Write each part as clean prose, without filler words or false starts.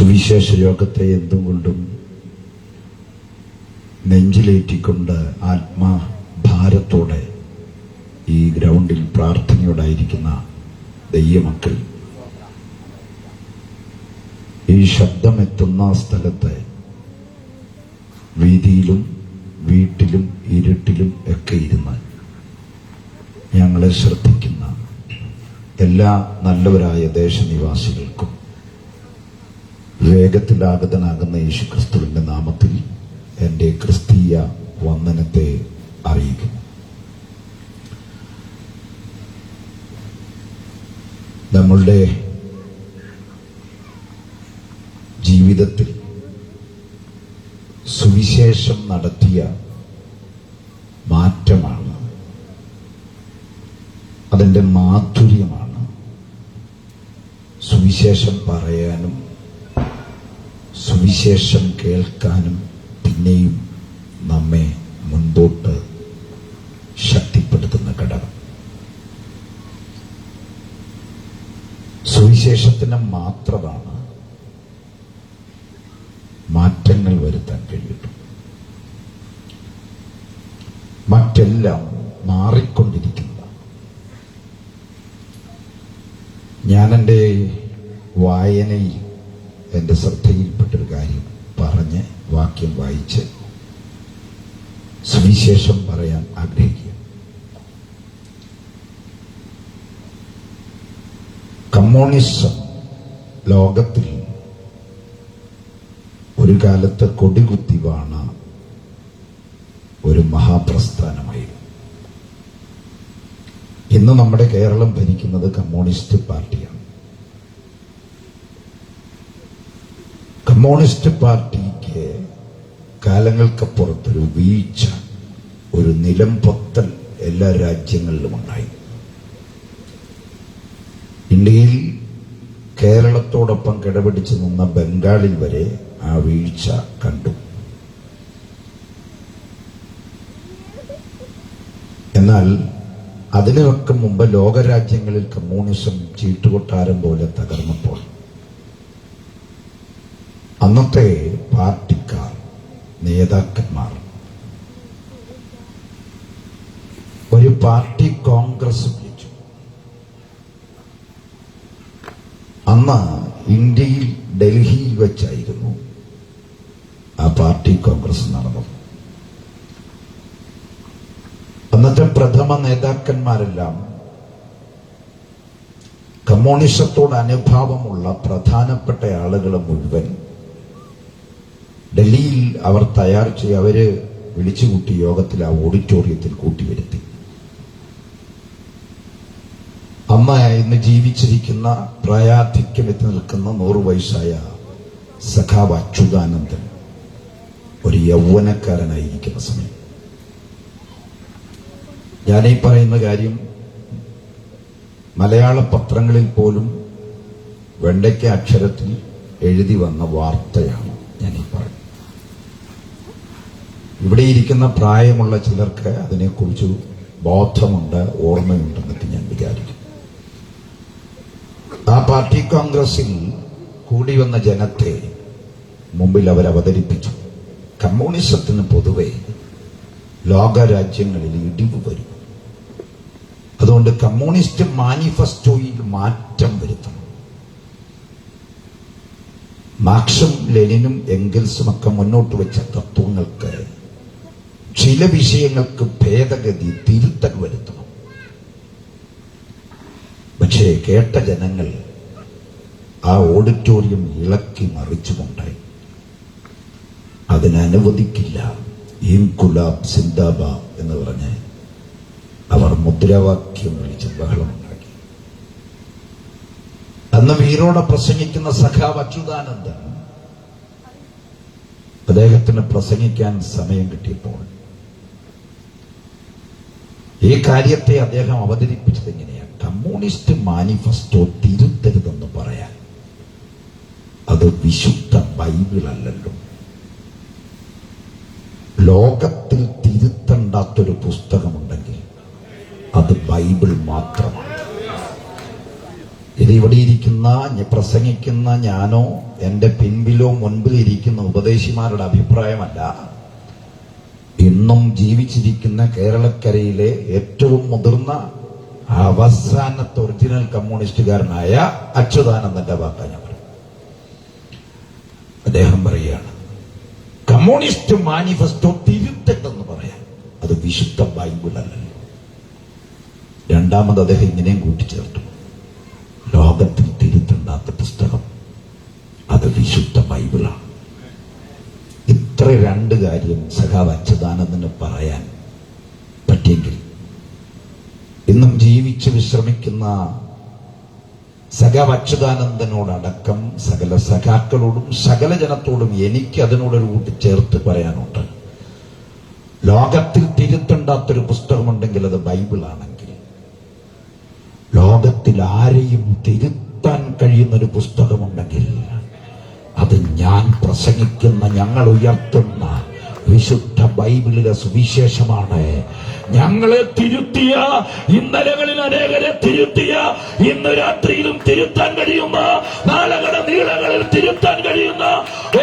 സുവിശേഷ യോഗത്തെ എന്തുകൊണ്ടും നെഞ്ചിലേറ്റിക്കൊണ്ട് ആത്മാഭാരത്തോടെ ഈ ഗ്രൗണ്ടിൽ പ്രാർത്ഥനയോടായിരിക്കുന്ന ദൈവമക്കൾ, ഈ ശബ്ദമെത്തുന്ന സ്ഥലത്ത് വീതിയിലും വീട്ടിലും ഇരുട്ടിലും ഒക്കെ ഇരുന്ന് ഞങ്ങളെ ശ്രദ്ധിക്കുന്ന എല്ലാ നല്ലവരായ ദേശനിവാസികൾക്കും വേഗത്തിലാഗതനാകുന്ന യേശുക്രിസ്തുവിന്റെ നാമത്തിൽ എൻ്റെ ക്രിസ്തീയ വന്ദനത്തെ അറിയിക്കുന്നു. നമ്മളുടെ ജീവിതത്തിൽ സുവിശേഷം നടത്തിയ മാറ്റമാണ്, അതിൻ്റെ മാധുര്യമാണ് സുവിശേഷം പറയാനും സുവിശേഷം കേൾക്കാനും പിന്നെയും നമ്മെ മുൻപോട്ട് ശക്തിപ്പെടുത്തുന്ന ഘടകം. സുവിശേഷത്തിന് മാത്രമാണ് മാറ്റങ്ങൾ വരുത്താൻ കഴിയുള്ളൂ. മറ്റെല്ലാം മാറിക്കൊണ്ടിരിക്കുന്നതാണ്. ഞാൻ എൻ്റെ വായനയിൽ എൻ്റെ ശ്രദ്ധയിൽപ്പെട്ടൊരു കാര്യം പറഞ്ഞ് വാക്യം വായിച്ച് സുവിശേഷം പറയാൻ ആഗ്രഹിക്കുക. കമ്മ്യൂണിസം ലോകത്തിൽ ഒരു കാലത്ത് കൊടികുത്തി വാണ ഒരു മഹാപ്രസ്ഥാനമായിരുന്നു. ഇന്ന് നമ്മുടെ കേരളം ഭരിക്കുന്നത് കമ്മ്യൂണിസ്റ്റ് പാർട്ടിയാണ്. കമ്മ്യൂണിസ്റ്റ് പാർട്ടിക്ക് കാലങ്ങൾക്കപ്പുറത്തൊരു വീഴ്ച, ഒരു നിലംപൊത്തൽ എല്ലാ രാജ്യങ്ങളിലും ഉണ്ടായി. ഇന്ത്യയിൽ കേരളത്തോടൊപ്പം കിടപിടിച്ച് നിന്ന ബംഗാളിൽ വരെ ആ വീഴ്ച കണ്ടു. എന്നാൽ അതിനൊക്കെ മുമ്പ് ലോകരാജ്യങ്ങളിൽ കമ്മ്യൂണിസം ചീട്ടുകൊട്ടാരം പോലെ തകർന്നപ്പോൾ അന്നത്തെ പാർട്ടിക്കാർ, നേതാക്കന്മാർ ഒരു പാർട്ടി കോൺഗ്രസ് വിളിച്ചു. അന്ന് ഇന്ത്യയിൽ ഡൽഹിയിൽ വെച്ചായിരുന്നു ആ പാർട്ടി കോൺഗ്രസ് നടന്നത്. അന്നത്തെ പ്രഥമ നേതാക്കന്മാരെല്ലാം കമ്മ്യൂണിസത്തോട് അനുഭാവമുള്ള പ്രധാനപ്പെട്ട ആളുകൾ മുഴുവൻ ഡൽഹിയിൽ അവർ തയ്യാർ ചെയ്ത് അവര് വിളിച്ചുകൂട്ടി യോഗത്തിൽ ആ ഓഡിറ്റോറിയത്തിൽ കൂട്ടിവരുത്തി. ഇന്ന് ജീവിച്ചിരിക്കുന്ന പ്രായാധിക്യം എത്തി നിൽക്കുന്ന 100 വയസ്സായ സഖാവ് അച്യുതാനന്ദൻ ഒരു യൗവനക്കാരനായിരിക്കുന്ന സമയം. ഞാനീ പറയുന്ന കാര്യം മലയാള പത്രങ്ങളിൽ പോലും വെണ്ടയ്ക്ക അക്ഷരത്തിൽ എഴുതി വന്ന വാർത്തയാണ് ഞാനീ പറയുന്നത്. ഇവിടെ ഇരിക്കുന്ന പ്രായമുള്ള ചിലർക്ക് അതിനെക്കുറിച്ച് ബോധമുണ്ട്, ഓർമ്മയുണ്ടെന്നൊക്കെ ഞാൻ വിചാരിക്കും. ആ പാർട്ടി കോൺഗ്രസിൽ കൂടി വന്ന ജനത്തെ മുമ്പിൽ അവർ അവതരിപ്പിച്ചു. കമ്മ്യൂണിസത്തിന് പൊതുവെ ലോകരാജ്യങ്ങളിൽ ഇടിവ് വരും. അതുകൊണ്ട് കമ്മ്യൂണിസ്റ്റ് മാനിഫെസ്റ്റോയിൽ മാറ്റം വരുത്തണം. മാർക്സും ലെനിനും എംഗൽസും ഒക്കെ മുന്നോട്ട് വെച്ച തത്വങ്ങൾക്ക് ചില വിഷയങ്ങൾക്ക് ഭേദഗതി, തിരുത്തൽ വരുത്തണം. പക്ഷേ കേട്ട ജനങ്ങൾ ആ ഓഡിറ്റോറിയം ഇളക്കി മറിച്ചുകൊണ്ടായി. അതിനനുവദിക്കില്ല. ഇൻകുലാബ് സിന്ദാബാദ് എന്ന് പറഞ്ഞ് അവർ മുദ്രാവാക്യം വിളിച്ച് ബഹളമുണ്ടാക്കി. അന്ന് വീരോടെ പ്രസംഗിക്കുന്ന സഖാവ് അച്യുതാനന്ദൻ, അദ്ദേഹത്തിന് പ്രസംഗിക്കാൻ സമയം കിട്ടിയപ്പോൾ ഈ കാര്യത്തെ അദ്ദേഹം അവതരിപ്പിച്ചത് എങ്ങനെയാണ്? കമ്മ്യൂണിസ്റ്റ് മാനിഫെസ്റ്റോ തിരുത്തരുതെന്ന് പറയാൻ അത് വിശുദ്ധ ബൈബിളല്ലല്ലോ. ലോകത്തിൽ തിരുത്തണ്ടാത്തൊരു പുസ്തകമുണ്ടെങ്കിൽ അത് ബൈബിൾ മാത്രമാണ്. ഇത് ഇവിടെ ഇരിക്കുന്ന പ്രസംഗിക്കുന്ന ഞാനോ എന്റെ പിൻപിലോ മുൻപിൽ ഇരിക്കുന്ന ഉപദേശിമാരുടെ അഭിപ്രായമല്ല. ഇന്നും ജീവിച്ചിരിക്കുന്ന കേരളക്കരയിലെ ഏറ്റവും മുതിർന്ന അവസാനത്തെ ഒറിജിനൽ കമ്മ്യൂണിസ്റ്റുകാരനായ അച്യുതാനന്ദന്റെ വാക്കാ ഞാൻ പറയും. അദ്ദേഹം പറയുകയാണ്, കമ്മ്യൂണിസ്റ്റ് മാനിഫെസ്റ്റോ തിരുത്തണ്ടെന്ന് പറയാൻ അത് വിശുദ്ധ ബൈബിൾ അല്ലല്ലോ. രണ്ടാമത് അദ്ദേഹം ഇങ്ങനെയും കൂട്ടിച്ചേർത്തു, ലോകത്തിൽ തിരുത്തണ്ടാത്ത പുസ്തകം അത് വിശുദ്ധ ബൈബിളാണ്. ഇത്ര രണ്ട് കാര്യം സഖാവ് അച്യുതാനന്ദന് പറയാൻ പറ്റിയെങ്കിൽ ഇന്നും ജീവിച്ച് വിശ്രമിക്കുന്ന സഖാവ് അച്യുതാനന്ദനോടടക്കം സകല സഖാക്കളോടും സകല ജനത്തോടും എനിക്ക് അതിനോടൊരു കൂട്ടി ചേർത്ത് പറയാനുണ്ട്. ലോകത്തിൽ തിരുത്തണ്ടാത്തൊരു പുസ്തകമുണ്ടെങ്കിൽ അത് ബൈബിളാണെങ്കിൽ, ലോകത്തിൽ ആരെയും തിരുത്താൻ കഴിയുന്നൊരു പുസ്തകമുണ്ടെങ്കിൽ അത് ഞാൻ പ്രസംഗിക്കുന്ന, ഞങ്ങൾ ഉയർത്തുന്ന വിശുദ്ധ ബൈബിളിലെ സുവിശേഷമാണ്. ഞങ്ങളെ തിരുത്തിയ, ഇന്നലകളിൽ അനേകരെ തിരുത്തിയ, ഇന്ന് രാത്രിയിലും തിരുത്താൻ കഴിയുന്ന, നാളകളുടെ നീളങ്ങളിൽ തിരുത്താൻ കഴിയുന്ന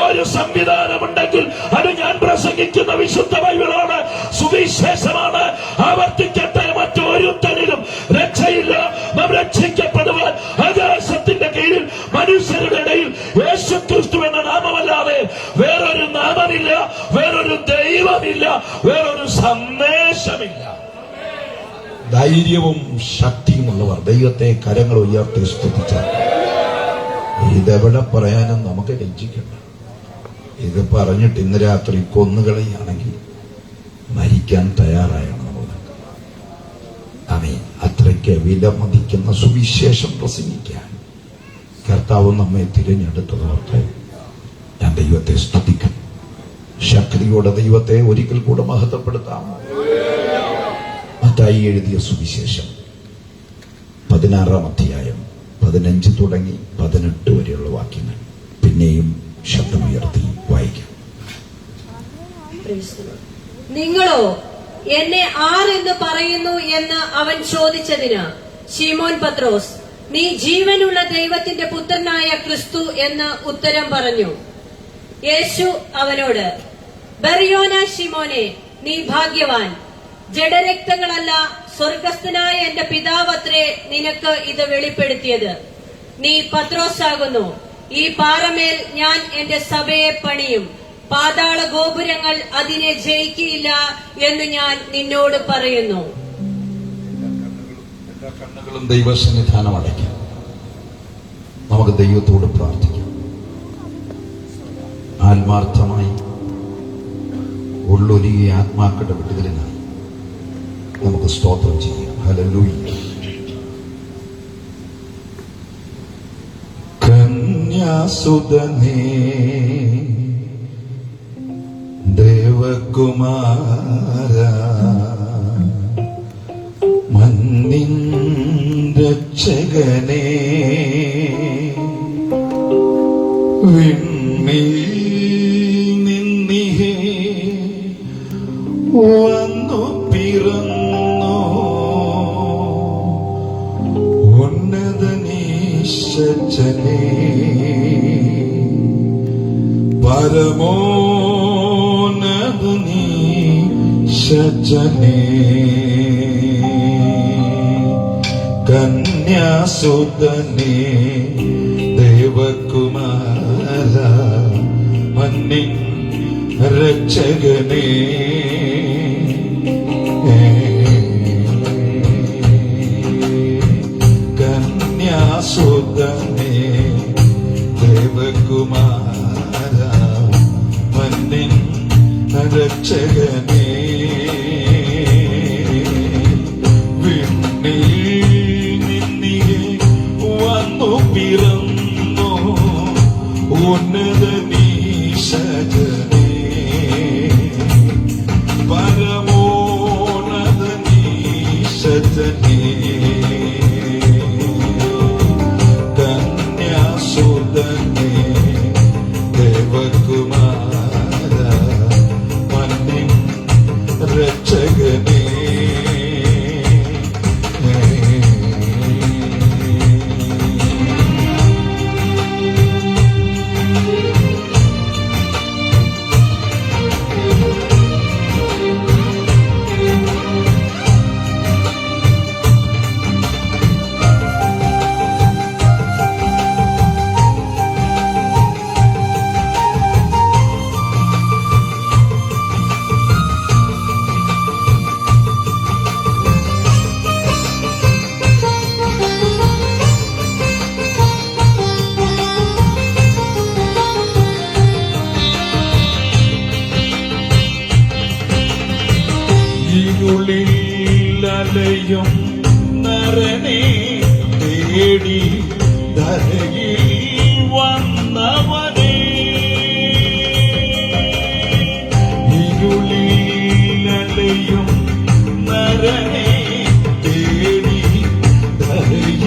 ഒരു സംവിധാനമുണ്ടെങ്കിൽ അത് ഞാൻ പ്രസംഗിക്കുന്ന വിശുദ്ധ ബൈബിളാണ്, സുവിശേഷമാണ്. ആവർത്തിക്കട്ടെ, മറ്റൊരുത്തരിലും രക്ഷയില്ല. നാം രക്ഷിക്കപ്പെടുവാൻ ആകാശത്തിന്റെ കീഴിൽ മനുഷ്യരുടെ ഇടയിൽ യേശുക്രിസ്തു എന്ന നാമമല്ലാതെ വേറൊരു നാമമില്ല, വേറൊരു ദൈവമില്ല, വേറൊരു സന്ദേശമില്ല. ധൈര്യവും ശക്തിയുമുള്ളവർ ദൈവത്തെ കരങ്ങൾ ഉയർത്തി സ്തുതിച്ചാൽ ഇതെവിടെ പറയാനും നമുക്ക് ലജ്ജിക്കണ്ട. ഇത് പറഞ്ഞിട്ട് ഇന്ന് രാത്രി കൊന്നുകളയാണെങ്കിൽ മരിക്കാൻ തയ്യാറായാണ് നമ്മൾ. ആമേൻ. അത്രയ്ക്ക് വിലമതിക്കുന്ന സുവിശേഷം പ്രസംഗിക്കാൻ കർത്താവ് നമ്മെ തിരഞ്ഞെടുത്തതോർത്ത് ഞാൻ ദൈവത്തെ സ്തുതിക്കും. ശക്തിയോടെ ദൈവത്തെ ഒരിക്കൽ കൂടെ മഹത്വപ്പെടുത്താം. മത്തായി എഴുതിയ സുവിശേഷം 16-ാം അധ്യായം 15 തുടങ്ങി 18 വരെയുള്ള വാക്യങ്ങൾ പിന്നെയും ശബ്ദമുയർത്തി വായിക്കാം. നിങ്ങളോ എന്നെ ആരെന്ന് പറയുന്നു എന്ന് അവൻ ചോദിച്ചതിന് ശിമോൻ പത്രോസ്, നീ ജീവനുള്ള ദൈവത്തിന്റെ പുത്രനായ ക്രിസ്തു എന്ന് ഉത്തരം പറഞ്ഞു. യേശു അവനോട്, ബർയോന ശിമോനെ, നീ ഭാഗ്യവാൻ. ജഡരക്തങ്ങളല്ല, സ്വർഗസ്ഥനായ എന്റെ പിതാവത്രേ നിനക്ക് ഇത് വെളിപ്പെടുത്തിയത്. നീ പത്രോസാകുന്നു. ഈ പാറമേൽ ഞാൻ എന്റെ സഭയെ പണിയും, പാതാള ഗോപുരങ്ങൾ അതിനെ ജയിക്കുകയില്ല എന്ന് ഞാൻ നിന്നോട് പറയുന്നു. എല്ലാ കണ്ണുകളും ദൈവസന്നിധാനം അടയ്ക്കാം. നമുക്ക് ദൈവത്തോട് പ്രാർത്ഥിക്കാം. ആത്മാർത്ഥമായി ഉള്ളൊരുങ്ങിയ ആത്മാക്കളുടെ വിടുതലിനായി നമുക്ക് സ്തോത്രം ചെയ്യാം. ഹല്ലേലൂയ. കന്യാസുതനേ ദേവകുമാര, മന്നിൻ രക്ഷകനേ, വിണ്ണിൽ നിന്നിഹേ വന്നു പിറന്നു ഉന്നതനീശനെ, പരമോന്നതനീശനെ, കന്യാസുതനേ ദേവകുമാര, മന്നിൻ രക്ഷകനേ, കന്യാസുതനേ ദേവകുമാര, മന്നിൻ രക്ഷകനേ, വിണ്ണിൽ നിന്നിഹേ വന്നു പിറന്നു ഉന്നതനീശനെ, പരമോന്നതനീശനെ, കന്യാസുതനേ ദേവകുമാര, മന്നിൻ രക്ഷകനേ, അലയും നരനെ തേടി ധരയിൽ വന്നവനെ ഇരുളിലലയും നരനെ തേടി ധരയിൽ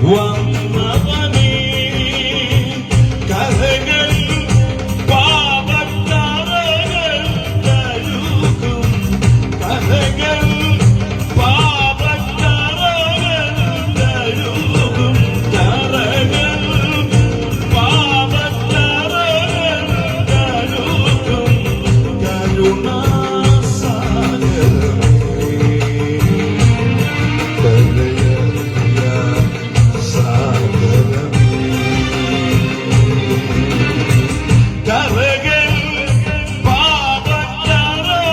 വന്നവനെ കഥകൾ പാപക്കറകൾ കഴുകും കഥകൾ പാപക്കറകൾ കഴുകും കറകൾ പാപക്കറകൾ കഴുകും കരുണാസാഗരമേ കരയറിയ സാഗരമേ കരകൾ പാപക്കറകൾ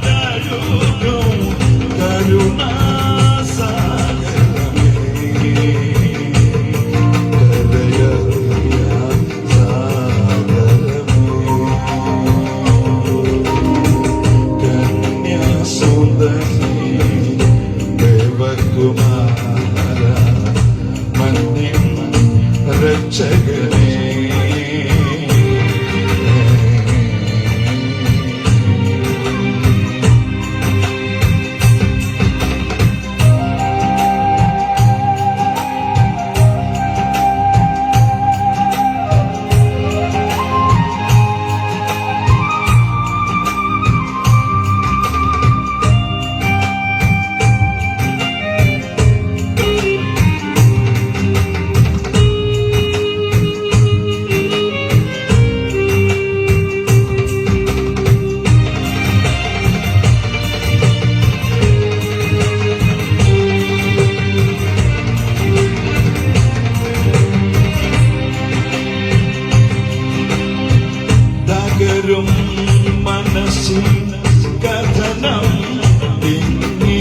കഴുകും കരുണാസാഗരമേ കരയറിയ സാഗരമേ കന്യാസുന്ദരി ദേവകുമാര മന്യൻ രക്ഷകനേ തകരും മനസ്സിൽ കഥനം തിങ്ങി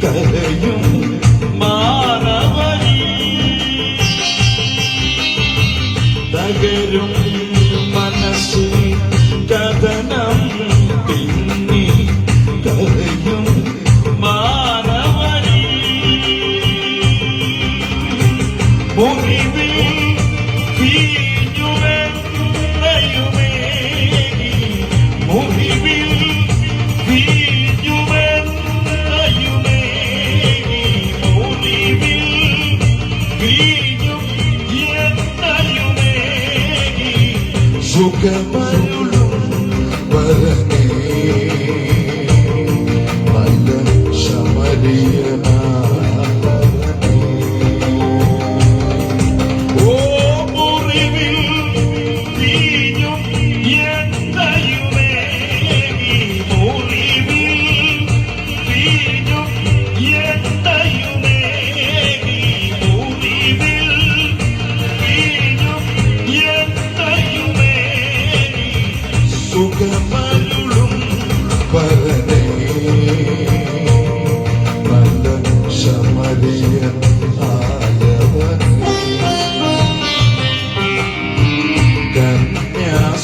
കരയും മാനവരി തകരും മനസ്സിൽ കഥനം തിങ്ങി കരയും മാനവരി മുറിവിൽ വീഞ്ഞുവെന്നയുമേകി മുറിവിൽ വീഞ്ഞുവെന്നയുമേകി മുറിവിൽ വീഞ്ഞും എന്നയുമേകി സുഖമരുളും വരനേ നല്ല ശമരിയനാഥനേ ഓ മുറിവിൽ വീഞ്ഞും എന്നയുമേകി മുറിവിൽ വീഞ്ഞും എന്നയുമേകി മുറിവിൽ വീഞ്ഞും എന്നയുമേകി സുഖമരുളും വരനേ നല്ല ശമരിയൻ ആയവനേ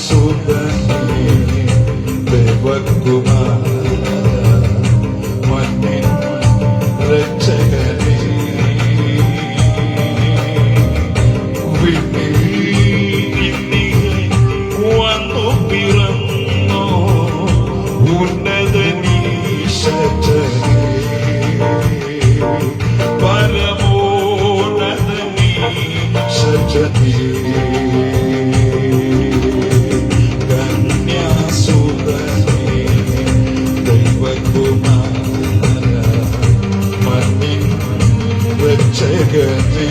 കന്യാസുന്ദരി ദേവകുമാര മന്യൻ രക്ഷകനേ വിണ്ണിൽ വന്നു പിറന്നോ ഉന്നതനീശജനേ പരമോന്നതനീശജനേ കന്യാസുന്ദരി ദൈവകുമാര മന്യൻ രക്ഷകനേ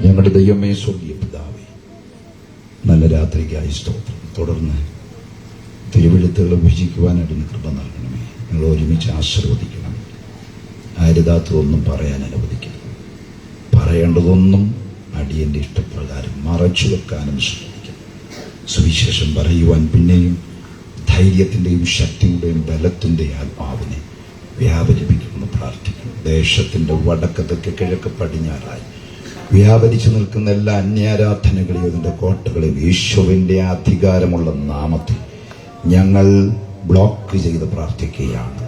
ഞങ്ങളുടെ ദൈവമേ, സ്വർഗീയ പിതാവേ, നല്ല രാത്രിക്കായി സ്തോത്രം. തുടർന്ന് തിരുവെഴുത്തുകൾ വിഭജിക്കുവാനായിട്ട് കൃപ നൽകണമേ. ഞങ്ങൾ ഒരുമിച്ച് ആശീർവദിക്കണം. അരുതാത്തതൊന്നും പറയാൻ അനുവദിക്കരുത്. പറയേണ്ടതൊന്നും അടിയന്റെ ഇഷ്ടപ്രകാരം മറച്ചു വെക്കാനും ശ്രമിക്കണം. സുവിശേഷം പറയുവാൻ പിന്നെയും ധൈര്യത്തിന്റെയും ശക്തിയുടെയും ബലത്തിന്റെയും ആത്മാവിനെ വ്യാപരിപ്പിക്കുന്ന പ്രാർത്ഥിക്കുന്നു. ദേശത്തിന്റെ വടക്ക് തെക്ക് കിഴക്ക് പടിഞ്ഞാറായി വ്യാപരിച്ചു നിൽക്കുന്ന എല്ലാ അന്യാരാധനകളെയും അതിന്റെ കോട്ടകളെയും യേശുവിന്റെ അധികാരമുള്ള നാമത്തിൽ ഞങ്ങൾ ബ്ലോക്ക് ചെയ്ത് പ്രാർത്ഥിക്കുകയാണ്.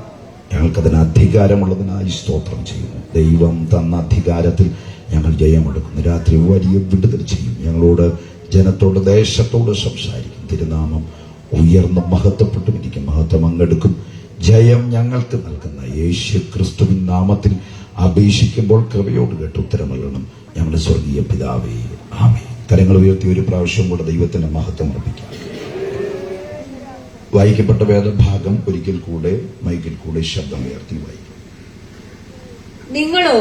ഞങ്ങൾക്കതിന് അധികാരമുള്ളതിനായി സ്തോത്രം ചെയ്യുന്നു. ദൈവം തന്ന അധികാരത്തിൽ ഞങ്ങൾ ജയമെടുക്കുന്നു. രാത്രി വലിയ വിടുതൽ ചെയ്യും. ഞങ്ങളോട്, ജനത്തോട്, ദേശത്തോട് സംസാരിക്കും. തിരുനാമം ഉയർന്ന് മഹത്വപ്പെട്ടുമിരിക്കും. മഹത്വം അങ്ങെടുക്കും. ജയം ഞങ്ങൾക്ക് നൽകുന്ന യേശു ക്രിസ്തുവിൻ നാമത്തിൽ അപേക്ഷിക്കുമ്പോൾ കൃപയോട് കേട്ട് ഉത്തരമല്ലണം. ഞങ്ങളുടെ സ്വർഗീയ പിതാവേ, ആമേൻ. കരങ്ങൾ ഉയർത്തി ഒരു പ്രാവശ്യം കൂടെ ദൈവത്തിന്റെ മഹത്വം അർപ്പിക്കാം. വായിക്കപ്പെട്ട വേദഭാഗം ഒരിക്കൽ കൂടെ മൈക്കിൽ കൂടെ ശബ്ദമുയർത്തി വായിക്കും. നിങ്ങളോ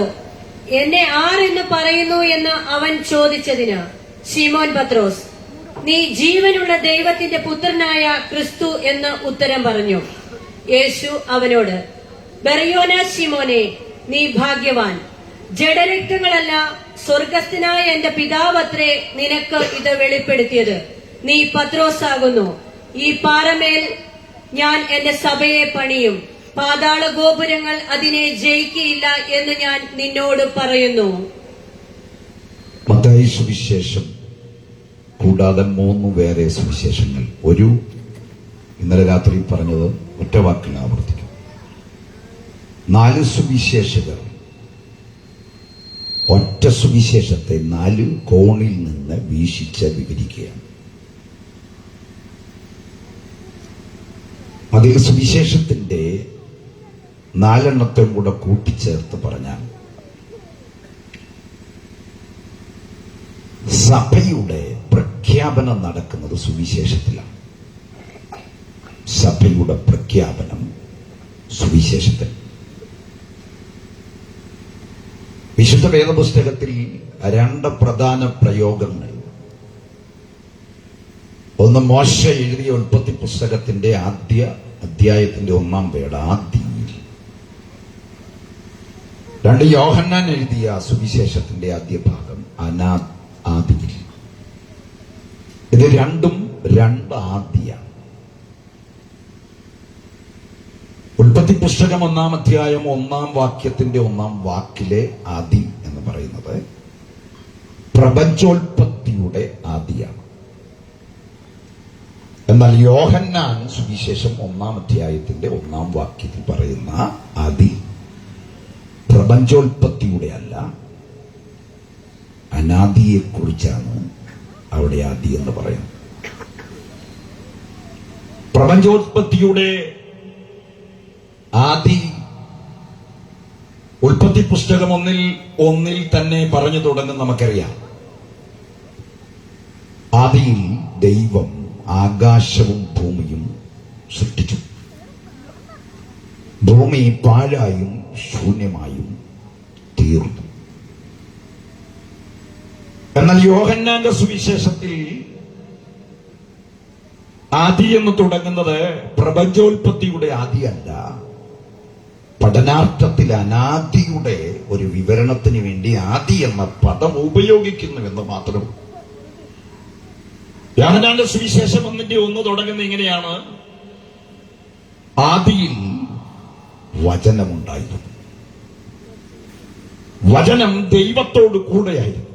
എന്നെ ആരെന്ന് പറയുന്നു എന്ന് അവൻ ചോദിച്ചതിന് ശിമോൻ പത്രോസ്, നീ ജീവനുള്ള ദൈവത്തിന്റെ പുത്രനായ ക്രിസ്തു എന്ന് ഉത്തരം പറഞ്ഞു. യേശു അവനോട്, ബെറിയോന ശിമോനെ, നീ ഭാഗ്യവാൻ. ജഡരക്തങ്ങളല്ല, സ്വർഗസ്ഥനായ എന്റെ പിതാവത്രേ നിനക്ക് ഇത് വെളിപ്പെടുത്തിയത്. നീ പത്രോസ് ആകുന്നു. ഈ പാറമേൽ ഞാൻ എന്റെ സഭയെ പണിയും. പാതാള ഗോപുരങ്ങൾ അതിനെ ജയിക്കുകയില്ല എന്ന് ഞാൻ നിന്നോട് പറയുന്നു. മത്തായി സുവിശേഷം കൂടാതെ 3 വേറെ സുവിശേഷങ്ങൾ. ഇന്നലെ രാത്രി പറഞ്ഞത് ഒറ്റ വാക്കിൽ ആവർത്തിക്കും. 4 സുവിശേഷകർ ഒറ്റ സുവിശേഷത്തെ 4 കോണിൽ നിന്ന് വീക്ഷിച്ച് വിവരിക്കുകയാണ്. അതിൽ സുവിശേഷത്തിന്റെ 4 കൂടെ കൂട്ടിച്ചേർത്ത് പറഞ്ഞാൽ സഭയുടെ പ്രഖ്യാപനം നടക്കുന്നത് സുവിശേഷത്തിലാണ്. സഭയുടെ പ്രഖ്യാപനം സുവിശേഷത്തിൽ. വിശുദ്ധ വേദപുസ്തകത്തിൽ 2 പ്രധാന പ്രയോഗങ്ങൾ. ഒന്ന്, മോശ എഴുതിയ ഉൽപ്പത്തി പുസ്തകത്തിന്റെ ആദ്യ അധ്യായത്തിന്റെ 1-ാം വേർഡ് ആദിയിൽ. 2, യോഹന്നാൻ എഴുതിയ സുവിശേഷത്തിന്റെ ആദ്യ ഭാഗം ആദിയിൽ. ഇത് രണ്ടും 2 ആദിയാണ്. ഉൽപ്പത്തി പുസ്തകം 1-ാം അധ്യായം 1-ാം വാക്യത്തിന്റെ 1-ാം വാക്കിലെ ആദി എന്ന് പറയുന്നത് പ്രപഞ്ചോൽപത്തിയുടെ ആദിയാണ്. എന്നാൽ യോഹന്നാൻ സുവിശേഷം 1-ാം അധ്യായത്തിന്റെ 1-ാം വാക്യത്തിൽ പറയുന്ന ആദി പ്രപഞ്ചോൽപത്തിയുടെ അല്ല, അനാദിയെക്കുറിച്ചാണ് അവിടെ ആദി എന്ന് പറയുന്നത്. പ്രപഞ്ചോൽപത്തിയുടെ ആദി ഉൽപ്പത്തി പുസ്തകം 1-ൽ തന്നെ പറഞ്ഞു തുടങ്ങും. നമുക്കറിയാം, ആദിയിൽ ദൈവം ആകാശവും ഭൂമിയും സൃഷ്ടിച്ചു. ഭൂമി പാഴായും ശൂന്യമായും തീർന്നു. എന്നാൽ യോഹന്നാന്റെ സുവിശേഷത്തിൽ ആദി എന്ന് തുടങ്ങുന്നത് പ്രപഞ്ചോൽപത്തിയുടെ ആദിയല്ല, പഠനാർത്ഥത്തിൽ അനാദിയുടെ ഒരു വിവരണത്തിന് വേണ്ടി ആദി എന്ന പദം ഉപയോഗിക്കുന്നുവെന്ന് മാത്രം. യോഹന്നാന്റെ സുവിശേഷം 1-ന്റെ 1 തുടങ്ങുന്നത് ഇങ്ങനെയാണ്: ആദിയിൽ വചനമുണ്ടായിരുന്നു, വചനം ദൈവത്തോട് കൂടെയായിരുന്നു,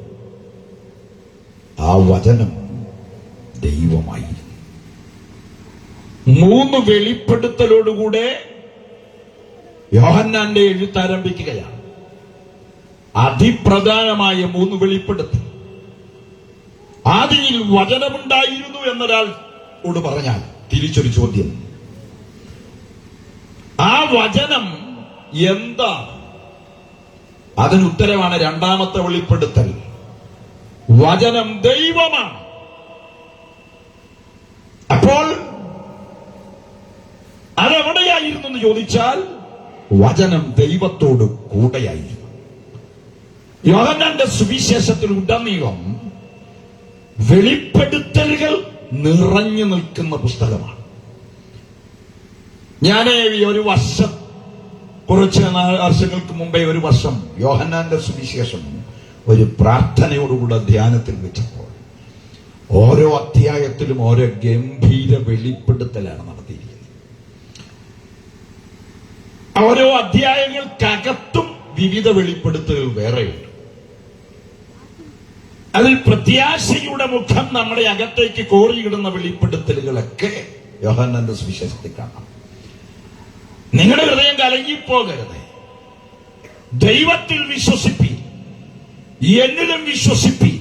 ആ വചനം ദൈവമായിരുന്നു. 3 വെളിപ്പെടുത്തലോടുകൂടെ യോഹന്നാന്റെ എഴുത്താരംഭിക്കുകയാണ്. അതിപ്രധാനമായ 3 വെളിപ്പെടുത്തൽ. ആദിയിൽ വചനമുണ്ടായിരുന്നു എന്നൊരാളോട് പറഞ്ഞാൽ തിരിച്ചൊരു ചോദ്യം, ആ വചനം എന്താ? അതിനുത്തരമാണ് 2-ാമത്തെ വെളിപ്പെടുത്തൽ. വചനം ദൈവമാണ്. അപ്പോൾ അതെവിടെയായിരുന്നു എന്ന് ചോദിച്ചാൽ വചനം ദൈവത്തോട് കൂടെയായിരുന്നു. യോഹന്നാന്റെ സുവിശേഷത്തിൽ ഉടനീളം വെളിപ്പെടുത്തലുകൾ നിറഞ്ഞു നിൽക്കുന്ന പുസ്തകമാണ്. ഞാൻ കുറച്ച് വർഷങ്ങൾക്ക് മുമ്പേ ഒരു വർഷം യോഹന്നാന്റെ സുവിശേഷം ഒരു പ്രാർത്ഥനയോടുകൂടെ ധ്യാനത്തിൽ വെച്ചപ്പോൾ ഓരോ അധ്യായത്തിലും ഓരോ ഗംഭീര വെളിപ്പെടുത്തലാണ് നടത്തിയിരിക്കുന്നത്. ഓരോ അധ്യായങ്ങൾക്കകത്തും വിവിധ വെളിപ്പെടുത്തലുകൾ വേറെയുണ്ട്. അതിൽ പ്രത്യാശയുടെ മുഖം നമ്മുടെ അകത്തേക്ക് കോറിയിടുന്ന വെളിപ്പെടുത്തലുകളൊക്കെ യോഹന്നാന്റെ സുവിശേഷത്തിൽ കാണാം. നിങ്ങളുടെ ഹൃദയം കലങ്ങിപ്പോകരുത്. ദൈവത്തിൽ വിശ്വസിപ്പി, എന്നിലും വിശ്വസിപ്പി.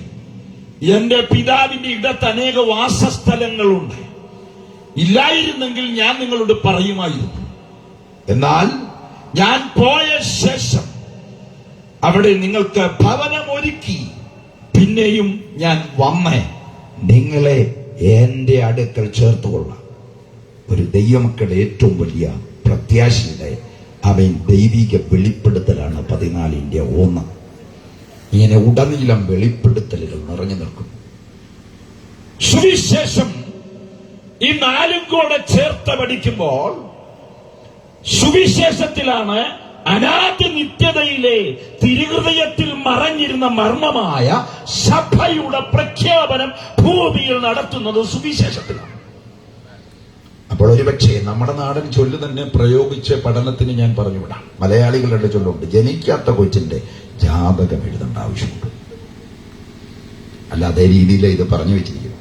എന്റെ പിതാവിന്റെ ഇടത്ത് അനേക വാസസ്ഥലങ്ങളുണ്ട്. ഇല്ലായിരുന്നെങ്കിൽ ഞാൻ നിങ്ങളോട് പറയുമായിരുന്നു. എന്നാൽ ഞാൻ പോയ ശേഷം അവിടെ നിങ്ങൾക്ക് ഭവനമൊരുക്കി പിന്നെയും ഞാൻ വന്ന് നിങ്ങളെ എന്റെ അടുക്കൽ ചേർത്തുകൊള്ളാം. ഒരു ദൈവമക്കളുടെ ഏറ്റവും വലിയ പ്രത്യാശയുടെ അവൻ ദൈവിക വെളിപ്പെടുത്തലാണ് 14:1. ഇങ്ങനെ ഉടനീളം വെളിപ്പെടുത്തലുകൾ നിറഞ്ഞു നിൽക്കും. സുവിശേഷം ഈ 4 കൂടെ ചേർത്ത് പഠിക്കുമ്പോൾ സുവിശേഷത്തിലാണ് അനാദി നിത്യതയിലെ തിരുഹൃദയത്തിൽ മറഞ്ഞിരുന്ന മർമ്മമായ സഭയുടെ പ്രഖ്യാപനം ഭൂമിയിൽ നടത്തുന്നത് സുവിശേഷത്തിലാണ്. അപ്പോൾ ഒരുപക്ഷെ നമ്മുടെ നാടൻ ചൊല്ല് തന്നെ പ്രയോഗിച്ച് പഠനത്തിന് ഞാൻ പറഞ്ഞുവിടാം. മലയാളികളുടെ ചൊല്ലുണ്ട്, ജനിക്കാത്ത കൊച്ചിന്റെ ജാതകം എഴുതേണ്ട ആവശ്യമുണ്ട്. അല്ല, അതേ രീതിയിൽ ഇത് പറഞ്ഞു വെച്ചിരിക്കുന്നു.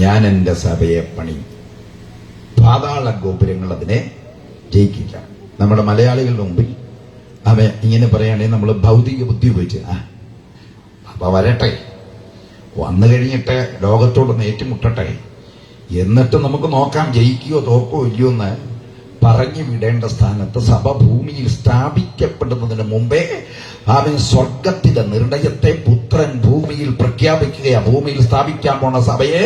ഞാൻ എന്റെ സഭയെ പണി, പാതാള ഗോപുരങ്ങൾ അതിനെ ജയിക്കില്ല. നമ്മുടെ മലയാളികളുടെ മുമ്പിൽ അവൻ ഇങ്ങനെ പറയുകയാണെങ്കിൽ നമ്മൾ ഭൗതിക ബുദ്ധി ഉപയോഗിച്ച് അപ്പൊ വരട്ടെ, വന്നു കഴിഞ്ഞിട്ട് ലോകത്തോടൊന്ന് ഏറ്റുമുട്ടട്ടെ, എന്നിട്ട് നമുക്ക് നോക്കാം ജയിക്കുകയോ തോക്കോ ഇല്ലയോ എന്ന് പറഞ്ഞു വിടേണ്ട സ്ഥാനത്ത് സഭ ഭൂമിയിൽ സ്ഥാപിക്കപ്പെടുന്നതിന് മുമ്പേ അവൻ സ്വർഗത്തിലെ നിർണയത്തെ പുത്രൻ ഭൂമിയിൽ പ്രഖ്യാപിക്കുകയാ. ഭൂമിയിൽ സ്ഥാപിക്കാൻ പോണ സഭയെ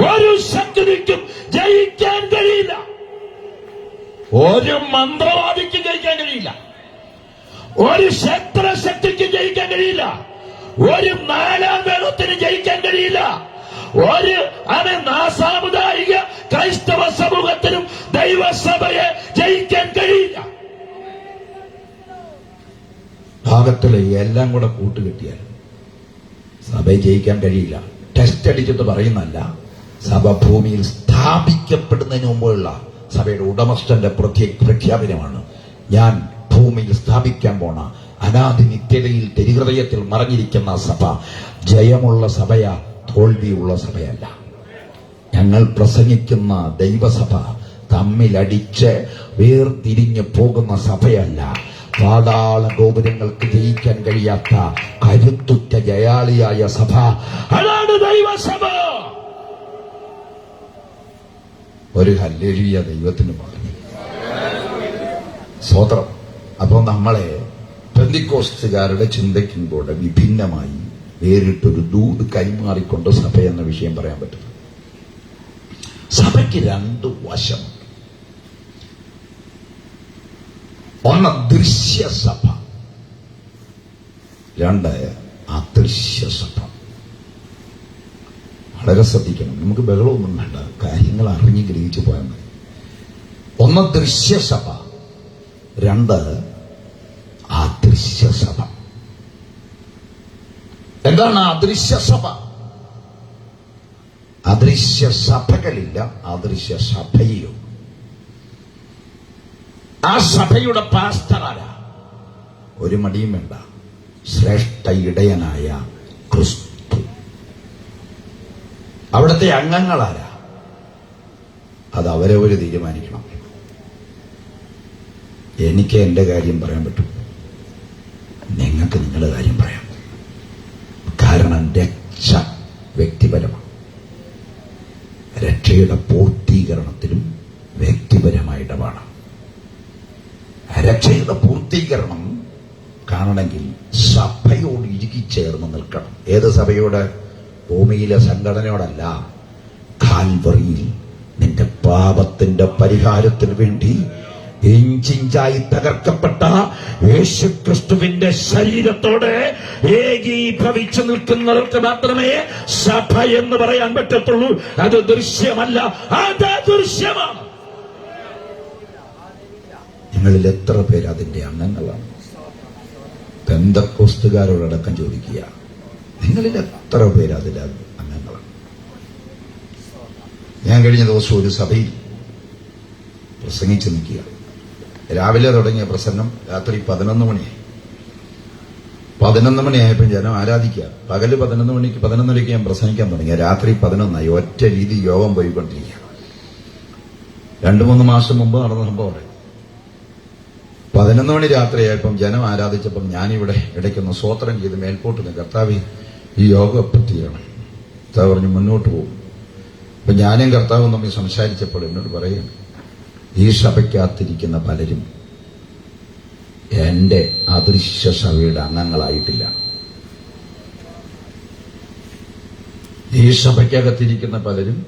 ഒരു ശക്തിക്കും ജയിക്കാൻ കഴിയില്ല. ഒരു മന്ത്രവാദിക്ക് ജയിക്കാൻ കഴിയില്ല. ഒരു ക്ഷേത്രശക്തിക്ക് ജയിക്കാൻ കഴിയില്ല. ഒരു 4-ാം വേദത്തിന് ജയിക്കാൻ കഴിയില്ല. ഒരു സാമുദായിക ക്രൈസ്തവ സമൂഹത്തിനും ദൈവസഭയെ ജയിക്കാൻ കഴിയില്ല. ഭാഗത്തിലെ എല്ലാം കൂടെ കൂട്ടുകെട്ടിയാൽ സഭയെ ജയിക്കാൻ കഴിയില്ല. ടെസ്റ്റ് അടിച്ചിട്ട് പറയുന്നല്ല, സഭ ഭൂമിയിൽ സ്ഥാപിക്കപ്പെടുന്നതിന് മുമ്പുള്ള സഭയുടെ ഉടമസ്ഥന്റെ പ്രഖ്യാപനമാണ്. ഞാൻ ഭൂമിയിൽ സ്ഥാപിക്കാൻ പോണ അനാദി നിത്യതയിൽ തിരുഹൃദയത്തിൽ മറഞ്ഞിരിക്കുന്ന സഭ ജയമുള്ള സഭയാ, തോൽവിയുള്ള സഭയല്ല. ഞങ്ങൾ പ്രസംഗിക്കുന്ന ദൈവസഭ തമ്മിലടിച്ച് വേർതിരിഞ്ഞു പോകുന്ന സഭയല്ല. പാതാള ഗോപുരങ്ങൾക്ക് ജയിക്കാൻ കഴിയാത്ത കരുത്തുറ്റ ജയാളിയായ സഭ, അതാണ് ദൈവസഭ. ഒരു ഹല്ലേലൂയ ദൈവത്തിന് പറഞ്ഞു. സ്വതന്ത്രം. അപ്പോൾ നമ്മളെ പെന്തിക്കോസ്തുകാരുടെ ചിന്തയ്ക്കും കൂടെ വിഭിന്നമായി വേറിട്ടൊരു ദൂത് കൈമാറിക്കൊണ്ട് സഭ എന്ന വിഷയം പറയാൻ പറ്റും. സഭയ്ക്ക് 2 വശം. ഒന്ന് ദൃശ്യസഭ, 2 അദൃശ്യസഭ. വളരെ ശ്രദ്ധിക്കണം. നമുക്ക് ബഹളമൊന്നും വേണ്ട, കാര്യങ്ങൾ അറിഞ്ഞ് ഗ്രഹിച്ചു പോയാൽ മതി. ഒന്ന് ദൃശ്യസഭ, 2 അദൃശ്യസഭ. എന്താണ് അദൃശ്യസഭ? അദൃശ്യ സഭകളില്ല, അദൃശ്യ സഭയോ. ആ സഭയുടെ പാസ്റ്റർ ആരാ? ഒരു മടിയും വേണ്ട, ശ്രേഷ്ഠ ഇടയനായ ക്രിസ്തു. അവിടുത്തെ അംഗങ്ങളാരാ? അത് അവരവര് തീരുമാനിക്കണം. എനിക്ക് എന്റെ കാര്യം പറയാൻ പറ്റും, നിങ്ങൾക്ക് നിങ്ങളുടെ കാര്യം പറയാം. കാരണം രക്ഷ വ്യക്തിപരമാണ്. രക്ഷയുടെ പൂർത്തീകരണത്തിലും വ്യക്തിപരമായ ഇടപാടാണ്. രക്ഷയുടെ പൂർത്തീകരണം കാണണമെങ്കിൽ സഭയോട് ഇഴുകിച്ചേർന്ന് നിൽക്കണം. ഏത് സഭയോട്? ഭൂമിയിലെ സംഘടനയോടല്ല. കാൽവറിയിൽ നിന്റെ പാപത്തിന്റെ പരിഹാരത്തിന് വേണ്ടി ഇഞ്ചിഞ്ചായി തകർക്കപ്പെട്ട യേശുക്രിസ്തുവിന്റെ ശരീരത്തോടെ ഏകീഭവിച്ചു നിൽക്കുന്നവർക്ക് മാത്രമേ സഭ എന്ന് പറയാൻ പറ്റത്തുള്ളൂ. അത് ദൃശ്യമല്ല, അത് ദൃശ്യമാണ്. നിങ്ങളിൽ എത്ര പേര് അതിന്റെ അംഗങ്ങളാണ്? പെന്തക്കോസ്തുകാരോടക്കം ചോദിക്കുക, നിങ്ങളിൽ എത്ര പേര് അതിന്റെ അംഗങ്ങളാണ്? ഞാൻ കഴിഞ്ഞ ദിവസം ഒരു സഭയിൽ പ്രസംഗിച്ചു നിൽക്കുക. രാവിലെ തുടങ്ങിയ പ്രസംഗം രാത്രി 11 മണിയായി. 11 മണിയായപ്പോൾ ജനം ആരാധിക്കുക. പകല് 11:30 ഞാൻ പ്രസംഗിക്കാൻ തുടങ്ങിയ. രാത്രി 11 ഒറ്റ രീതി യോഗം പോയിക്കൊണ്ടിരിക്കുക. 2-3 മാസം മുമ്പ് നടന്ന സംഭവം. 11 മണി രാത്രിയായപ്പം ജനം ആരാധിച്ചപ്പം ഞാനിവിടെ ഇടയ്ക്കൊന്ന് സ്വോത്രം ചെയ്ത് മേൽപോട്ട് നിന്ന്, കർത്താവ് ഈ യോഗം എപ്പറ്റിയാണ്. കർത്താവ് പറഞ്ഞു മുന്നോട്ട് പോകും. അപ്പൊ ഞാനും കർത്താവും തമ്മിൽ സംസാരിച്ചപ്പോൾ എന്നോട് പറയുന്നു, ഈ സഭയ്ക്കകത്തിരിക്കുന്ന പലരും എന്റെ അദൃശ്യ സഭയുടെ അംഗങ്ങളായിട്ടില്ല. ഈ സഭയ്ക്കകത്തിരിക്കുന്ന പലരും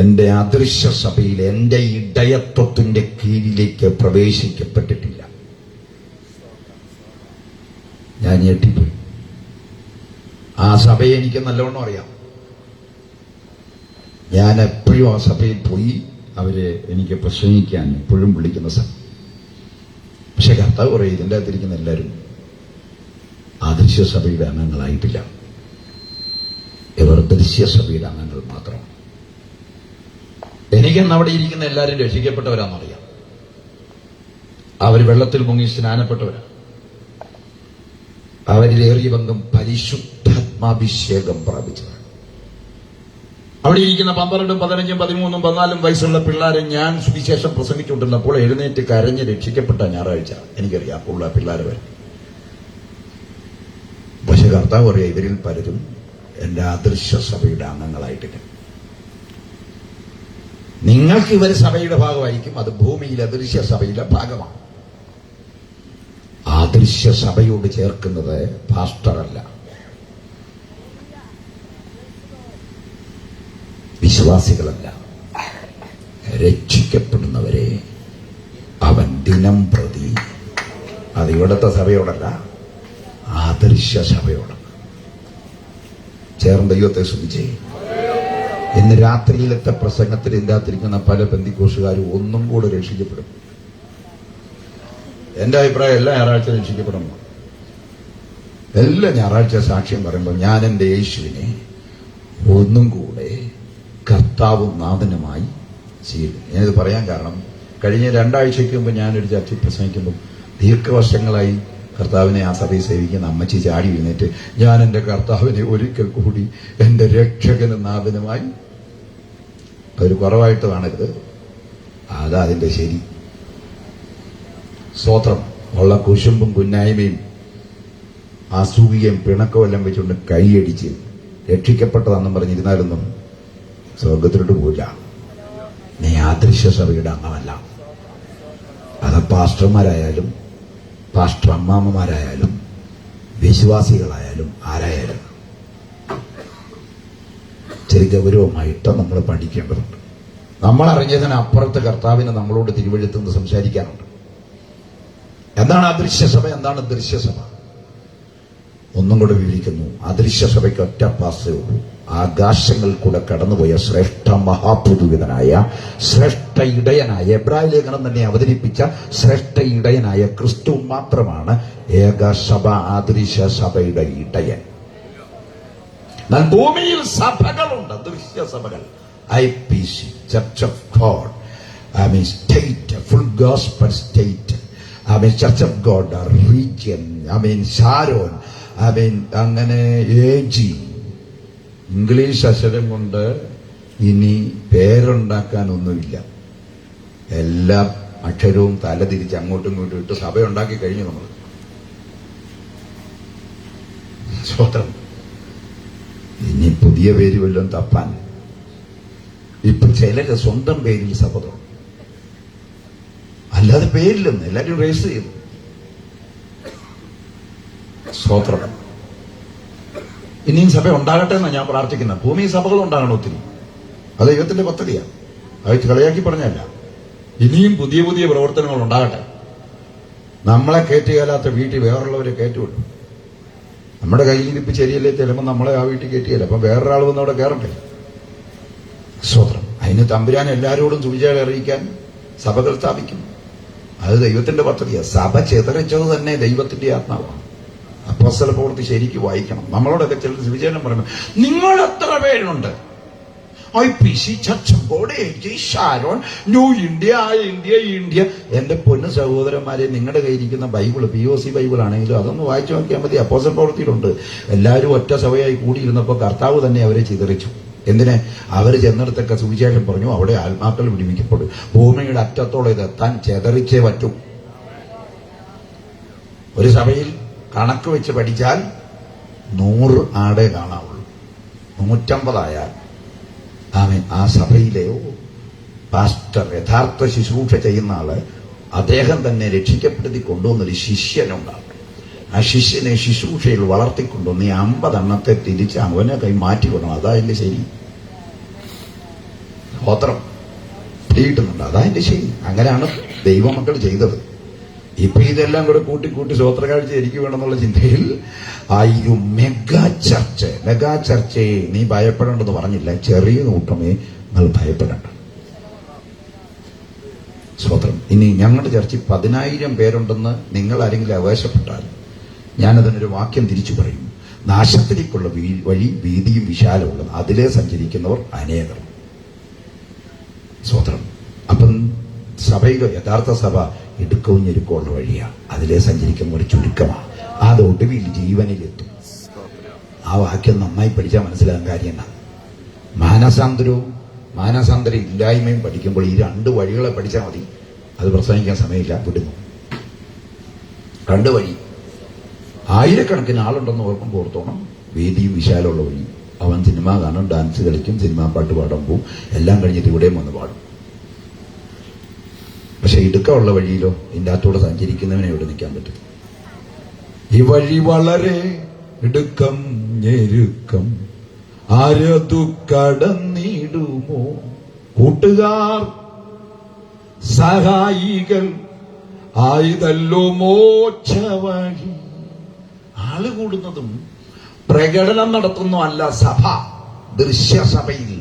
എന്റെ അദൃശ്യ സഭയിൽ എന്റെ ഇടയത്വത്തിന്റെ കീഴിലേക്ക് പ്രവേശിക്കപ്പെട്ടിട്ടില്ല. ഞാൻ ഞെട്ടിപ്പോയി. ആ സഭയെ എനിക്ക് നല്ലവണ്ണം അറിയാം. ഞാൻ എപ്പോഴും ആ സഭയിൽ പോയി അവര് എനിക്ക് പ്രസംഗിക്കാൻ എപ്പോഴും വിളിക്കുന്ന സഭ. പക്ഷെ കർത്താവ് പറയും, ഇതിൻ്റെ അകത്തിരിക്കുന്ന എല്ലാവരും അദൃശ്യ സഭയുടെ അംഗങ്ങളായിട്ടില്ല. ഇവർ ദൃശ്യ സഭയുടെ അംഗങ്ങൾ മാത്രം. എനിക്കെന്ന് അവിടെ ഇരിക്കുന്ന എല്ലാവരും രക്ഷിക്കപ്പെട്ടവരാണെന്നറിയാം. അവർ വെള്ളത്തിൽ മുങ്ങി സ്നാനപ്പെട്ടവരാണ്. അവരിലേറിയ പങ്കും പരിശുദ്ധാത്മാഭിഷേകം പ്രാപിച്ചതാണ്. അവിടെ ഇരിക്കുന്ന 12, 15, 13, 14 വയസ്സുള്ള പിള്ളേരെ ഞാൻ സുവിശേഷം പ്രസംഗിച്ചുകൊണ്ടിരുന്നപ്പോൾ എഴുന്നേറ്റ് കരഞ്ഞ് രക്ഷിക്കപ്പെട്ട ഞായറാഴ്ച എനിക്കറിയാം ഉള്ള പിള്ളേരെ വരെ. പക്ഷെ കർത്താവ് പറയാ, ഇവരിൽ പലരും എന്റെ അദൃശ്യ സഭയുടെ അംഗങ്ങളായിട്ടില്ല. നിങ്ങൾക്ക് ഇവർ സഭയുടെ ഭാഗമായിരിക്കും, അത് ഭൂമിയിലെ അദൃശ്യ സഭയുടെ ഭാഗമാണ്. അദൃശ്യ സഭയോട് ചേർക്കുന്നത് പാസ്റ്ററല്ല, വിശ്വാസികളല്ല, രക്ഷിക്കപ്പെടുന്നവരെ അവൻ ദിനം പ്രതി, അത് ഇവിടുത്തെ സഭയോടല്ല, അദൃശ്യ സഭയോട് ചേർന്ന് ദൈവത്തെ സ്തുതിച്ചേ. ഇന്ന് രാത്രിയിലത്തെ പ്രസംഗത്തിൽ ഇതിൻ്റെ അകത്തിരിക്കുന്ന പല പെന്തിക്കോസുകാരും ഒന്നും കൂടെ രക്ഷിക്കപ്പെടും. എന്റെ അഭിപ്രായം എല്ലാ ഞായറാഴ്ച രക്ഷിക്കപ്പെടുന്നു. എല്ലാ ഞായറാഴ്ച സാക്ഷ്യം പറയുമ്പോൾ ഞാൻ എന്റെ യേശുവിനെ ഒന്നും കൂടെ കർത്താവും നാഥനുമായി ചെയ്തു. ഞാനിത് പറയാൻ കാരണം, കഴിഞ്ഞ 2 ആഴ്ചയ്ക്ക് മുമ്പ് ഞാനൊരു ചർച്ചയിൽ പ്രസംഗിക്കുമ്പോൾ ദീർഘവർഷങ്ങളായി കർത്താവിനെ ആ സഭയിൽ സേവിക്കുന്ന അമ്മച്ചി ചാടി എഴുന്നേറ്റ്, ഞാൻ എന്റെ കർത്താവിനെ ഒരിക്കൽ കൂടി എന്റെ രക്ഷകനും നാഥനുമായി. അതൊരു കുറവായിട്ട് കാണരുത്, അതാ അതിന്റെ ശരി. സ്തോത്രം. ഉള്ള കുശുമ്പും കുന്നായ്മയും അസൂയയും പിണക്കവും എല്ലാം വെച്ചുകൊണ്ട് കൈയടിച്ച് രക്ഷിക്കപ്പെട്ടതാണെന്നും പറഞ്ഞിരുന്നാലൊന്നും സ്വർഗത്തിലോട്ട് പോയില്ല. നീ അദൃശ്യ സഭയുടെ അംഗമല്ല. അത് പാസ്റ്റർമാരായാലും പാസ്റ്റർ അമ്മാമ്മമാരായാലും വിശ്വാസികളായാലും ആരായാലും ചെറിയ ഗൗരവമായിട്ട് നമ്മൾ പഠിക്കേണ്ടതുണ്ട്. നമ്മൾ അറിഞ്ഞതിന് അപ്പുറത്ത് കർത്താവിന് നമ്മളോട് തിരുവഴുത്തുനിന്ന് സംസാരിക്കാനുണ്ട്. എന്താണ് അദൃശ്യ സഭ, എന്താണ് ദൃശ്യസഭ? ഒന്നും കൂടെ വിവരിക്കുന്നു. അദൃശ്യ സഭയ്ക്ക് ഒറ്റ പാസേ ഉള്ളൂ. ആകാശങ്ങൾ കൂടെ കടന്നുപോയ ശ്രേഷ്ഠ മഹാപുരോഹിതനായ ശ്രേഷ്ഠ ഇടയനായ, എബ്രായ ലേഖനം തന്നെ അവതരിപ്പിച്ച ശ്രേഷ്ഠ ഇടയനായ ക്രിസ്തു മാത്രമാണ് ഏകസഭ, അദൃശ്യ സഭയുടെ ഇടയൻ. എന്നാൽ ഭൂമിയിൽ സഭകളുണ്ട്, ദൃശ്യ സഭകൾ. IPC, church of God, state, full gospel state, church of God region, Sharon, അങ്ങനെ AG. ഇംഗ്ലീഷ് അക്ഷരം കൊണ്ട് ഇനി പേരുണ്ടാക്കാനൊന്നുമില്ല. എല്ലാ അക്ഷരവും തലതിരിച്ച് അങ്ങോട്ടും ഇങ്ങോട്ടും ഇട്ട് സഭയുണ്ടാക്കി കഴിഞ്ഞു നമ്മൾ. സ്വതന്ത്രം. ഇനി പുതിയ പേര് വല്ലതും തപ്പാൻ ഇപ്പൊ ചിലര് സ്വന്തം പേരിൽ സഭ തുടങ്ങും. അല്ലാതെ പേരില്ലെന്ന് എല്ലാവരും രജിസ്റ്റർ ചെയ്തു. സ്തോത്രം. ഇനിയും സഭ ഉണ്ടാകട്ടെ എന്നാണ് ഞാൻ പ്രാർത്ഥിക്കുന്നത്. ഭൂമി സഭകൾ ഉണ്ടാകണം ഒത്തിരി. അത് ദൈവത്തിന്റെ പദ്ധതിയാണ്. അത് കളിയാക്കി പറഞ്ഞല്ല. ഇനിയും പുതിയ പുതിയ പ്രവർത്തനങ്ങൾ ഉണ്ടാകട്ടെ. നമ്മളെ കയറ്റുകയല്ലാത്ത വീട്ടിൽ വേറുള്ളവരെ കയറ്റുവിടും. നമ്മുടെ കയ്യിലിരിപ്പ് ശരിയല്ലേ, ചിലപ്പോൾ നമ്മളെ ആ വീട്ടിൽ കയറ്റിയല്ല. അപ്പം വേറൊരാൾ വന്ന് അവിടെ കയറട്ടെ. സ്തോത്രം. അതിന് തമ്പുരാൻ എല്ലാവരോടും സുവിശേഷം അറിയിക്കാൻ സഭകൾ സ്ഥാപിക്കും. അത് ദൈവത്തിന്റെ പദ്ധതിയാണ്. സഭ ചിതറിച്ചത് തന്നെ ദൈവത്തിന്റെ ആത്മാവാണ്. അപ്പോസ്തല പ്രവൃത്തി ശരിക്കും വായിക്കണം. നമ്മളോടൊക്കെ ചില സുവിശേഷം പറയുന്നത്, നിങ്ങൾ എത്ര പേരുണ്ട്, IPC, church board, AG, Sharon, new India, India. എന്റെ പൊന്നു സഹോദരന്മാരെ, നിങ്ങളുടെ കയ്യിരിക്കുന്ന ബൈബിള് POC ബൈബിൾ ആണെങ്കിലും അതൊന്ന് വായിച്ചു നോക്കിയാൽ മതി. അപ്പോസ്തല പ്രവൃത്തിയിലുണ്ട്. എല്ലാവരും ഒറ്റ സഭയായി കൂടിയിരുന്നപ്പോൾ കർത്താവ് തന്നെ അവരെ ചിതറിച്ചു. എന്തിനെ? അവർ ചെന്നിടത്തൊക്കെ സുവിശേഷം പറഞ്ഞു. അവിടെ ആത്മാക്കൾ വിടുവിക്കപ്പെടും. ഭൂമിയുടെ അറ്റത്തോളം ഇതെത്താൻ ചെതറിച്ചേ പറ്റൂ. ഒരു സഭയിൽ കണക്ക് വെച്ച് പഠിച്ചാൽ 100 ആടേ കാണാവുള്ളൂ. 150 ആയാൽ ആ സഭയിലെയോ പാസ്റ്റർ, യഥാർത്ഥ ശുശ്രൂഷ ചെയ്യുന്ന ആള്, അദ്ദേഹം തന്നെ രക്ഷിക്കപ്പെടുത്തി കൊണ്ടുവന്നൊരു ശിഷ്യനുണ്ടാകും. ആ ശിഷ്യനെ ശുശ്രൂഷയിൽ വളർത്തിക്കൊണ്ടുവന്ന് 50 എണ്ണത്തെ തിരിച്ച് അവനെ കൈ മാറ്റിക്കൊള്ളണം. അതായതിന്റെ ശരി. സ്തോത്രം. പിടികിട്ടുന്നുണ്ട്. അതായതിന്റെ ശരി. അങ്ങനെയാണ് ദൈവമക്കൾ ചെയ്തത്. ഇപ്പൊ ഇതെല്ലാം കൂടെ കൂട്ടി സ്വോത്രകാഴ്ച എനിക്ക് വേണമെന്നുള്ള ചിന്തയിൽ ഒരു മെഗാ ചർച്ചയെ നീ ഭയപ്പെടേണ്ടെന്ന് പറഞ്ഞില്ല. ചെറിയ കൂട്ടമേ നിങ്ങൾ ഭയപ്പെടേണ്ട. സ്വോത്രം. ഇനി ഞങ്ങളുടെ ചർച്ചിൽ 10,000 പേരുണ്ടെന്ന് നിങ്ങൾ ആരെങ്കിലും അവകാശപ്പെട്ടാൽ ഞാനതിനൊരു വാക്യം തിരിച്ചു പറയും. നാശത്തിലേക്കുള്ള വഴി വീതിയും വിശാലമുള്ളത്, അതിലേ സഞ്ചരിക്കുന്നവർ അനേകർ. സ്വോത്രം. അപ്പം സഭയിലോ യഥാർത്ഥ സഭ ഇടുക്കവും ഞെരുക്കമുള്ള വഴിയാണ്. അതിലേ സഞ്ചരിക്കുന്ന ഒരു ചുരുക്കമാണ്. അത് ഒടുവിൽ ജീവനിലെത്തും. ആ വാക്യം നന്നായി പഠിച്ചാൽ മനസ്സിലാകാൻ കാര്യം എന്നാ. മാനസാന്തര ഇല്ലായ്മയും പഠിക്കുമ്പോൾ ഈ 2 വഴികളെ പഠിച്ചാൽ മതി. അത് പ്രസംഗിക്കാൻ സമയമില്ല, വിടുന്നു. 2 വഴി. ആയിരക്കണക്കിന് ആളുണ്ടെന്ന് ഓർക്കുമ്പോൾ ഓർത്തോണം. വേദിയും വിശാലമുള്ള വഴി. അവൻ സിനിമ കാണും, ഡാൻസ് കളിക്കും, സിനിമാ പാട്ട് പാടാൻ പോവും. എല്ലാം കഴിഞ്ഞിട്ട് ഇവിടെയും വന്ന് പാടും. പക്ഷെ ഇടുക്കമുള്ള വഴിയിലോ ഇതിൻ്റെ അകത്തൂടെ സഞ്ചരിക്കുന്നവനെ ഇവിടെ നിൽക്കാൻ പറ്റും. ഈ വഴി വളരെ ഇടുക്കം ഞെരുക്കം, ആരതു കടന്നിടുമോ? കൂട്ടുകാർ സഹായികൾ ആയതല്ലോ മോക്ഷവഴി. ആള് കൂടുന്നതും പ്രകടനം നടത്തുന്നു അല്ല സഭ. ദൃശ്യസഭയിൽ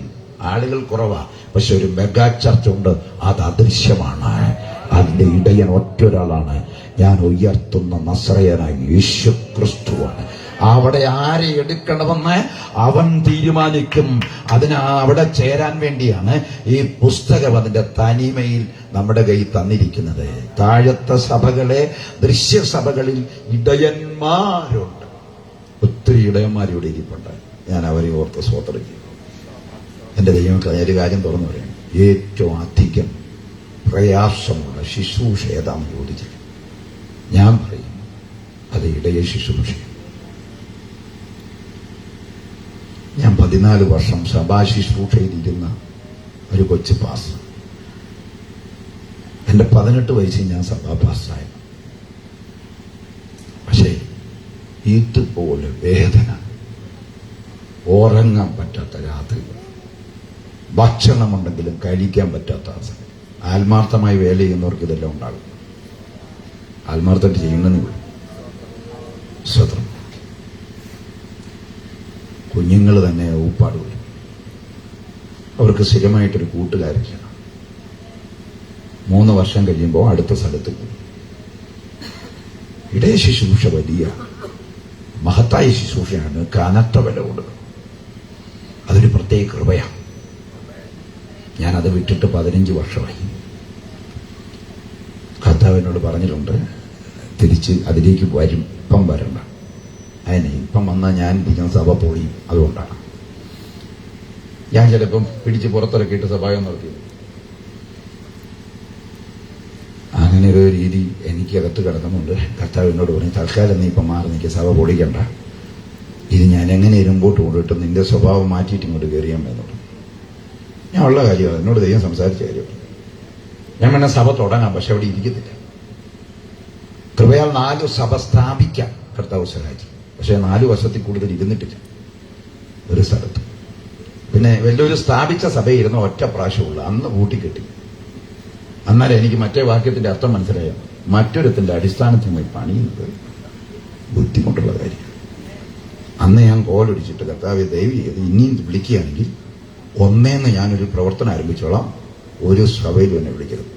ആളുകൾ കുറവാ. പക്ഷെ ഒരു മെഗാ ചർച്ച് ഉണ്ട്. അത് അദൃശ്യമാണ്. അതിന്റെ ഇടയൻ ഒറ്റൊരാളാണ്. ഞാൻ ഉയർത്തുന്ന നസറയനായ യേശു ക്രിസ്തുവാണ്. അവിടെ ആരെ എടുക്കണമെന്ന് അവൻ തീരുമാനിക്കും. അവിടെ ചേരാൻ വേണ്ടിയാണ് ഈ പുസ്തകം അതിന്റെ തനിമയിൽ നമ്മുടെ കയ്യിൽ തന്നിരിക്കുന്നത്. താഴത്തെ സഭകളെ, ദൃശ്യസഭകളിൽ ഇടയന്മാരുണ്ട്. ഒത്തിരി ഇടയന്മാരിവിടെ ഇരിപ്പുണ്ട്. ഞാൻ അവരെ ഓർത്ത് സ്തോത്രം ചെയ്യും. എന്റെ ദൈവമക്കളെ, ഒരു കാര്യം തുറന്നു പറയാം. ഏറ്റവും അധികം പ്രയാസമുള്ള ശുശ്രൂഷ ഏതാണെന്ന് ചോദിച്ചത് ഞാൻ പറയും അത് ഇടയ ശുശ്രൂഷ. ഞാൻ 14 വർഷം സഭാ ശുശ്രൂഷയിലിരുന്ന ഒരു കൊച്ചു പാസ്റ്റർ. എന്റെ 18 വയസ്സിൽ ഞാൻ സഭാ പാസ്റ്ററായി. പക്ഷേ ഇതുപോലെ വേദന, ഉറങ്ങാൻ പറ്റാത്ത രാത്രി, ഭക്ഷണമുണ്ടെങ്കിലും കഴിക്കാൻ പറ്റാത്ത അവസ്ഥ. ആത്മാർത്ഥമായി വേല ചെയ്യുന്നവർക്ക് ഇതെല്ലാം ഉണ്ടാകും. ആത്മാർത്ഥമായിട്ട് ചെയ്യുന്നതിന് സ്വതന്ത്രം. കുഞ്ഞുങ്ങൾ തന്നെ ഊപ്പാട് വരും. അവർക്ക് സ്ഥിരമായിട്ടൊരു കൂട്ടുകാരില്ല. 3 വർഷം കഴിയുമ്പോൾ അടുത്ത സ്ഥലത്ത് പോകും. ഇടയ ശുശ്രൂഷ വലിയ മഹത്തായ ശുശ്രൂഷയാണ്. കനത്ത വില കൊടുക്കണം. അതൊരു പ്രത്യേക കൃപയാണ്. ഞാനത് വിട്ടിട്ട് 15 വർഷമായി. കർത്താവിനോട് പറഞ്ഞിട്ടുണ്ട് തിരിച്ച് അതിലേക്ക് വരും. ഇപ്പം വരണ്ട. അതിനെ ഇപ്പം വന്നാൽ ഞാൻ ഇരിക്കുന്ന സഭ പോയി. അതുകൊണ്ടാണ് ഞാൻ ചിലപ്പം പിടിച്ച് പുറത്തിറക്കിയിട്ട് സഭായം നടത്തിയത്. അങ്ങനെ ഒരു രീതി എനിക്കകത്ത് കിടക്കുന്നുണ്ട്. കർത്താവിനോട് പറഞ്ഞു, തൽക്കാലം നീ ഇപ്പം മാറി നിൽക്കുക, സഭ പൊളിക്കണ്ട. ഇത് ഞാൻ എങ്ങനെ മുമ്പോട്ട് കൊണ്ടിട്ട് നിന്റെ സ്വഭാവം മാറ്റിയിട്ട് ഇങ്ങോട്ട് കയറിയാൻ വേണ്ടു. ഞാൻ ഉള്ള കാര്യമാണ്. എന്നോട് ദൈവം സംസാരിച്ച കാര്യം. ഞാൻ വേണ സഭ തുടങ്ങാം, പക്ഷെ അവിടെ ഇരിക്കത്തില്ല. കൃപയാൽ 4 സഭ സ്ഥാപിക്കാം കർത്താവ് സഹായിച്ചു. പക്ഷെ 4 വർഷത്തിൽ കൂടുതൽ ഇരുന്നിട്ടില്ല ഒരു സ്ഥലത്ത്. പിന്നെ വലിയൊരു സ്ഥാപിച്ച സഭയിരുന്ന ഒറ്റ പ്രാവശ്യമുള്ള അന്ന് കൂട്ടിക്കെട്ടി. അന്നേരം എനിക്ക് മറ്റേ വാക്യത്തിന്റെ അർത്ഥം മനസ്സിലായോ? മറ്റൊരുത്തിന്റെ അടിസ്ഥാനത്തിനുമായി പണിയുന്നത് ബുദ്ധിമുട്ടുള്ള കാര്യം. അന്ന് ഞാൻ കോലൊടിച്ചിട്ട്, കർത്താവെ ദയവ് ചെയ്ത് ഇനിയും വിളിക്കുകയാണെങ്കിൽ ഒന്നേന്ന് ഞാനൊരു പ്രവർത്തനം ആരംഭിച്ചോളാം, ഒരു സഭയിലും എന്നെ വിളിക്കരുത്.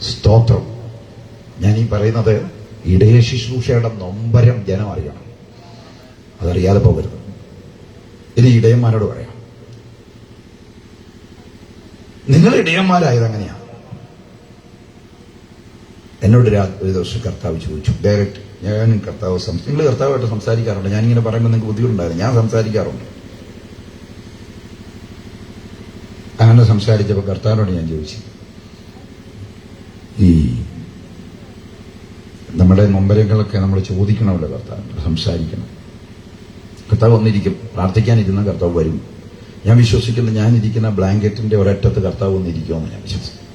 സ്തോത്രം. ഞാൻ ഈ പറയുന്നത് ഇടയ ശുശ്രൂഷയുടെ നൊമ്പരം ജനം അറിയണം. അതറിയാതെ പോകരുത്. ഇത് ഇടയന്മാരോട് പറയാം. നിങ്ങൾ ഇടയന്മാരായത് അങ്ങനെയാ. എന്നോട് ഒരു ദിവസം കർത്താവ് ചോദിച്ചു ഡയറക്റ്റ്. ഞാൻ നിങ്ങൾ കർത്താവായിട്ട് സംസാരിക്കാറുണ്ട്. ഞാനിങ്ങനെ പറയുമ്പോൾ നിങ്ങൾക്ക് ബുദ്ധിമുട്ടുണ്ടായിരുന്നു. ഞാൻ സംസാരിക്കാറുണ്ട്. അങ്ങനെ സംസാരിച്ചപ്പോൾ കർത്താവിനോട് ഞാൻ ചോദിച്ചു, ഈ നമ്മുടെ നൊമ്പരങ്ങളൊക്കെ നമ്മൾ ചോദിക്കണമല്ലോ കർത്താവിനോട്, സംസാരിക്കണം. കർത്താവ് വന്നിരിക്കും, പ്രാർത്ഥിക്കാനിരുന്ന കർത്താവ് വരും. ഞാൻ വിശ്വസിക്കുന്നു, ഞാനിരിക്കുന്ന ബ്ലാങ്കറ്റിന്റെ ഒരറ്റത്ത് കർത്താവ് വന്നിരിക്കുമെന്ന് ഞാൻ വിശ്വസിക്കുന്നു.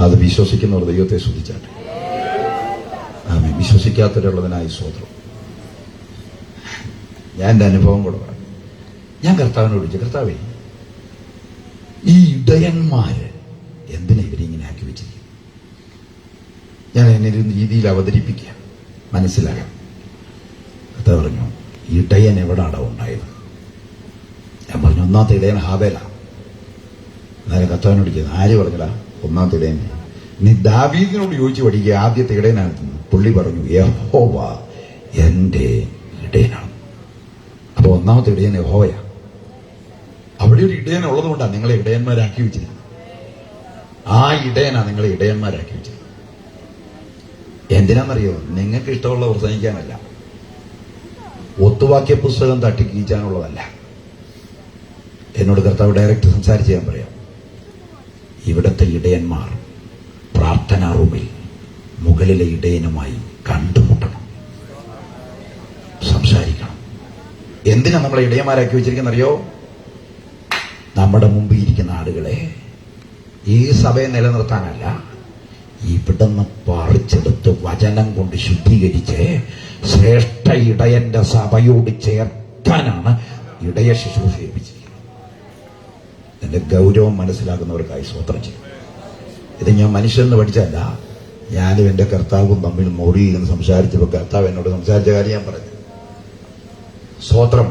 അത് വിശ്വസിക്കുന്നവർ ദൈവത്തെ സ്തുതിച്ചാട്ടെ. ആമേൻ. വിശ്വസിക്കാത്തവരുള്ളതിനായി സ്തോത്രം. ഞാൻ എൻ്റെ അനുഭവം കൂടെ പറഞ്ഞു. ഞാൻ കർത്താവിനോട് ചോദിച്ചു, കർത്താവേ, ഈ ഇടയന്മാര് എന്തിനാ ഇവരിങ്ങനെ ആക്കി വെച്ചിരിക്കും? ഞാൻ എന്നെ ഒരു രീതിയിൽ അവതരിപ്പിക്കുക, മനസ്സിലാകാം. കർത്താവ് പറഞ്ഞു, ഇടയൻ എവിടാണോ ഉണ്ടായത്? ഞാൻ പറഞ്ഞു, ഒന്നാമത്തെ ഇടയൻ ഹാബേല. എന്നാലും കർത്താവിനോട് ചോദിച്ചത്, ആര് പറഞ്ഞടാ ഒന്നാമത്തെ ഇടയൻ? നീ ദാവീദിനോട് ചോദിച്ചു പഠിക്കുക, ആദ്യത്തെ ഇടയനാണ്. പുള്ളി പറഞ്ഞു, യഹോവ എന്റെ ഇടയനാണ്. അപ്പൊ ഒന്നാമത്തെ ഇടയൻ യഹോവയാ. അവിടെ ഒരു ഇടയൻ ഉള്ളതുകൊണ്ടാണ് നിങ്ങളെ ഇടയന്മാരാക്കി വെച്ചിരിക്കുന്നത്. ആ ഇടയനാ നിങ്ങളെ ഇടയന്മാരാക്കി വെച്ചിരിക്കുന്നത്. എന്തിനാണെന്നറിയോ? നിങ്ങൾക്ക് ഇഷ്ടമുള്ള പ്രസംഗിക്കാനല്ല, ഒത്തുവാക്യ പുസ്തകം തട്ടിക്കീച്ചാനുള്ളതല്ല. എന്നോട് കർത്താവ് ഡയറക്റ്റ് സംസാരിച്ച് ഞാൻ പറയാം. ഇവിടുത്തെ ഇടയന്മാർ പ്രാർത്ഥനാ റൂമിൽ മുകളിലെ ഇടയനുമായി കണ്ടുമുട്ടണം, സംസാരിക്കണം. എന്തിനാ നമ്മളെ ഇടയന്മാരാക്കി വെച്ചിരിക്കുന്നറിയോ? നമ്മുടെ മുമ്പിൽ ഇരിക്കുന്ന ആളുകളെ ഈ സഭയെ നിലനിർത്താനല്ല, ഇവിടുന്ന് പറിച്ചെടുത്ത് വചനം കൊണ്ട് ശുദ്ധീകരിച്ച് ശ്രേഷ്ഠ ഇടയന്റെ സഭയോട് ചേർക്കാനാണ് ഇടയ ശുശ്രൂഷ ഏൽപ്പിച്ചിരിക്കുന്നത്. എന്റെ ഗൗരവം മനസ്സിലാക്കുന്നവർക്കായി സ്തോത്രം ചെയ്യും. ഇത് ഞാൻ മനുഷ്യനെന്ന് പഠിച്ചല്ല, ഞാനും എന്റെ കർത്താവും തമ്മിൽ മുറിയിരുന്ന് സംസാരിച്ചപ്പോൾ കർത്താവ് എന്നോട് സംസാരിച്ച കാര്യം ഞാൻ പറഞ്ഞു. സ്തോത്രം.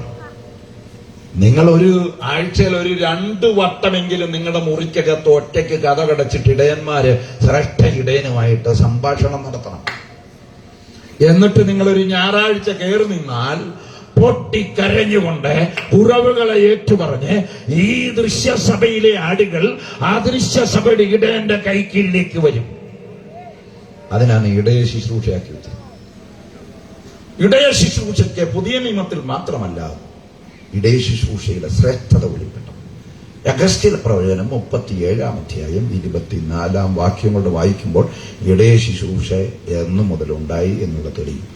നിങ്ങൾ ഒരു ആഴ്ചയിൽ ഒരു 2 വട്ടമെങ്കിലും നിങ്ങളുടെ മുറിക്കകത്ത് ഒറ്റയ്ക്ക് കഥ കടച്ചിട്ട് ഇടയന്മാര് ശ്രേഷ്ഠ ഇടയനുമായിട്ട് സംഭാഷണം നടത്തണം. എന്നിട്ട് നിങ്ങളൊരു ഞായറാഴ്ച കയറി നിന്നാൽ പൊട്ടിക്കരഞ്ഞുകൊണ്ട് കുറവുകളെ ഏറ്റുപറഞ്ഞ് ഈ ദൃശ്യസഭയിലെ ആടുകൾ അദൃശ്യസഭയുടെ ഇടയന്റെ കൈക്കീഴിലേക്ക് വരും. അതിനാണ് ഇടയ ശുശ്രൂഷയാക്കി വെച്ചത്. ഇടയ ശുശ്രൂഷയ്ക്ക് പുതിയ നിയമത്തിൽ മാത്രമല്ല, ഇടയ ശുശ്രൂഷയുടെ ശ്രേഷ്ഠത വെളിപ്പെട്ടു. അഗസ്ത്യൻ പ്രവചനം 37-ാം അധ്യായം 24-ാം വാക്യം കൊണ്ട് വായിക്കുമ്പോൾ ഇടയ ശുശ്രൂഷ എന്നു മുതലുണ്ടായി എന്നുള്ള തെളിയും.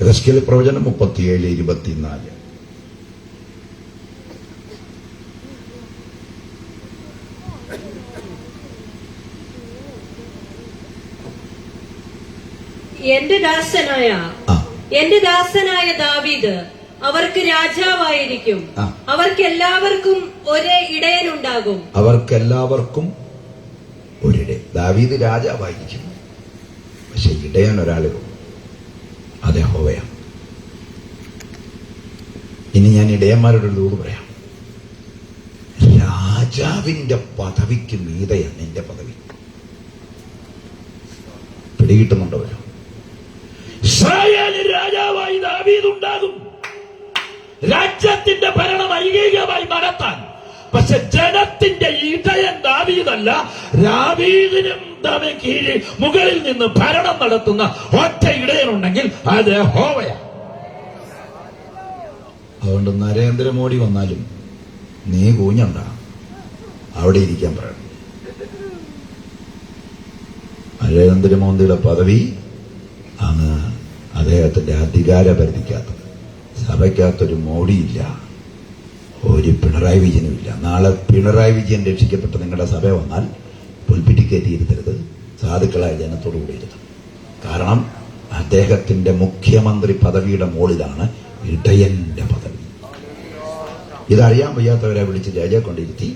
അഗസ്ത്യൻ പ്രവചനം 37:24. എന്റെ ദാസനായ ദാവീദ് അവർക്ക് രാജാവായിരിക്കും. അവർക്കെല്ലാവർക്കും ഒരേ ഇടയനുണ്ടാകും. അവർക്കെല്ലാവർക്കും ഒരിടയൻ. ദാവീദ് രാജാവായിരിക്കും, പക്ഷെ ഇടയൻ ഒരാളും. അത് യഹോവയാണ്. ഇനി ഞാൻ ഇടയന്മാരുടെ ഒരു ദൂത് പറയാം. രാജാവിന്റെ പദവിക്ക് മീതെയാണ് എന്റെ പദവി. പിടികിട്ടുന്നുണ്ടവരോ? ഇസ്രായേലിൽ രാജാവായി ദാവീദ് ഉണ്ടാകും, രാജ്യത്തിന്റെ ഭരണം ഐകീകമായി നടത്താൻ. പക്ഷെ ജനത്തിന്റെ ഇടയൻ ദാവീദല്ല. ദാവീദിനും കീഴിൽ മുകളിൽ നിന്ന് ഭരണം നടത്തുന്ന ഒറ്റ ഇടയനുണ്ടെങ്കിൽ അത് യഹോവയാണ്. അതുകൊണ്ട് നരേന്ദ്രമോദി വന്നാലും നീ കൂഞ്ഞണ്ട, അവിടെ ഇരിക്കാൻ പറയണം. നരേന്ദ്രമോദിയുടെ പദവി അങ്ങ് അദ്ദേഹത്തിന്റെ അധികാര പരിധിക്കകത്ത്. സഭയ്ക്കകത്തൊരു മോഡിയില്ല, ഒരു പിണറായി വിജയനുമില്ല. നാളെ പിണറായി വിജയൻ രക്ഷിക്കപ്പെട്ട് നിങ്ങളുടെ സഭ വന്നാൽ പുൽപ്പിറ്റി കയറ്റി ഇരുത്തരുത്, സാധുക്കളായ ജനത്തോടു കൂടി ഇരുത്തും. കാരണം അദ്ദേഹത്തിന്റെ മുഖ്യമന്ത്രി പദവിയുടെ മുകളിലാണ് ഇടയന്റെ പദവി. ഇതറിയാൻ വയ്യാത്തവരെ വിളിച്ച് ജയജയെ കൊണ്ടിരുത്തി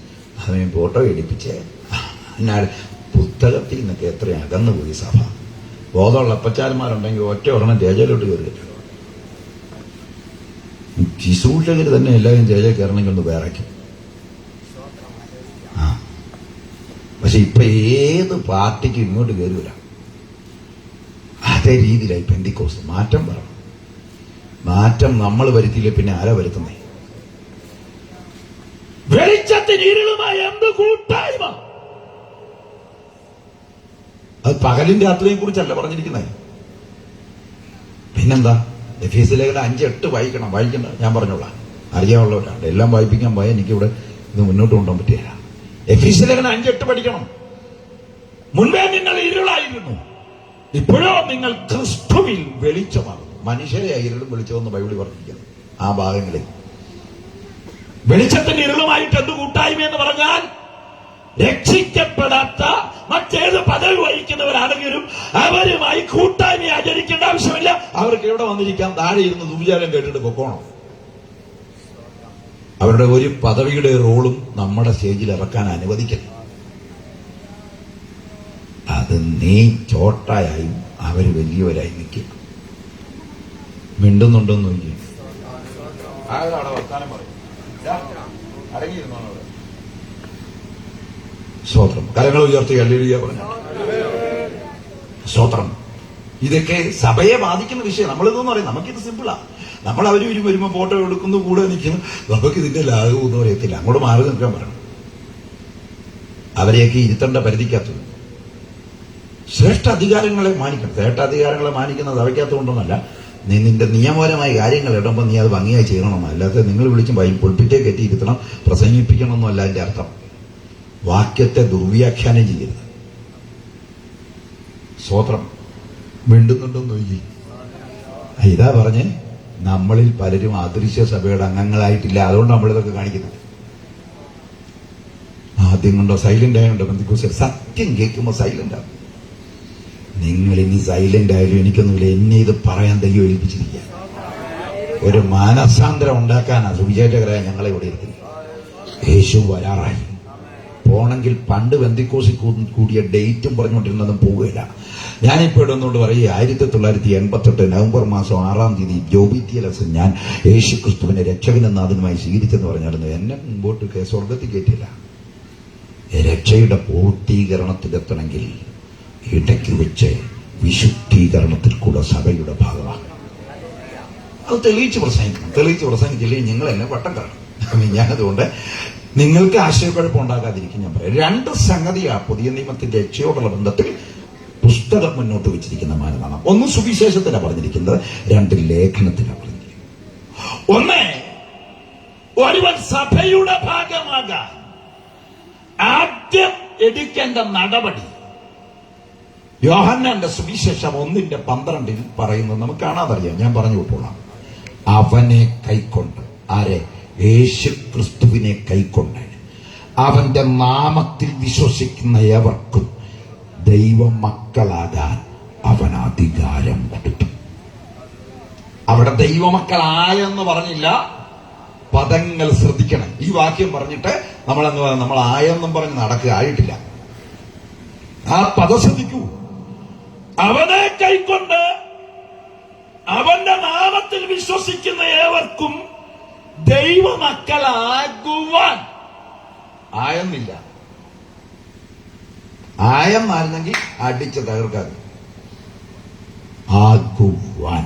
അവൻ ഫോട്ടോ എടുപ്പിച്ച് എന്നാൽ പുസ്തകത്തിൽ നിന്നൊക്കെ എത്ര അകന്നുപോയി സഭ. ബോധമുള്ള അപ്പച്ചാരന്മാരുണ്ടെങ്കിൽ ഒറ്റ ഒരെണ്ണം ജയജയിലോട്ട് കയറിയിട്ടുണ്ട്. ശുശ്രൂഷകർ തന്നെ എല്ലാവരും ജയജയിൽ കയറണമെങ്കിൽ ഒന്ന് വേറയ്ക്കും. പക്ഷെ ഇപ്പൊ ഏത് പാർട്ടിക്കും ഇങ്ങോട്ട് കയറില്ല. അതേ രീതിയിലായി പെന്തിക്കോസ്. മാറ്റം പറയണം. മാറ്റം നമ്മൾ വരുത്തിയില്ലേ പിന്നെ ആരാ വരുത്തുന്നേ? വെളിച്ചത്തിൽ വെളിച്ചത്തിന് ഇരുളുമായി എന്ത് കൂട്ടായ്മ? അത് പകലും രാത്രിയെ കുറിച്ചല്ല പറഞ്ഞിരിക്കുന്നത്. പിന്നെന്താ? എഫേസ്യ ലേഖനം 5:8 വായിക്കണ്ട, ഞാൻ പറഞ്ഞോളാം, അറിയാനുള്ളവരാണ്. എല്ലാം വായിപ്പിക്കാൻ പോയാൽ എനിക്കിവിടെ ഇത് മുന്നോട്ട് കൊണ്ടുപോകാൻ പറ്റില്ല. എഫേസ്യ ലേഖനം 5:8 പഠിക്കണം. മുൻപേ നിങ്ങൾ ഇരുളായിരുന്നു, ഇപ്പോഴോ നിങ്ങൾ ക്രിസ്തുവിൽ വെളിച്ചമാകുന്നു. മനുഷ്യരെ ഇരുളും വെളിച്ചമെന്ന് ബൈബിളിൽ പറഞ്ഞിരിക്കുന്നു. ആ ഭാഗങ്ങളിൽ വെളിച്ചത്തിന് ഇരുളുമായിട്ട് എന്ത് കൂട്ടായ്മ എന്ന് പറഞ്ഞാൽ, രക്ഷിക്കപ്പെടാത്ത മറ്റേത് പദവി വഹിക്കുന്നവരാണെങ്കിലും അവരുമായി കൂട്ടായ്മ ആചരിക്കേണ്ട ആവശ്യമില്ല. അവർക്ക് ഇവിടെ വന്നിരിക്കാം, താഴെ ഇരുന്ന് ദുർവിചാരം കേട്ടിട്ട് പൊക്കോണം. അവരുടെ ഒരു പദവിയുടെ റോളും നമ്മുടെ സ്റ്റേജിൽ ഇറക്കാൻ അനുവദിക്കില്ല. അത് നീ ചോട്ടായും അവര് വലിയവരായി നിൽക്കും. മിണ്ടുന്നുണ്ടോന്ന് നോക്കി സ്തോത്രം. കരങ്ങൾ ഉയർത്തി ഹല്ലേലൂയ പറഞ്ഞു. സ്തോത്രം. ഇതൊക്കെ സഭയെ ബാധിക്കുന്ന വിഷയം. നമ്മളിതെന്ന് പറയും, നമുക്കിത് സിമ്പിളാ. നമ്മൾ അവർ വരുമ്പോ ഫോട്ടോ എടുക്കുന്നു, കൂടെ നിൽക്കുന്നു, നമുക്ക് ഇതിന്റെ ലാഘവം എന്ന് പറയത്തില്ല. അങ്ങോട്ട് മാറി നിൽക്കാൻ പറയണം. അവരെയൊക്കെ ഇരുത്തേണ്ട പരിധിക്കകത്ത് ശ്രേഷ്ഠ അധികാരങ്ങളെ മാനിക്കണം. ശ്രേഷ്ഠ അധികാരങ്ങളെ മാനിക്കുന്ന സഭയ്ക്കകത്തുകൊണ്ടൊന്നല്ല, നീ നിന്റെ നിയമപരമായ കാര്യങ്ങൾ ഇടുമ്പോൾ നീ അത് ഭംഗിയായി ചെയ്യണമെന്നോ, അല്ലാതെ നിങ്ങൾ വിളിച്ചും പൊളിപ്പിറ്റേ കയറ്റി ഇരുത്തണം, പ്രസംഗിപ്പിക്കണമെന്നല്ല അതിന്റെ അർത്ഥം. വാക്യത്തെ ദുർവ്യാഖ്യാനം ചെയ്യരുത്. സ്തോത്രം. മിണ്ടുന്നുണ്ടെന്ന് നോക്കി. ഇതാ പറഞ്ഞ് നമ്മളിൽ പലരും അദൃശ്യ സഭയുടെ അംഗങ്ങളായിട്ടില്ല. അതുകൊണ്ട് നമ്മളിതൊക്കെ കാണിക്കുന്നത്. ആദ്യം കൊണ്ടോ സൈലന്റ് ആയതുകൊണ്ടോ ബന്ധുക്കൂസർ സത്യം കേൾക്കുമ്പോൾ സൈലന്റ് ആകും. നിങ്ങൾ ഇനി സൈലന്റ് ആയാലും എനിക്കൊന്നുമില്ല, എന്നെ ഇത് പറയാൻ ദൈവം ഏൽപ്പിച്ചിരിക്കുക. ഒരു മാനസാന്തരം ഉണ്ടാക്കാനാ സുവിശേഷകരായ ഞങ്ങളെ ഇവിടെ ഇരുത്തി. യേശു വരാറായി. പോണെങ്കിൽ പണ്ട് ബന്ധുക്കോസിൽ കൂടിയ ഡേറ്റും പറഞ്ഞുകൊണ്ടിരുന്നതും പോവുകയില്ല. ഞാനിപ്പോ ഇടുന്നോണ്ട് പറയും, 1988 നവംബർ മാസം 6-ാം തീയതി ജോബി TLS ഞാൻ യേശു ക്രിസ്തുവിനെ രക്ഷകനെന്ന് അതിനുമായി സ്വീകരിച്ചെന്ന് പറഞ്ഞായിരുന്നു. എന്നെ മുമ്പോട്ട് സ്വർഗത്തിൽ കയറ്റില്ല. രക്ഷയുടെ പൂർത്തീകരണത്തിലെത്തണമെങ്കിൽ ഇടയ്ക്ക് വെച്ച് വിശുദ്ധീകരണത്തിൽ കൂടെ സഭയുടെ ഭാഗമാണ്. അത് തെളിയിച്ച് പ്രസംഗിക്കണം. തെളിയിച്ച് പ്രസംഗിച്ചില്ലെങ്കിൽ നിങ്ങൾ എന്നെ വട്ടം കാണും. ഞാനതുകൊണ്ട് നിങ്ങൾക്ക് ആശയക്കുഴപ്പം ഉണ്ടാകാതിരിക്കും ഞാൻ പറയാം. 2 സംഗതിയാണ് പുതിയ നിയമത്തിന്റെ രക്ഷയോടുള്ള ബന്ധത്തിൽ പുസ്തകം മുന്നോട്ട് വെച്ചിരിക്കുന്ന മാനദണ്ഡം. 1 സുവിശേഷത്തിലാണ് പറഞ്ഞിരിക്കുന്നത്, 2 ലേഖനത്തിലാണ് പറഞ്ഞിരിക്കുന്നത്. ഒന്ന്, ഒരുവൻ സഭയുടെ ഭാഗമാകാൻ ആദ്യം എടുക്കേണ്ട നടപടി യോഹന്നാന്റെ സുവിശേഷം 1:12 പറയുന്നത് നമുക്ക് കാണാതറിയാം. ഞാൻ പറഞ്ഞു വിട്ടോളാം. അവനെ കൈക്കൊണ്ട്, ആരെ? യേശു ക്രിസ്തുവിനെ കൈക്കൊണ്ട് അവന്റെ നാമത്തിൽ വിശ്വസിക്കുന്ന ഏവർക്കും ദൈവമക്കളാകാൻ അവൻ അധികാരം കൊടുത്തു. അവിടെ ദൈവമക്കളായെന്ന് പറഞ്ഞില്ല. പദങ്ങൾ ശ്രദ്ധിക്കണം. ഈ വാക്യം പറഞ്ഞിട്ട് നമ്മൾ ആയെന്നും പറഞ്ഞ് നടക്കുക ആയിട്ടില്ല. ആ പദം ശ്രദ്ധിക്കൂ. അവനെ കൈക്കൊണ്ട് അവന്റെ നാമത്തിൽ വിശ്വസിക്കുന്ന ഏവർക്കും ദൈവമക്കളാകുവാൻ. ആയെന്നില്ല. ആയെന്നായിരുന്നെങ്കിൽ അടിച്ച് തകർക്കാതെ. ആകുവാൻ.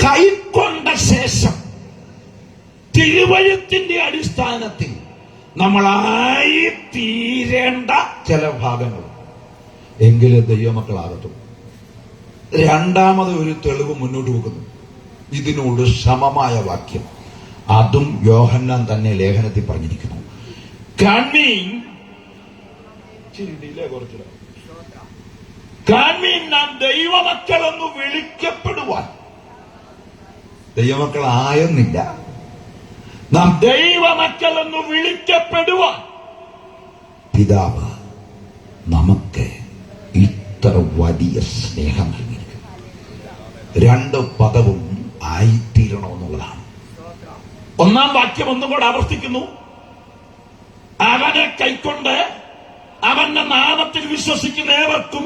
കൈക്കൊണ്ട ശേഷം തിരുവഴുത്തിന്റെ അടിസ്ഥാനത്തിൽ നമ്മളായി തീരേണ്ട ചില ഭാഗങ്ങൾ എങ്കിലും ദൈവമക്കളാകത്തും. രണ്ടാമത് ഒരു തെളിവ് മുന്നോട്ട് വെക്കുന്നു. ഇതിനോട് സമമായ വാക്യം അതും യോഹന്നാൻ തന്നെ ലേഖനത്തിൽ പറഞ്ഞിരിക്കുന്നു. കാൺമീൻ നാം ദൈവമക്കളെന്ന് വിളിക്കപ്പെടുവാൻ. ദൈവമക്കളായെന്നില്ല, നാം ദൈവമക്കളെന്ന് വിളിക്കപ്പെടുവാൻ പിതാവ് നമുക്ക് ഇത്ര വലിയ സ്നേഹം നൽകിയിരിക്കുന്നു. 2 പദവും ആയിത്തീരണമെന്നുള്ളതാണ്. 1-ാം വാക്യം ഒന്നും കൂടെ ആവർത്തിക്കുന്നു. അവനെ കൈക്കൊണ്ട് അവന്റെ നാമത്തിൽ വിശ്വസിക്കുന്ന ഏവർക്കും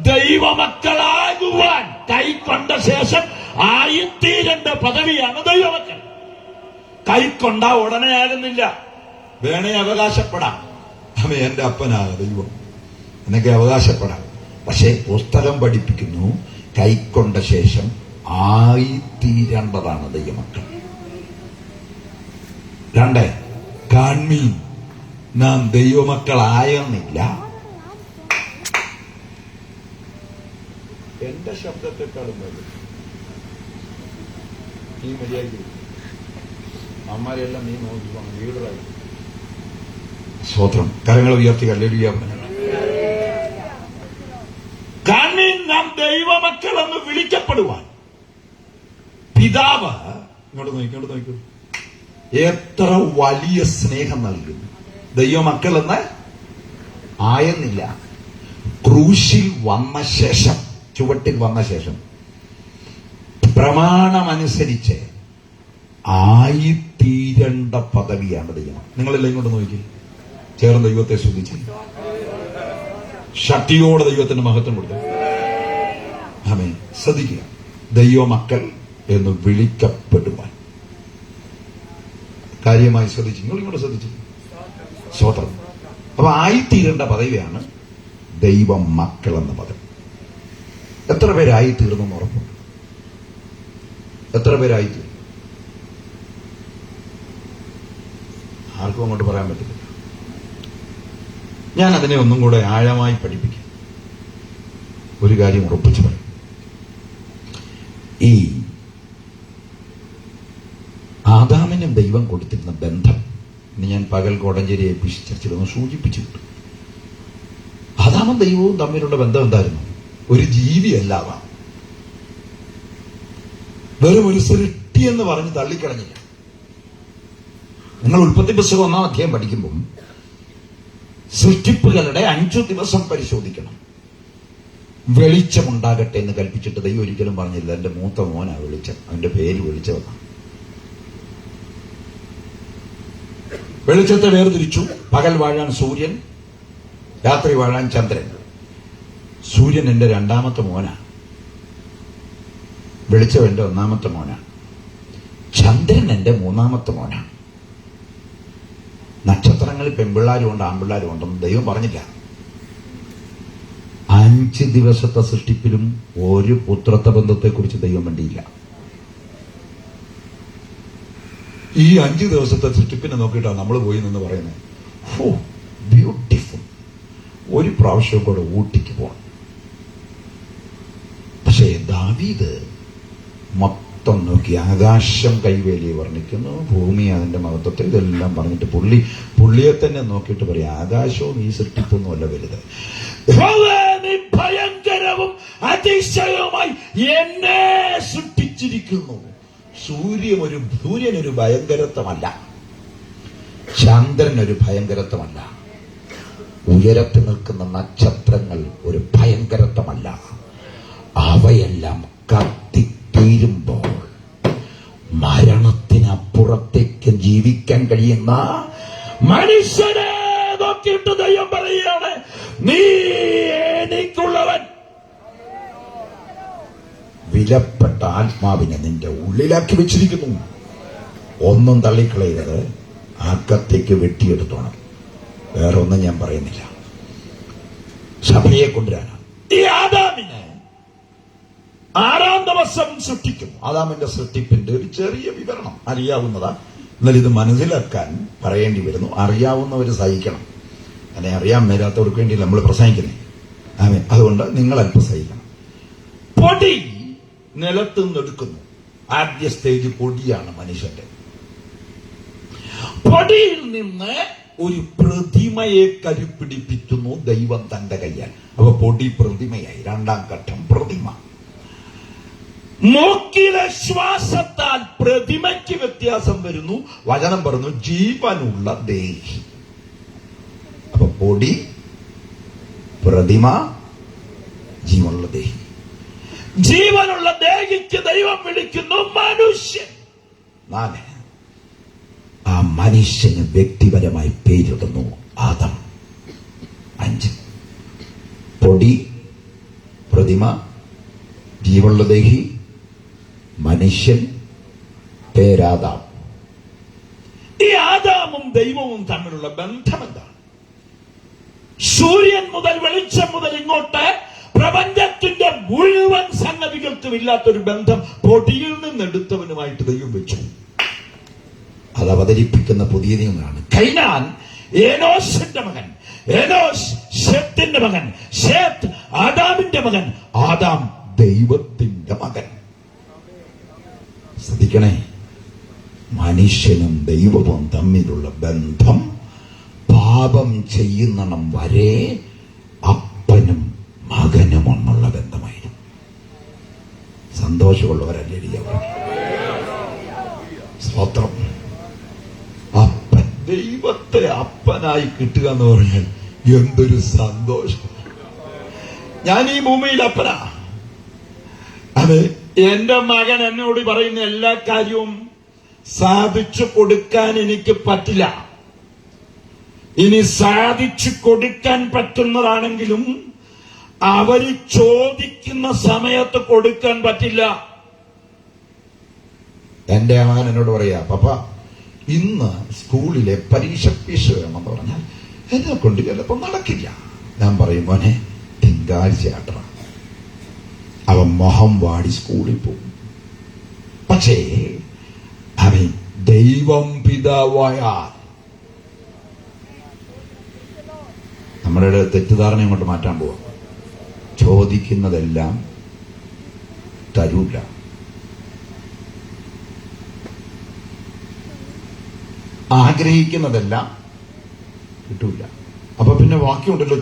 ദൈവമക്കളാകുവാൻ. കൈക്കൊണ്ട ശേഷം ആയിത്തീരേണ്ട പദവിയാണ് ദൈവമക്കൾ. കൈക്കൊണ്ട ഉടനെ ആകുന്നില്ല. വേണേ അവകാശപ്പെടാം, അവൻ എന്റെ അപ്പനാണ് ദൈവം എന്നൊക്കെ അവകാശപ്പെടാം. പക്ഷേ പുസ്തകം പഠിപ്പിക്കുന്നു, കൈക്കൊണ്ട ശേഷം ആയിത്തീരേണ്ടതാണ് ദൈവമക്കൾ. 2, കാൺമീൻ നാം ദൈവമക്കളായെന്നില്ല. എന്റെ ശബ്ദത്തെക്കാളും വരും നീ മര്യാദ അമ്മമാരെല്ലാം നീ നോക്കിക്കോണം, ലീഡറായി. സ്വത്രം കരങ്ങൾ ഉയർത്തി ഹല്ലേലൂയ. കാൺമീൻ നാം ദൈവമക്കളെന്ന് വിളിക്കപ്പെടുവാൻ പിതാവ് ഇങ്ങോട്ട് നോക്കൂ എത്ര വലിയ സ്നേഹം നൽകുന്നു. ദൈവമക്കളെന്ന് ആയെന്നില്ല. ക്രൂശിൽ വന്ന ശേഷം, ചുവട്ടിൽ വന്ന ശേഷം പ്രമാണമനുസരിച്ച് ആയിത്തീരേണ്ട പദവിയാണ് ദൈവം. നിങ്ങളെല്ലാം ഇങ്ങോട്ട് നോക്കി ചേർന്ന് ദൈവത്തെ സ്തുതിച്ച് ശക്തിയോടെ ദൈവത്തിന്റെ മഹത്വം കൊടുത്തു. ആമേൻ. ശ്രദ്ധിക്കുക, ദൈവമക്കൾ എന്ന് വിളിക്കപ്പെടുവാൻ കാര്യമായി ശ്രദ്ധിച്ചു. നിങ്ങളിങ്ങോട്ട് ശ്രദ്ധിച്ചു. സ്വതന്ത്രം. അപ്പൊ ആയിത്തീരേണ്ട പദവിയാണ് ദൈവ മക്കൾ എന്ന പദവി. എത്ര പേരായിത്തീർന്നു ഉറപ്പുണ്ട്? എത്ര പേരായിത്തീർന്നു? ആർക്കും അങ്ങോട്ട് പറയാൻ പറ്റില്ല. ഞാൻ അതിനെ ഒന്നും കൂടെ ആഴമായി പഠിപ്പിക്കാം. ഒരു കാര്യം ഉറപ്പിച്ചു പറയും. ഈ ആദാമിനും ദൈവം കൊടുത്തിരുന്ന ബന്ധം ഇന്ന് ഞാൻ പകൽ കോടഞ്ചേരി എപ്പിച്ച് ചർച്ചയിലൊന്ന് സൂചിപ്പിച്ചിട്ടുണ്ട്. ആദാമും ദൈവവും തമ്മിലുള്ള ബന്ധം എന്തായിരുന്നു? ഒരു ജീവിയല്ല ആദാം. വെറും ഒരു സൃഷ്ടി എന്ന് പറഞ്ഞ് തള്ളിക്കളഞ്ഞില്ല. നിങ്ങൾ ഉൽപ്പത്തി പുസ്തകം 1-ാം അധ്യായം പഠിക്കുമ്പോൾ സൃഷ്ടിപ്പുകളുടെ 5 ദിവസം പരിശോധിക്കണം. വെളിച്ചമുണ്ടാകട്ടെ എന്ന് കൽപ്പിച്ചിട്ട് ദൈവം ഒരിക്കലും പറഞ്ഞില്ല എന്റെ മൂത്ത മോനാ വെളിച്ചം, അവന്റെ പേര് വെളിച്ചമെന്നാണ്. വെളിച്ചത്തെ വേർതിരിച്ചു. പകൽ വാഴാൻ സൂര്യൻ, രാത്രി വാഴാൻ ചന്ദ്രൻ. സൂര്യൻ എന്റെ 2ാമത്തെ മോനാണ്, വെളിച്ചം എന്റെ 1ാമത്തെ മോനാണ്, ചന്ദ്രൻ എന്റെ 3ാമത്തെ മോനാണ്. നക്ഷത്രങ്ങളിൽ പെൺപിള്ളാരും ഉണ്ട് ആൺപിള്ളാരും ഉണ്ടെന്ന് ദൈവം പറഞ്ഞില്ല. 5 ദിവസത്തെ സൃഷ്ടിപ്പിലും ഒരു പുത്രത്വ ബന്ധത്തെക്കുറിച്ച് ദൈവം വേണ്ടിയില്ല. ഈ 5 ദിവസത്തെ സൃഷ്ടിപ്പിനെ നോക്കിയിട്ടാണ് നമ്മൾ പോയി നിന്ന് പറയുന്നത്, ഓ ബ്യൂട്ടിഫുൾ, ഒരു പ്രാവശ്യം കൂടെ ഊട്ടിക്ക് പോകണം. പക്ഷേ ദാവീദ് മൊത്തം നോക്കി ആകാശം കൈവേലി വർണ്ണിക്കുന്നു, ഭൂമി അതിന്റെ മഹത്വത്തിൽ, ഇതെല്ലാം പറഞ്ഞിട്ട് പുള്ളിയെ തന്നെ നോക്കിയിട്ട് പറയും ആകാശവും ഈ സൃഷ്ടിപ്പൊന്നുമല്ല വലുത്, നീ ഭയങ്കരവും അതിശയവുമായി എന്നെ സൃഷ്ടിച്ചിരിക്കുന്നു. സൂര്യൻ ഒരു ഭയങ്കരത്വമല്ല, ചന്ദ്രൻ ഒരു ഭയങ്കരത്വമല്ല, ഉയരത്തിൽ നിൽക്കുന്ന നക്ഷത്രങ്ങൾ ഒരു ഭയങ്കരത്വമല്ല. അവയെല്ലാം കത്തിത്തീരുമ്പോൾ മരണത്തിനപ്പുറത്തേക്ക് ജീവിക്കാൻ കഴിയുന്ന മനുഷ്യനെ നോക്കിയിട്ട് ദൈവം പറയുകയാണ്, നീ എനിക്കുള്ളവൻ. വിലപ്പെട്ട ആത്മാവിനെ നിന്റെ ഉള്ളിലാക്കി വെച്ചിരിക്കുന്നു. ഒന്നും തള്ളിക്കളയരുത്, അകത്തേക്ക് വെട്ടിയെടുത്തോണം. വേറെ ഒന്നും ഞാൻ പറയുന്നില്ല. സഭയെ കൊണ്ടുവരാനാണ്. ഈ ആദാമിനെ 6-ാം ദിവസം സൃഷ്ടിക്കും. ആദാമിന്റെ സൃഷ്ടിപ്പിന്റെ ഒരു ചെറിയ വിവരണം അറിയാവുന്നതാ, എന്നാൽ ഇത് മനസ്സിലാക്കാൻ പറയേണ്ടി വരുന്നു. അറിയാവുന്നവർ സഹിക്കണം. അങ്ങനെ അറിയാൻ മേലാത്തവർക്ക് വേണ്ടി നമ്മൾ പ്രസംഗിക്കുന്നത്. അതുകൊണ്ട് നിങ്ങൾ അല്പം സഹിക്കണം. പൊടി നിലത്ത് നിന്നെടുക്കുന്നു. ആദ്യ സ്റ്റേജ് പൊടിയാണ് മനുഷ്യന്റെ. പൊടിയിൽ നിന്ന് ഒരു പ്രതിമയെ കരുപ്പിടിപ്പിക്കുന്നു ദൈവം തന്റെ കയ്യാൽ. അപ്പൊ പൊടി പ്രതിമയായി. 2-ാം ഘട്ടം പ്രതിമ. മൂക്കിലെ ശ്വാസത്താൽ പ്രതിമയ്ക്ക് വ്യത്യാസം വരുന്നു. വചനം പറഞ്ഞു ജീവനുള്ള ദേഹി. അപ്പൊ പൊടി, പ്രതിമ, ജീവനുള്ള ദേഹി. ജീവനുള്ള ദേഹിക്ക് ദൈവം വിളിക്കുന്നു മനുഷ്യൻ. 4, ആ മനുഷ്യന് വ്യക്തിപരമായി പേരിടുന്നു ആദം. 5, പൊടി, പ്രതിമ, ജീവനുള്ള ദേഹി, മനുഷ്യൻ, പേരാദാം. ഈ ആദാമും ദൈവവും തമ്മിലുള്ള ബന്ധം എന്താണ്? സൂര്യൻ മുതൽ വെളിച്ചം മുതൽ ഇങ്ങോട്ട് പ്രപഞ്ചത്തിന്റെ മുഴുവൻ സംഗതികൾക്കും ഇല്ലാത്തൊരു ബന്ധം പൊടിയിൽ നിന്നെടുത്തവനുമായിട്ട് ദൈവം വെച്ചു. അത് അവതരിപ്പിക്കുന്ന പുതിയ നിയമമാണ്. കൈനാൻ ഏനോസിന്റെ മകൻ, ഏനോസ് ശേത്തിന്റെ മകൻ, ശേത്ത് ആദാമിന്റെ മകൻ, ആദാം ദൈവത്തിന്റെ മകൻ. ശ്രദ്ധിക്കണേ, മനുഷ്യനും ദൈവവും തമ്മിലുള്ള ബന്ധം പാപം ചെയ്യുന്നിടം വരെ അപ്പനും മകനുമെന്നുള്ള ബന്ധമായിരുന്നു. സന്തോഷമുള്ളവരല്ലേ അവർ? സ്തോത്രം. അപ്പൻ, ദൈവത്തെ അപ്പനായി കിട്ടുക എന്ന് പറഞ്ഞാൽ എന്തൊരു സന്തോഷം. ഞാൻ ഈ ഭൂമിയിൽ അപ്പനാ. അത് എന്റെ മകൻ എന്നോട് പറയുന്ന എല്ലാ കാര്യവും സാധിച്ചു കൊടുക്കാൻ എനിക്ക് പറ്റില്ല. ഇനി സാധിച്ചു കൊടുക്കാൻ പറ്റുന്നതാണെങ്കിലും അവര് ചോദിക്കുന്ന സമയത്ത് കൊടുക്കാൻ പറ്റില്ല. എന്റെ മകൻ എന്നോട് പറയാ, പപ്പ ഇന്ന് സ്കൂളിലെ പരീക്ഷ ഫീസ് വേണമെന്ന് പറഞ്ഞാൽ എന്നെ കൊണ്ട് ചിലപ്പോ നടക്കില്ല. ഞാൻ പറയും, മോനെ തിങ്കളാഴ്ച ആട്ടറ. അവൻ మొహం വാടി സ്കൂളിൽ പോകും. പക്ഷേ അവൻ ദൈവം പിതാവായാൽ നമ്മുടെ തെറ്റിദ്ധാരണ അങ്ങോട്ട് മാറ്റാൻ പോവാം. ചോദിക്കുന്നതെല്ലാം തരൂല. ആഗ്രഹിക്കുന്നതെല്ലാം കിട്ടൂല. അപ്പൊ പിന്നെ വാക്യമുണ്ടല്ലോ,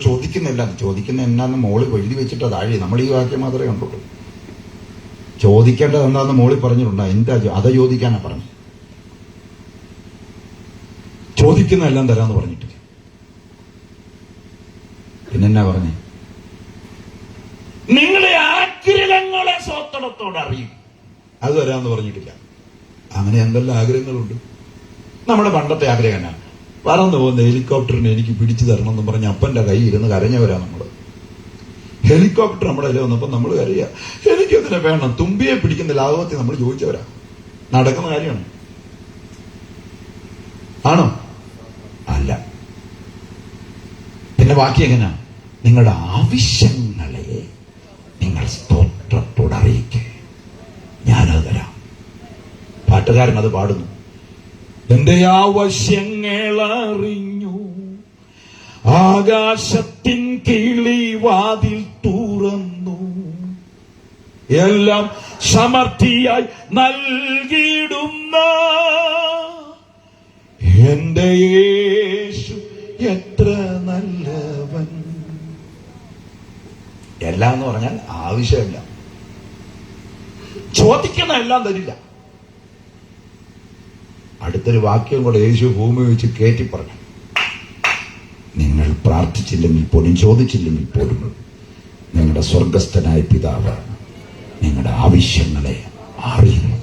ചോദിക്കുന്ന എന്നാന്ന് മോള് എഴുതി വെച്ചിട്ട് താഴെ. നമ്മൾ ഈ വാക്യം മാത്രമേ കണ്ടുള്ളൂ. ചോദിക്കേണ്ടത് എന്താന്ന് മോളി പറഞ്ഞിട്ടുണ്ട്. എന്താ അത് ചോദിക്കാനാ പറഞ്ഞു. ചോദിക്കുന്നതെല്ലാം തരാന്ന് പറഞ്ഞിട്ട് പിന്നെന്നാ പറഞ്ഞേ? നിങ്ങളെ ആഗ്രഹങ്ങളെ സ്വത്തടത്തോടെ അറിയും. അത് തരാന്ന് പറഞ്ഞിട്ടില്ല. അങ്ങനെ എന്തെല്ലാം ആഗ്രഹങ്ങളുണ്ട്. നമ്മുടെ പണ്ടത്തെ ആഗ്രഹം എന്നാ? പറന്നു പോകുന്ന ഹെലികോപ്റ്ററിനെ എനിക്ക് പിടിച്ചു തരണം എന്ന് പറഞ്ഞ് അപ്പന്റെ കൈ ഇരുന്ന് കരഞ്ഞവരാ നമ്മള്. ഹെലികോപ്റ്റർ നമ്മുടെ കയ്യിൽ വന്നപ്പോ നമ്മൾ കരയുക, എനിക്കതിനെ വേണം. തുമ്പിയെ പിടിക്കുന്ന ലാഘവത്തിൽ നമ്മൾ ചോദിച്ചവരാ. നടക്കുന്ന കാര്യമാണ് ആണോ? അല്ല. പിന്നെ ബാക്കി എങ്ങനെയാ? നിങ്ങളുടെ ആവശ്യങ്ങളെ നിങ്ങൾ സ്തോത്രത്തോടെ അറിയിക്കുക. ഞാനത് തരാം. പാട്ടുകാരൻ അത് പാടുന്നു. എന്റെ ആവശ്യങ്ങൾ അറിഞ്ഞു ആകാശത്തിൻ കിളി വാതിൽ തുറന്നു, എല്ലാം സമൃദ്ധിയായി നൽകിയിടുന്ന എന്റെ യേശു എത്ര നല്ലവൻ. എല്ലാം എന്ന് പറഞ്ഞാൽ ആവശ്യമില്ല. ചോദിക്കുന്ന എല്ലാം തരില്ല. അടുത്തൊരു വാക്യം കൂടെ യേശു ഭൂമി വെച്ച് കയറ്റി പറഞ്ഞു. നിങ്ങൾ പ്രാർത്ഥിച്ചില്ലെങ്കിൽ പോലും ചോദിച്ചില്ലെങ്കിൽ പോലും നിങ്ങളുടെ സ്വർഗസ്ഥനായ പിതാവ് നിങ്ങളുടെ ആവശ്യങ്ങളെ അറിയുന്നു.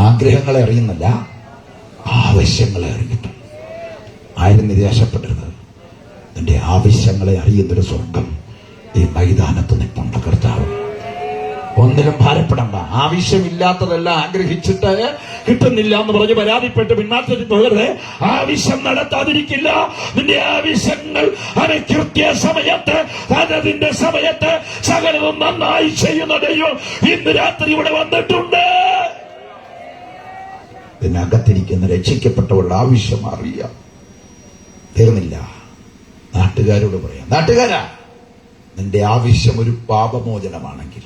ആഗ്രഹങ്ങളെ അറിയുന്നല്ല, ആവശ്യങ്ങളെ അറിയുന്നു. ആരും നിരാശപ്പെടരുത്. നിന്റെ ആവശ്യങ്ങളെ അറിയുന്നൊരു സ്വർഗം ഈ മൈതാനത്ത് നിൽപ്പുണ്ട്. കർത്താവ് ഒന്നിലും ഭാരപ്പെടണ്ട. ആവശ്യമില്ലാത്തതെല്ലാം ആഗ്രഹിച്ചിട്ട് കിട്ടുന്നില്ല എന്ന് പറഞ്ഞ് പരാതിപ്പെട്ട് പിന്മാറ്റത്തിൽ പോകരുത്. ആവശ്യം നടത്താതിരിക്കില്ല. നിന്റെ ആവശ്യങ്ങൾ അത് കൃത്യസമയത്ത് അതിന്റെ സമയത്ത് സകലവും നന്നായി ചെയ്യുന്ന ദൈവം ഇന്ന് രാത്രി ഇവിടെ വന്നിട്ടുണ്ട്. ഇതിനകത്തിരിക്കുന്ന രക്ഷിക്കപ്പെട്ടവരുടെ ആവശ്യം അറിയാം. തീർന്നില്ല. നാട്ടുകാരോട് പറയാം, നാട്ടുകാരാ, നിന്റെ ആവശ്യം ഒരു പാപമോചനമാണെങ്കിൽ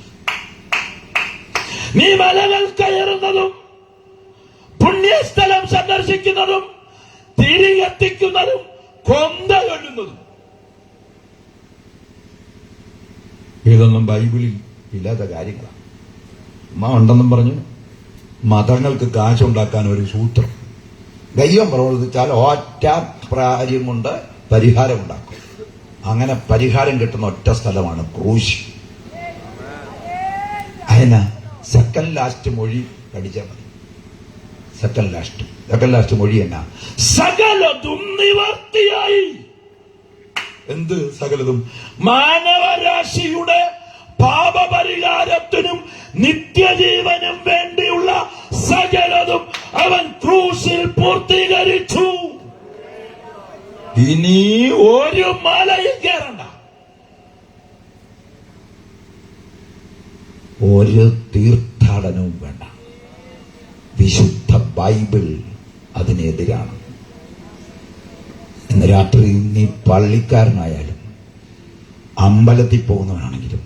നീ മലകൾ കയറുന്നതും പുണ്യസ്ഥലം സന്ദർശിക്കുന്നതും തിരികെത്തിക്കുന്നതും കൊന്ത കൊല്ലുന്നതും ഇതൊന്നും ബൈബിളിൽ ഇല്ലാത്ത കാര്യങ്ങളാണ്. ഉമ്മ ഉണ്ടെന്നും പറഞ്ഞു മതങ്ങൾക്ക് കാശുണ്ടാക്കാൻ ഒരു സൂത്രം. ദൈവം പ്രവർത്തിച്ചാൽ ഒറ്റ കാര്യം കൊണ്ട് പരിഹാരം ഉണ്ടാക്കും. അങ്ങനെ പരിഹാരം കിട്ടുന്ന ഒറ്റ സ്ഥലമാണ് ക്രൂശ്. അതിനാ സെക്കൻഡ് ലാസ്റ്റ് മൊഴി പഠിച്ചാൽ മതി. സെക്കൻഡ് ലാസ്റ്റ് മൊഴി എന്നാ? സകലതും നിവർത്തിയായി. എന്ത് സകലതും? മാനവരാശിയുടെ പാപപരിഹാരത്തിനും നിത്യജീവനും വേണ്ടിയുള്ള സകലതും അവൻ ക്രൂശിൽ പൂർത്തീകരിച്ചു. ഇനി ഒരു മലയിൽ കയറണ്ട, ഒരു തീർത്ഥാടനവും വേണ്ട. വിശുദ്ധ ബൈബിൾ അതിനെതിരാണ്. ഇന്ന് രാത്രി നീ പള്ളിക്കാരനായാലും അമ്പലത്തിൽ പോകുന്നവനാണെങ്കിലും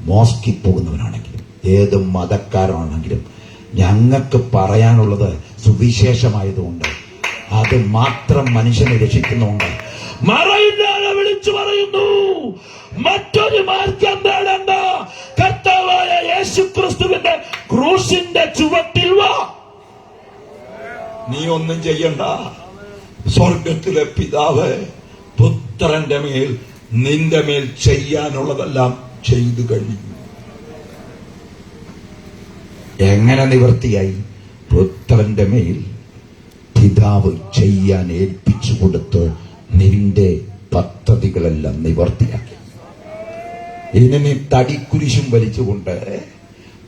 മോസ്കിൽ പോകുന്നവനാണെങ്കിലും ഏത് മതക്കാരാണെങ്കിലും ഞങ്ങൾക്ക് പറയാനുള്ളത് സുവിശേഷമായതുകൊണ്ട് അത് മാത്രം മനുഷ്യനെ രക്ഷിക്കുന്നുണ്ട്. മറയില്ലാതെ വിളിച്ചു പറയുന്നു, മറ്റൊരു മാർഗം തേടണ്ട. കർത്താവായ യേശുക്രിസ്തുവിന്റെ ക്രൂശിന്റെ ചുവട്ടിൽ വാ. നീ ഒന്നും ചെയ്യണ്ട. സ്വർഗത്തിലെ പിതാവ് പുത്രന്റെ മേൽ നിന്റെ മേൽ ചെയ്യാനുള്ളതെല്ലാം ചെയ്തു കഴിഞ്ഞു. എങ്ങനെ നിവൃത്തിയായി? പുത്രന്റെ മേൽ പിതാവ് ചെയ്യാൻ ഏൽപ്പിച്ചു കൊടുത്ത് നിന്റെ പദ്ധതികളെല്ലാം നിവർത്തിയാക്കി. ഇനി നീ തടിക്കുരിശും വലിച്ചുകൊണ്ട്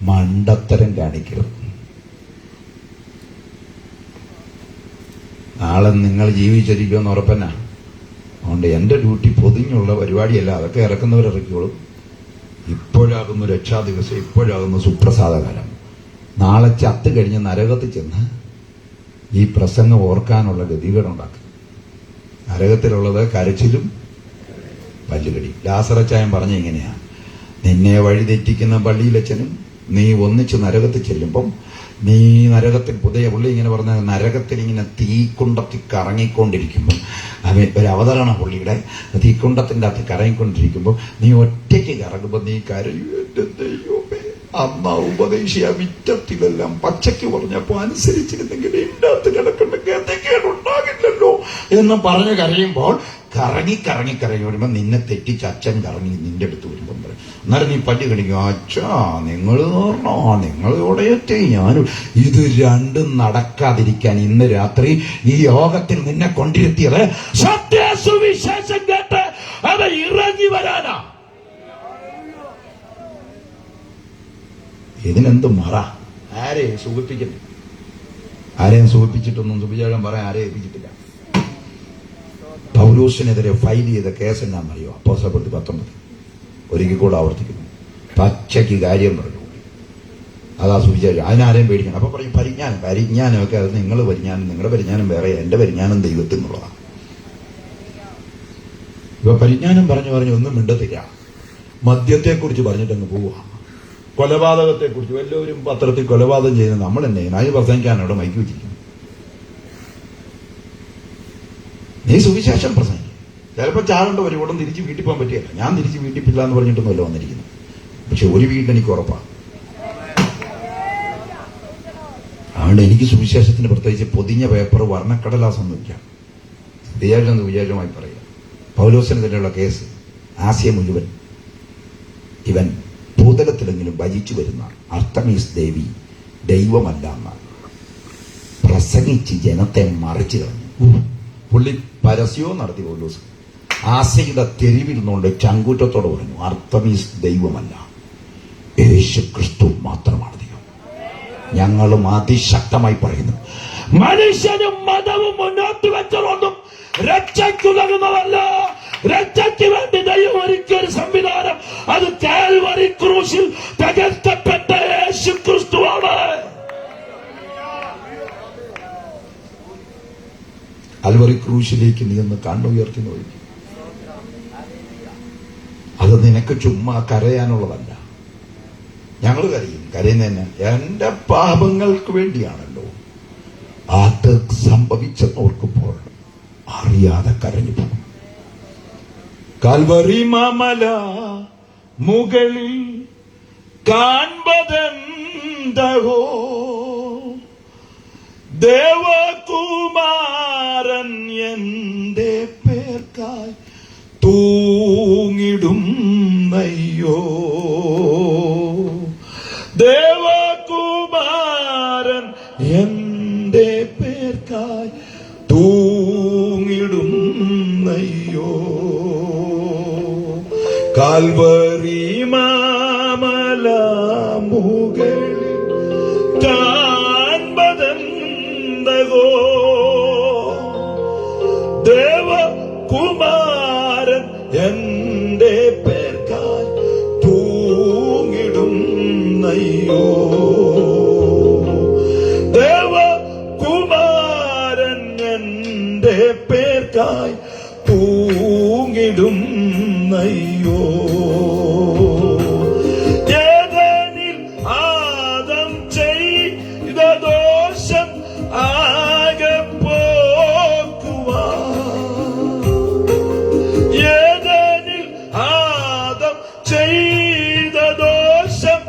മണ്ടത്തരം കാണിക്കരുത്. നാളെ നിങ്ങൾ ജീവിച്ചിരിക്കുമെന്ന് ഉറപ്പന്നാ. അതുകൊണ്ട് എന്റെ ഡ്യൂട്ടി പൊതിഞ്ഞുള്ള പരിപാടിയല്ല, അതൊക്കെ ഇറക്കുന്നവരിറക്കിയോളും. ഇപ്പോഴാകുന്നു രക്ഷാദിവസം, ഇപ്പോഴാകുന്നു സുപ്രസാദകാലം. നാളെ ചത്ത് കഴിഞ്ഞ് നരകത്തിൽ ചെന്ന് ഈ പ്രസംഗം ഓർക്കാനുള്ള ഗതികേടുണ്ടാക്കും. നരകത്തിലുള്ളത് കരച്ചിലും പല്ലുകടി. ലാസറച്ചായൻ പറഞ്ഞ ഇങ്ങനെയാ, നിന്നെ വഴിതെറ്റിക്കുന്ന പള്ളിയിലച്ഛനും നീ ഒന്നിച്ച് നരകത്തിൽ ചെല്ലുമ്പം നീ നരകത്തിൽ പുതിയ പുള്ളി ഇങ്ങനെ പറഞ്ഞ നരകത്തിൽ ഇങ്ങനെ തീക്കുണ്ടത്തിൽ കറങ്ങിക്കൊണ്ടിരിക്കുമ്പോൾ ഒരു അവതരണ പുള്ളിയുടെ തീക്കുണ്ടത്തിന്റെ അകത്ത് കറങ്ങിക്കൊണ്ടിരിക്കുമ്പോൾ നീ ഒറ്റയ്ക്ക് കറങ്ങുമ്പോൾ നീ കരയൂ, എന്റെ ദൈവമേ, അമ്മ ഉപദേശിയ മിറ്റത്തിലെല്ലാം പച്ചയ്ക്ക് പറഞ്ഞപ്പോ അനുസരിച്ചിരുന്നെങ്കിൽ എന്റെ അകത്ത് കിടക്കുന്ന ഗതികേടുണ്ടാകില്ലല്ലോ എന്ന് പറഞ്ഞ് കരയുമ്പോൾ കറങ്ങി വരുമ്പോ നിന്നെ തെറ്റിച്ച് അച്ഛൻ കറങ്ങി നിന്റെ അടുത്ത് വരുമ്പം പറയും, അന്നേരം നീ പല്ല് കണിക്കും, അച്ഛാ നിങ്ങൾ പറഞ്ഞോ, നിങ്ങൾ ഇവിടെയെത്തി ഞാനും. ഇത് രണ്ടും നടക്കാതിരിക്കാൻ ഇന്ന് രാത്രി ഈ യോഗത്തിൽ നിന്നെ കൊണ്ടിരുത്തിയത് സത്യസുവിശേഷം കേട്ട് അവ ഇറങ്ങി വരാനാ. ഇതിനെന്ത് മറ? ആരെയും സുഖിപ്പിക്കുന്നു? ആരെയും സുഖിപ്പിച്ചിട്ടൊന്നും സുവിശേഷം പറയാൻ ആരെയും ഏൽപ്പിച്ചിട്ടില്ല. പൗലോസിനെതിരെ ഫയൽ ചെയ്ത കേസ് എന്നാണെന്നറിയോ? അപ്പോസ്തലപ്രവൃത്തി 19. ഒരിക്കൽ കൂടെ ആവർത്തിക്കുന്നു, പച്ചയ്ക്ക് കാര്യം പറഞ്ഞു. അതാ സുവിശേഷം. അതിനാരെയും പേടിക്കണം. അപ്പൊ പറയും പരിജ്ഞാനമൊക്കെ അത് നിങ്ങൾ പരിജ്ഞാനം, നിങ്ങളുടെ പരിജ്ഞാനം വേറെ, എന്റെ പരിജ്ഞാനം ദൈവത്തിനുള്ളതാണ്. ഇപ്പൊ പരിജ്ഞാനം പറഞ്ഞു ഒന്നും മിണ്ടത്തില്ല. മദ്യത്തെക്കുറിച്ച് പറഞ്ഞിട്ടങ്ങ് പോവുക. കൊലപാതകത്തെക്കുറിച്ച് എല്ലാവരും പത്രത്തിൽ കൊലപാതകം ചെയ്യുന്നത് നമ്മൾ തന്നെ അതിന് പ്രസംഗിക്കാണ് അവിടെ മൈക്ക് വെച്ചിരിക്കുന്നത്. നീ സുവിശേഷം പ്രസംഗിക്കും. ചിലപ്പോൾ ചാടേണ്ട ഒരു കൂടം തിരിച്ച് വീട്ടിൽ പോകാൻ പറ്റിയല്ല. ഞാൻ തിരിച്ച് വീട്ടിൽ പില്ല എന്ന് പറഞ്ഞിട്ടൊന്നുമല്ല വന്നിരിക്കുന്നത്. പക്ഷെ ഒരു വീട്ടിൽ എനിക്ക് ഉറപ്പാണ്. അതുകൊണ്ട് എനിക്ക് സുവിശേഷത്തിന് പ്രത്യേകിച്ച് പൊതിഞ്ഞ പേപ്പർ വർണ്ണക്കടലാസൊന്നും ഇല്ല. വിചാരിച്ചമായി പറയുക. പൗലോസിനെതിരെയുള്ള കേസ് ആസിയ മുഴുവൻ ഇവൻ ഭൂതലത്തിലെങ്കിലും ഭജിച്ചു വരുന്ന അർത്തമീസ് ദേവി ദൈവമല്ല എന്നാണ് പ്രസംഗിച്ച് ജനത്തെ മറിച്ചു കളഞ്ഞു. പുള്ളി പരസ്യവും നടത്തി. പൗലോസ് ആസയുടെ തെരുവിൽ നിന്നുകൊണ്ട് ചങ്കൂറ്റത്തോടെ പറഞ്ഞു, അർത്തമീസ് ദൈവമല്ല, യേശു ക്രിസ്തു മാത്രമാണ് ദൈവം. ഞങ്ങളും അതിശക്തമായി പറയുന്നു, മനുഷ്യനും മതവും മുന്നോട്ട് വെച്ചതൊന്നും രക്ഷയ്ക്കുതകുന്നതല്ല. രക്ഷയ്ക്ക് വേണ്ടി ദൈവം ഒരുക്കിയൊരു സംവിധാനം, അത് കാൽവരി ക്രൂശിൽ തകർക്കപ്പെട്ട യേശു ക്രിസ്തുവാണ്. കാൽവരി ക്രൂശിലേക്ക് നീ ഒന്ന് കണ്ണുയർത്തി നോക്കി. അത് നിനക്ക് ചുമ്മാ കരയാനുള്ളതല്ല. ഞങ്ങൾ കരയുന്നതന്നെ എന്റെ പാപങ്ങൾക്ക് വേണ്ടിയാണല്ലോ. അത് സംഭവിച്ചെന്നോർക്കുമ്പോൾ അറിയാതെ കരഞ്ഞു പോകും. കാൽവരി മാമല മുകളിൽ കാൺപതെന്തഹോ, ദേവകുമാരൻ എന്റെ പേർക്കായി തൂങ്ങിടും നയ്യോ. ദേവകുമാരൻ എന്റെ പേർക്കായി തൂങ്ങിടും നയ്യോ. കാൽവരി മാമല മുകളിൽ കാൺപതെന്തഹോ, ദേവകുമാരൻ എന്റെ പേർക്കായി തൂങ്ങിടും നയ്യോ. ദേവകുമാരൻ എന്റെ പേർക്കായി തൂങ്ങിടും അയ്യോ. ഏദനിൽ ആദം ചെയ്ത ദോഷം ആകെ പോക്കുവാൻ, ഏദനിൽ ആദം ചെയ്ത ദോഷം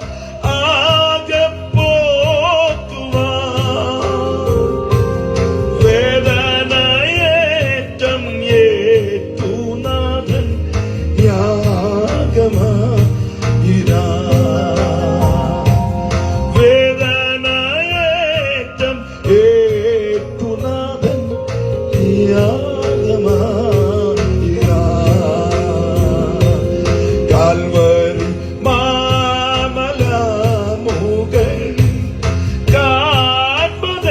ആകെ പോക്കുവാൻ, വേദനയേറ്റം ഏറ്റുനാഥൻ യാഗമായിരാ. വേദനയേറ്റം ഏറ്റുനാഥൻ യാഗമായിരാ. കാൽവരി മാമല മുകളിൽ കാൺപതെന്തവോ,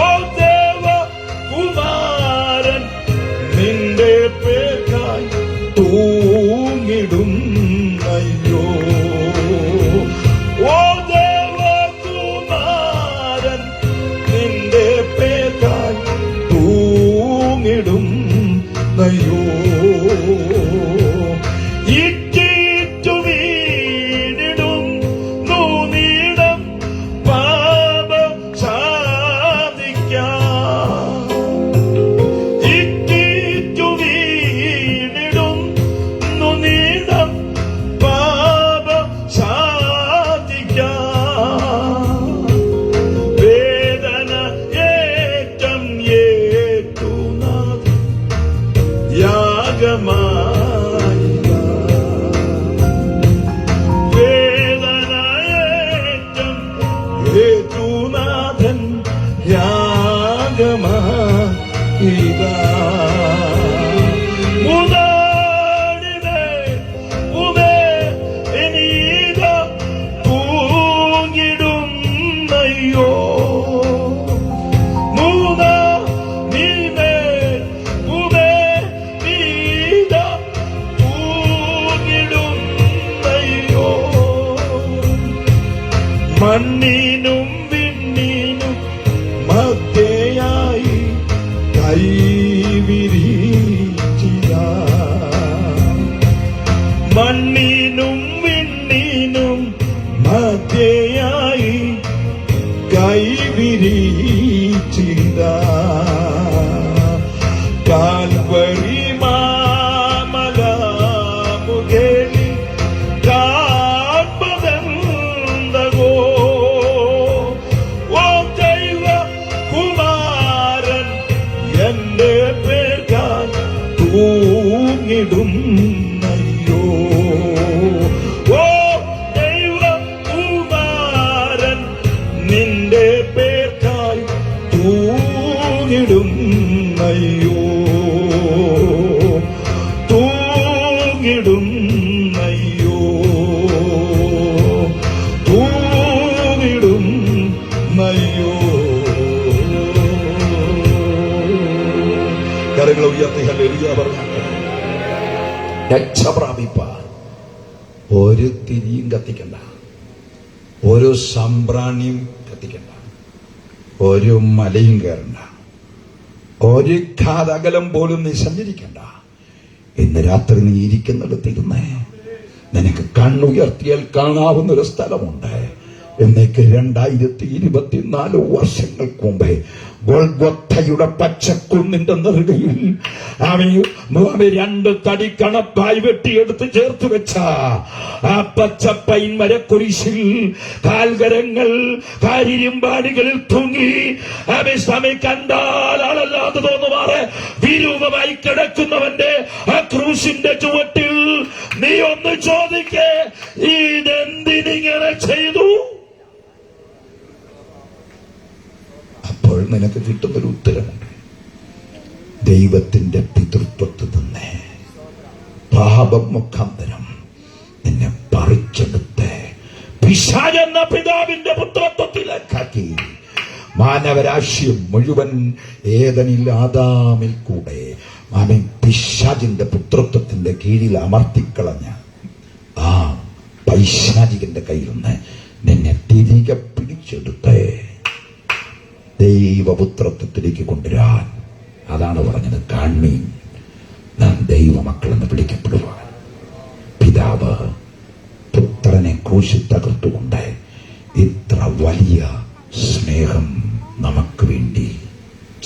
ഓ ദേവ കുമാരൻ നിന്റെ പേർക്കായി തൂങ്ങിടും അയ്യോ. ഓ ദേവ കുമാരൻ നിന്റെ പേർക്കായി തൂങ്ങിടും അയ്യോ. ഇറ്റിറ്റു വീണിടും നൂനീടം പാപം സാധിക്കാം, ഇറ്റിറ്റു വീണിടും നൂനീടം പാപം സാധിക്കാം. വേദന ഏറ്റം ഏറ്റുനാഥൻ യാഗമായിരാ. വേദനയേറ്റം ഏറ്റുനാഥൻ യാഗമായിരാ. മുതാടിനെ ഉമേ ഇനീത തൂങ്ങിടും അയ്യോ. മൂന്നാ നീമേ ഉമേ നീത തൂങ്ങിടും അയ്യോ. മണ്ണിനും വിണ്ണിനും മധ്യയായി കൈവിരിച്ചില്ല. മണ്ണിനും വിണ്ണിനും മധ്യയായി കൈവിരിച്ചില്ല. കാൽവരി മാമല മുകളിൽ കാൺപതെന്തവോ, ഓ ദൈവ കുമാരൻ എന്റെ പേർക്കായി തൂങ്ങിടും അയ്യോ. ഓ ദൈവ കുമാരൻ നിന്റെ പേർക്കായി തൂങ്ങിടും അയ്യോ. തൂങ്ങിടും അയ്യോ. തൂങ്ങിടും അയ്യോ. കരങ്ങൾ ഉയർത്തി ഹല്ലേലൂയ പറഞ്ഞാട്ടെ. രക്ഷ പ്രാപിപ്പാൻ ഒരു തിരിയും കത്തിക്കണ്ട, ഒരു സംബ്രാണിയും കത്തിക്കണ്ട, ഒരു മലയും കയറണ്ട, ഒരു കാതകലം പോലും നീ സഞ്ചരിക്കണ്ട. ഇന്ന് രാത്രി നീ ഇരിക്കുന്നിടത്തിരുന്നേ നിനക്ക് കണ്ണുയർത്തിയാൽ കാണാവുന്ന ഒരു സ്ഥലമുണ്ട്. എന്നേക്ക് 2024 വർഷങ്ങൾക്ക് മുമ്പേ ഗോൽഗോഥയുടെ പച്ചക്കുന്നിന്റെ നെറുകയിൽ അവൻ 2 തടി കണപ്പായി വെട്ടിയെടുത്ത് ചേർത്ത് വെച്ച ആ പച്ചപ്പൈൻ മരക്കുരിശിൽ കാൽകരങ്ങൾ കാരിരുമ്പാടികളിൽ തൂങ്ങി അവൻ സമയം കണ്ടാൽ ആളല്ലാതെ തോന്നുമാറെ വിരൂപമായി കിടക്കുന്നവന്റെ ആ ക്രൂശിന്റെ ചുവട്ടിൽ നീ ഒന്ന് ചോദിക്കേ, ഇതെന്തിനിങ്ങനെ ചെയ്തു? അപ്പോൾ നിനക്ക് കിട്ടുന്നൊരു ഉത്തരമുണ്ട്. ദൈവത്തിന്റെ പിതൃത്വത്തിൽ നിന്ന് പാപം മുഖാന്തരം നിന്നെ പറിച്ചെടുത്ത് പിശാചെന്ന പിതാവിന്റെ പുത്രത്വത്തിലേക്കാക്കി മാനവരാശി മുഴുവൻ ഏദനിൽ ആദാമിൽ കൂടെ അവൻ പിശാചിന്റെ പുത്രത്വത്തിന്റെ കീഴിൽ അമർത്തിക്കളഞ്ഞ ആ പൈശാചികന്റെ കയ്യിൽ നിന്ന് നിന്നെ തിരികെ പിടിച്ചെടുത്ത് ദൈവപുത്രത്വത്തിലേക്ക് കൊണ്ടുവരാൻ അതാണ് പറഞ്ഞത്, കാൺമീൻ നാം ദൈവമക്കളെന്ന് വിളിക്കപ്പെടുവാൻ പിതാവ് പുത്രനെ ക്രൂശിൽ തകർത്തുകൊണ്ട് ഇത്ര വലിയ സ്നേഹം നമുക്ക് വേണ്ടി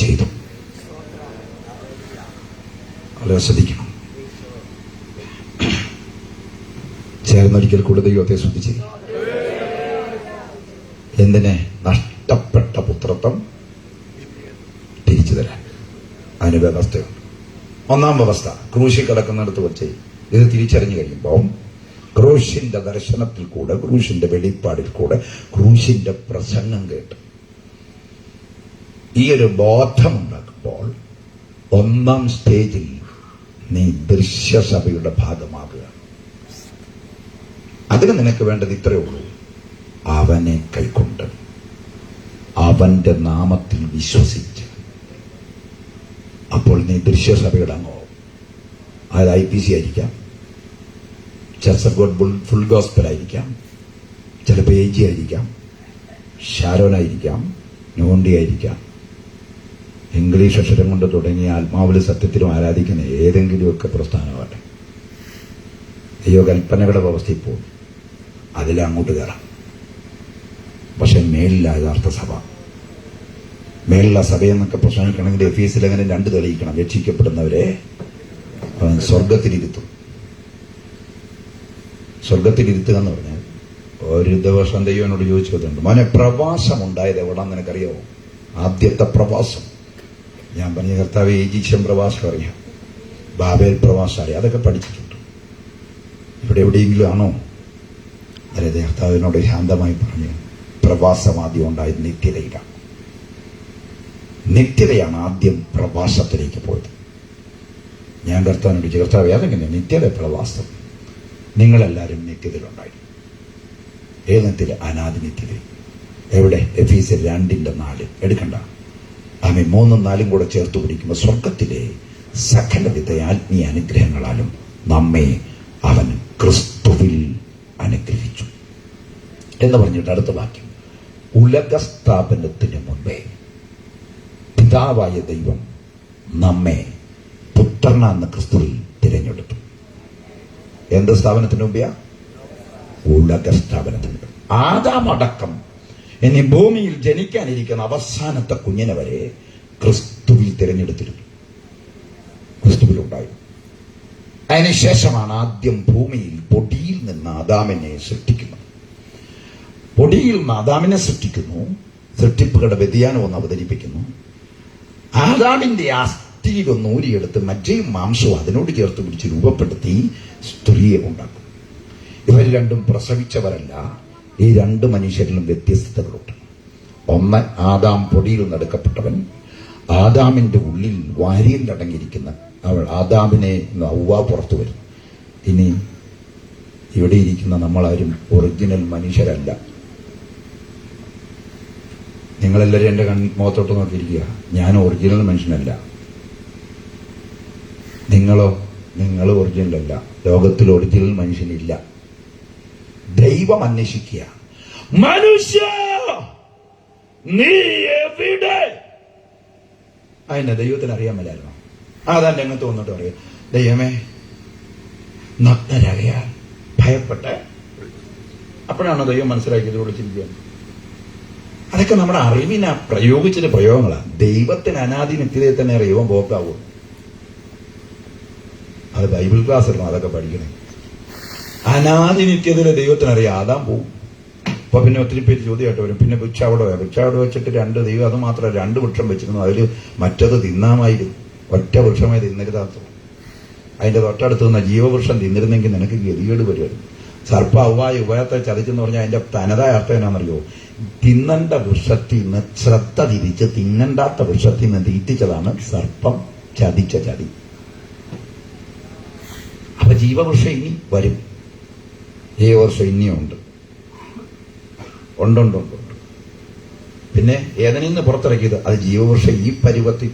ചെയ്തു. വളരെ ശ്രദ്ധിക്കണം. ചേർന്നൊരിക്കൽ കൂടെ ദൈവത്തെ ശ്രദ്ധിച്ച് എന്തിനെ? നഷ്ടപ്പെട്ട പുത്രത്വം തിരിച്ചു തരാൻ. അതിന് വ്യവസ്ഥയുണ്ട്. ഒന്നാം വ്യവസ്ഥ, ക്രൂശിൽ കിടക്കുന്നിടത്ത് വെച്ച് ഇത് തിരിച്ചറിഞ്ഞു കഴിയുമ്പോൾ ക്രൂശിന്റെ ദർശനത്തിൽ കൂടെ, ക്രൂശിന്റെ വെളിപ്പാടിൽ കൂടെ, ക്രൂശിന്റെ പ്രസംഗം കേട്ട് ഈ ഒരു ബോധമുണ്ടാക്കുമ്പോൾ ഒന്നാം സ്റ്റേജിൽ നീ ദൃശ്യസഭയുടെ ഭാഗമാകുക. അതിന് നിനക്ക് വേണ്ടത് ഇത്രയേ ഉള്ളൂ, അവനെ കൈക്കൊണ്ട് അവന്റെ നാമത്തിൽ വിശ്വസിച്ച്. അപ്പോൾ നീ ദൃശ്യസഭയുടെ അംഗമാവും. അത് IPC ആയിരിക്കാം, church of God full gospel ആയിരിക്കാം, ചിലപ്പോൾ AG ആയിരിക്കാം, ഷാരോനായിരിക്കാം, നോണ്ടി ആയിരിക്കാം. ഇംഗ്ലീഷ് അക്ഷരം കൊണ്ട് തുടങ്ങിയ ആത്മാവിലും സത്യത്തിലും ആരാധിക്കുന്ന ഏതെങ്കിലുമൊക്കെ പ്രസ്ഥാനമാകട്ടെ. ദൈവകൽപ്പനകളുടെ വ്യവസ്ഥയിൽ പോകും, അതിലങ്ങോട്ട് കയറാം. പക്ഷെ മേലില്ല യഥാർത്ഥ സഭ. മേലിലുള്ള സഭയെന്നൊക്കെ പ്രസംഗിക്കണമെങ്കിൽ എഫീസിൽ അങ്ങനെ 2 തെളിയിക്കണം. രക്ഷിക്കപ്പെടുന്നവരെ അവൻ സ്വർഗത്തിലിരുത്തും. സ്വർഗത്തിലിരുത്തുക എന്ന് പറഞ്ഞാൽ, ഒരു ദിവസം ദൈവനോട് ചോദിച്ചു വന്നിട്ടുണ്ട്, മോനെ പ്രവാസം ഉണ്ടായത് എവിടാന്ന് നിനക്കറിയാവോ? ആദ്യത്തെ പ്രവാസം. ഞാൻ പറഞ്ഞ കർത്താവ് ഈജിപ്ഷ്യൻ പ്രവാസം അറിയാം, ബാബേൽ പ്രവാസം അറിയാം, അതൊക്കെ പഠിച്ചിട്ടുണ്ട്. ഇവിടെ എവിടെയെങ്കിലും ആണോ? അതായത് കർത്താവിനോട് ശാന്തമായി പറഞ്ഞു, പ്രവാസം ആദ്യം ഉണ്ടായത് നിത്യതയിലാണ്. നിത്യതയാണ് ആദ്യം പ്രവാസത്തിലേക്ക് പോയത്. ഞാൻ കർത്താവിനോട് ചോദിച്ചു, കർത്താവ് അതെങ്ങനെ നിത്യത പ്രവാസം? നിങ്ങളെല്ലാവരും നിത്യതയിലുണ്ടായിരുന്നു. ഏത് നിത്യത? അനാദി നിത്യത. എവിടെ? എഫീസിയർ 2:4 എടുക്കണ്ട. ആമേ 3ഉം 4ഉം കൂടെ ചേർത്ത് പിടിക്കുമ്പോൾ സ്വർഗത്തിലെ സകലവിധ ആത്മീയ അനുഗ്രഹങ്ങളാലും നമ്മെ അവൻ ക്രിസ്തുവിൽ അനുഗ്രഹിച്ചു എന്ന് പറഞ്ഞിട്ട് അടുത്ത വാക്യം, ഉലകസ്ഥാപനത്തിന് മുൻപേ പിതാവായ ദൈവം നമ്മെ പുത്രനാന്ന ക്രിസ്തുവിൽ തിരഞ്ഞെടുത്തു. എന്ത് സ്ഥാപനത്തിന് മുമ്പെയാ? ഉലകസ്ഥാപനത്തിന് മുമ്പ്. ആദാമടക്കം ഇനി ഭൂമിയിൽ ജനിക്കാനിരിക്കുന്ന അവസാനത്തെ കുഞ്ഞിനെ വരെ ക്രിസ്തുവിൽ തിരഞ്ഞെടുത്തിരുന്നു, ക്രിസ്തുവിലുണ്ടായിരുന്നു. അതിനുശേഷമാണ് ആദ്യം ഭൂമിയിൽ പൊടിയിൽ നിന്ന് ആദാമിനെ സൃഷ്ടിക്കുന്നത്. പൊടിയിൽ നിന്ന് ആദാമിനെ സൃഷ്ടിക്കുന്നു, സൃഷ്ടിപ്പുകളുടെ വ്യതിയാനം ഒന്ന് അവതരിപ്പിക്കുന്നു. ആദാമിന്റെ അസ്ഥിയിലൊന്ന് ഊരിയെടുത്ത് മജ്ജയും മാംസവും അതിനോട് ചേർത്ത് പിടിച്ച് രൂപപ്പെടുത്തി സ്ത്രീയെ ഉണ്ടാക്കും. ഇവർ രണ്ടും പ്രസവിച്ചവരല്ല. ഈ 2 മനുഷ്യരിലും വ്യത്യസ്തതകളുണ്ട്. ഒന്ന്, ആദാം പൊടിയിൽ നടക്കപ്പെട്ടവൻ. ആദാമിന്റെ ഉള്ളിൽ വാരിയിൽ അടങ്ങിയിരിക്കുന്ന അവൾ ആദാമിനെ ഹവ്വ പുറത്തു വരും. ഇനി ഇവിടെ ഇരിക്കുന്ന നമ്മളാരും ഒറിജിനൽ മനുഷ്യരല്ല. നിങ്ങളെല്ലാവരും എന്റെ മുഖത്തോട്ട് നോക്കിയിരിക്കുക. ഞാൻ ഒറിജിനൽ മനുഷ്യനല്ല. നിങ്ങൾ ഒറിജിനൽ അല്ല. ലോകത്തിൽ ഒറിജിനൽ മനുഷ്യനില്ല. ദൈവം അന്വേഷിക്കുക, മനുഷ്യ നീ എവിടെ? അതിനെ ദൈവത്തിന് അറിയാൻ മേലായിരുന്നോ? അതാ രംഗത്ത് വന്നിട്ട് പറയും, ദൈവമേ നഗ്നരാകയാൽ ഭയപ്പെട്ട്. അപ്പോഴാണോ ദൈവം മനസ്സിലാക്കിയത് വിളിച്ചിരിക്കുക? അതൊക്കെ നമ്മുടെ അറിവിനെ പ്രയോഗിച്ചിട്ട് പ്രയോഗങ്ങളാണ്. ദൈവത്തിന് അനാദി നിത്യതയെ തന്നെ അറിയുവാൻ പോക്കാവൂ. അത് ബൈബിൾ ക്ലാസ് ഇടണം, അതൊക്കെ പഠിക്കണേ. അനാദി നിത്യതയിലെ ദൈവത്തിനറിയാം. ആദാം പോവും. അപ്പൊ പിന്നെ ഒത്തിരി പേര് ചോദ്യമായിട്ട് വരും, പിന്നെ ഭിക്ഷാവിടെ വെച്ചിട്ട് 2 ദൈവം, അത് മാത്രമല്ല 2 വൃക്ഷം വെച്ചിരുന്നു. അതിൽ മറ്റത് തിന്നാമായിരുന്നു. ഒറ്റ വൃക്ഷമായി തിന്നരുതാത്ത. അതിന്റെ തൊട്ടടുത്ത് നിന്ന് ജീവവൃക്ഷം തിന്നിരുന്നെങ്കിൽ നിനക്ക് ഗതികേട് വരുമായിരുന്നു. സർപ്പ അവ്വായി ഉഭയത്തെ ചതിച്ചെന്ന് പറഞ്ഞാൽ അതിന്റെ തനതായ അർത്ഥം എന്നാണെന്നറിയോ? തിന്നണ്ട വൃക്ഷത്തിൽ നിന്ന് ശ്രദ്ധ തിരിച്ച് തിന്നണ്ടാത്ത വൃക്ഷത്തിൽ നിന്ന് തീറ്റിച്ചതാണ് സർപ്പം ചതിച്ച ചതി. അപ്പൊ ജീവവൃക്ഷം ഇനി വരും. ജീവവൃക്ഷം ഇനിയുണ്ട്. ഉണ്ട്. പിന്നെ ഏതനിൽ നിന്ന് പുറത്തിറക്കിയത് അത് ജീവവൃക്ഷം ഈ പരുവത്തിൽ.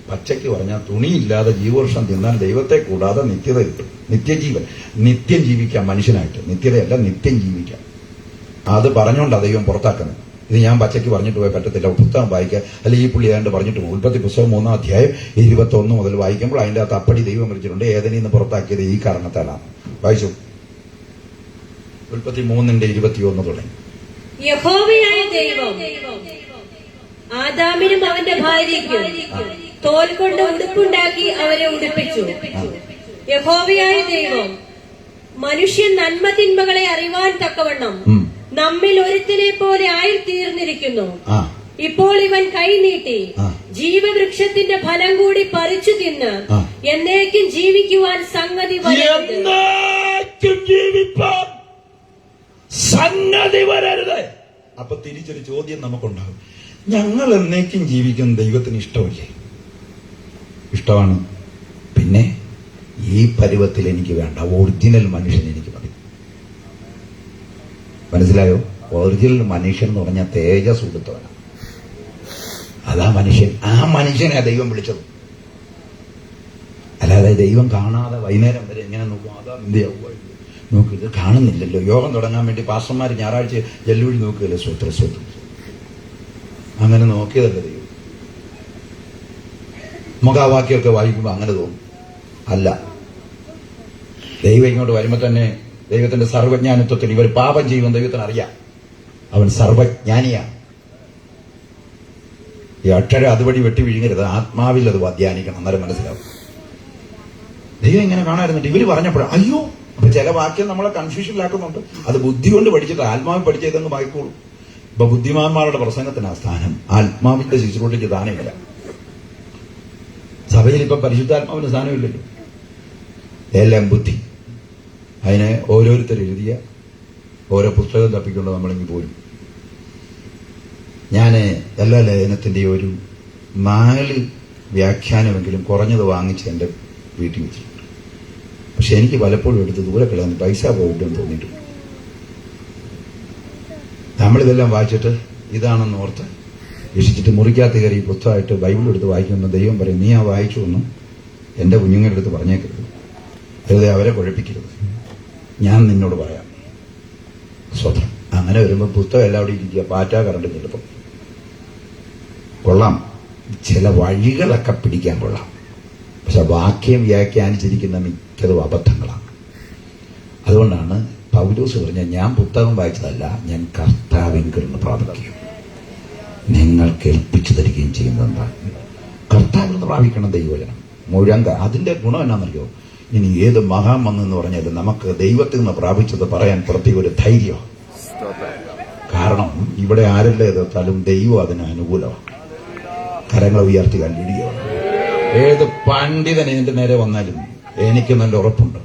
പച്ചയ്ക്ക് പറഞ്ഞാൽ തുണിയില്ലാതെ ജീവവൃക്ഷം തിന്നാൽ ദൈവത്തെ കൂടാതെ നിത്യത കിട്ടും. നിത്യജീവൻ. നിത്യം ജീവിക്കാം മനുഷ്യനായിട്ട്. നിത്യതയല്ല, നിത്യം ജീവിക്കാം. അത് പറഞ്ഞുകൊണ്ടാണ് ദൈവം പുറത്താക്കുന്നത്. ഇത് ഞാൻ പച്ചയ്ക്ക് പറഞ്ഞിട്ട് പോയി പറ്റത്തില്ല. പുസ്തകം വായിക്കുക, അല്ലെങ്കിൽ ഈ പുള്ളി ഏതാണ്ട് പറഞ്ഞിട്ട് പോകും. ഉൽപ്പത്തി പുസ്തകം 3-ാം അധ്യായം 21 മുതൽ വായിക്കുമ്പോൾ അതിൻ്റെ അകത്ത് അപ്പടി ദൈവം വിളിച്ചിട്ടുണ്ട്. ഏതെനിൽ നിന്ന് പുറത്താക്കിയത് ഈ കാരണത്താലാണ്. വായിച്ചു. ഉൽപ്പത്തി 3:21 തുടങ്ങി. യഹോവയായ ദൈവം ആദാമിനും അവന്റെ ഭാര്യയ്ക്കും തോൽ കൊണ്ട് ഉടുപ്പുണ്ടാക്കി അവരെ ഉടുപ്പിച്ചു. യഹോവയായ ദൈവം മനുഷ്യൻ നന്മ തിന്മകളെ അറിവാൻ തക്കവണ്ണം നമ്മിൽ ഒരുത്തിനെ പോലെ ആയിത്തീർന്നിരിക്കുന്നു. ഇപ്പോൾ ഇവൻ കൈനീട്ടി ജീവവൃക്ഷത്തിന്റെ ഫലം കൂടി പറിച്ചു തിന്ന് എന്നേക്കും ജീവിക്കുവാൻ സംഗതി വരരുത്. അപ്പൊ തിരിച്ചൊരു ചോദ്യം നമുക്കുണ്ടാകും, ഞങ്ങൾ എന്നേക്കും ജീവിക്കുന്ന ദൈവത്തിന് ഇഷ്ടമില്ലേ? ഇഷ്ടമാണ്. പിന്നെ ഈ പരുവത്തിൽ എനിക്ക് വേണ്ട, ഒറിജിനൽ മനുഷ്യൻ എനിക്ക് മതി. മനസ്സിലായോ? ഒറിജിനൽ മനുഷ്യൻ എന്ന് പറഞ്ഞാൽ തേജസ് കൊടുത്തവനാണ്. അതാ മനുഷ്യൻ. ആ മനുഷ്യനെ ദൈവം വിളിച്ചത്. അല്ലാതെ ദൈവം കാണാതെ വൈകുന്നേരം വരെ എങ്ങനെ നോക്കും? അതാ എന്തിയാവുക നോക്ക്, ഇത് കാണുന്നില്ലല്ലോ. യോഗം തുടങ്ങാൻ വേണ്ടി പാസ്റ്റർമാർ ഞായറാഴ്ച ജല്ലുവഴി നോക്കുകയല്ലേ? സ്വത്രം അങ്ങനെ നോക്കിയതല്ല ദൈവം. മുഖാവാക്യമൊക്കെ വായിക്കുമ്പോൾ അങ്ങനെ തോന്നും. അല്ല, ദൈവം ഇങ്ങോട്ട് വരുമ്പോൾ തന്നെ ദൈവത്തിന്റെ സർവജ്ഞാനിത്വത്തിൽ ഇവർ പാപം ചെയ്യുമെന്ന് ദൈവത്തിന് അറിയാം. അവൻ സർവജ്ഞാനിയാണ്. ഈ അക്ഷരം അതുവഴി വെട്ടി വിഴുങ്ങരുത്. ആത്മാവിൽ അത് ധ്യാനിക്കണം, അന്നേരം മനസ്സിലാവും. ദൈവം ഇങ്ങനെ കാണാറുണ്ട്. ഇവര് പറഞ്ഞപ്പോഴാണ് അയ്യോ. അപ്പൊ ചില വാക്യം നമ്മളെ കൺഫ്യൂഷനിലാക്കുന്നുണ്ട്. അത് ബുദ്ധി കൊണ്ട് പഠിച്ചിട്ട് ആത്മാവിൽ പഠിച്ചതെന്ന് വായിക്കോളൂ. ഇപ്പൊ ബുദ്ധിമാന്മാരുടെ പ്രസംഗത്തിന് ആ സ്ഥാനം, ആത്മാവിന്റെ ശുശ്രൂഷയ്ക്ക് സ്ഥാനമില്ല. സഭയിൽ ഇപ്പൊ പരിശുദ്ധാത്മാവിന് സ്ഥാനമില്ലല്ലോ. എല്ലാം ബുദ്ധി. അതിനെ ഓരോരുത്തർ എഴുതിയ ഓരോ പുസ്തകം തപ്പിക്കൊണ്ട് നമ്മളിങ്ങി പോരും. ഞാൻ എല്ലാ ലേഖനത്തിന്റെയും ഒരു 4 വ്യാഖ്യാനമെങ്കിലും കുറഞ്ഞത് വാങ്ങിച്ച് എൻ്റെ വീട്ടിൽ വെച്ചിട്ടുണ്ട്. പക്ഷെ എനിക്ക് പലപ്പോഴും എടുത്ത് ദൂരെ കളയാൻ പൈസ പോയിട്ടെന്ന് തോന്നിയിട്ടുണ്ട്. നമ്മളിതെല്ലാം വായിച്ചിട്ട് ഇതാണെന്ന് ഓർത്ത് വീക്ഷിച്ചിട്ട് മുറിക്കകത്ത് കയറി പുസ്തകമായിട്ട് ബൈബിൾ എടുത്ത് വായിക്കുമെന്ന് ദൈവം പറയും, നീ ആ വായിച്ചു ഒന്നും എൻ്റെ കുഞ്ഞുങ്ങളുടെ അടുത്ത് പറഞ്ഞേക്കരുത്, വെറുതെ അവരെ കുഴപ്പിക്കരുത്, ഞാൻ നിന്നോട് പറയാം. സ്വതന്ത്രം. അങ്ങനെ വരുമ്പോൾ പുസ്തകം എല്ലാം അവിടെ ഇരിക്കുക, പാറ്റാ കറണ്ട് ചെലുപ്പം. കൊള്ളാം, ചില വഴികളൊക്കെ പിടിക്കാൻ കൊള്ളാം. പക്ഷെ വാക്യം വ്യാഖ്യാനിച്ചിരിക്കുന്ന മിക്കതും അബദ്ധങ്ങളാണ്. അതുകൊണ്ടാണ് പൗലോസ് പറഞ്ഞ, ഞാൻ പുസ്തകം വായിച്ചതല്ല, ഞാൻ കർത്താവിങ്കിൽ നിന്ന് പ്രാപിക്കുകയും നിങ്ങൾ കേൾപ്പിച്ചു തരികയും ചെയ്യുന്നതെന്താണ്? കർത്താവിൽ നിന്ന് പ്രാപിക്കണം ദൈവവചനം മുഴങ്ക. അതിന്റെ ഗുണം എന്നാണെന്നറിയോ? ഇനി ഏത് മഹാൻ വന്നെന്ന് പറഞ്ഞാലും നമുക്ക് ദൈവത്തിൽ നിന്ന് പ്രാപിച്ചത് പറയാൻ പ്രത്യേക ഒരു ധൈര്യം. കാരണം ഇവിടെ ആരെല്ലാം എതിർത്താലും ദൈവം അതിന് അനുകൂലമാണ്. കരങ്ങളെ ഉയർത്തി കല്ലിടുകയാണ്. ഏത് പണ്ഡിതൻ ഇതിന്റെ നേരെ വന്നാലും എനിക്ക് നല്ല ഉറപ്പുണ്ട്,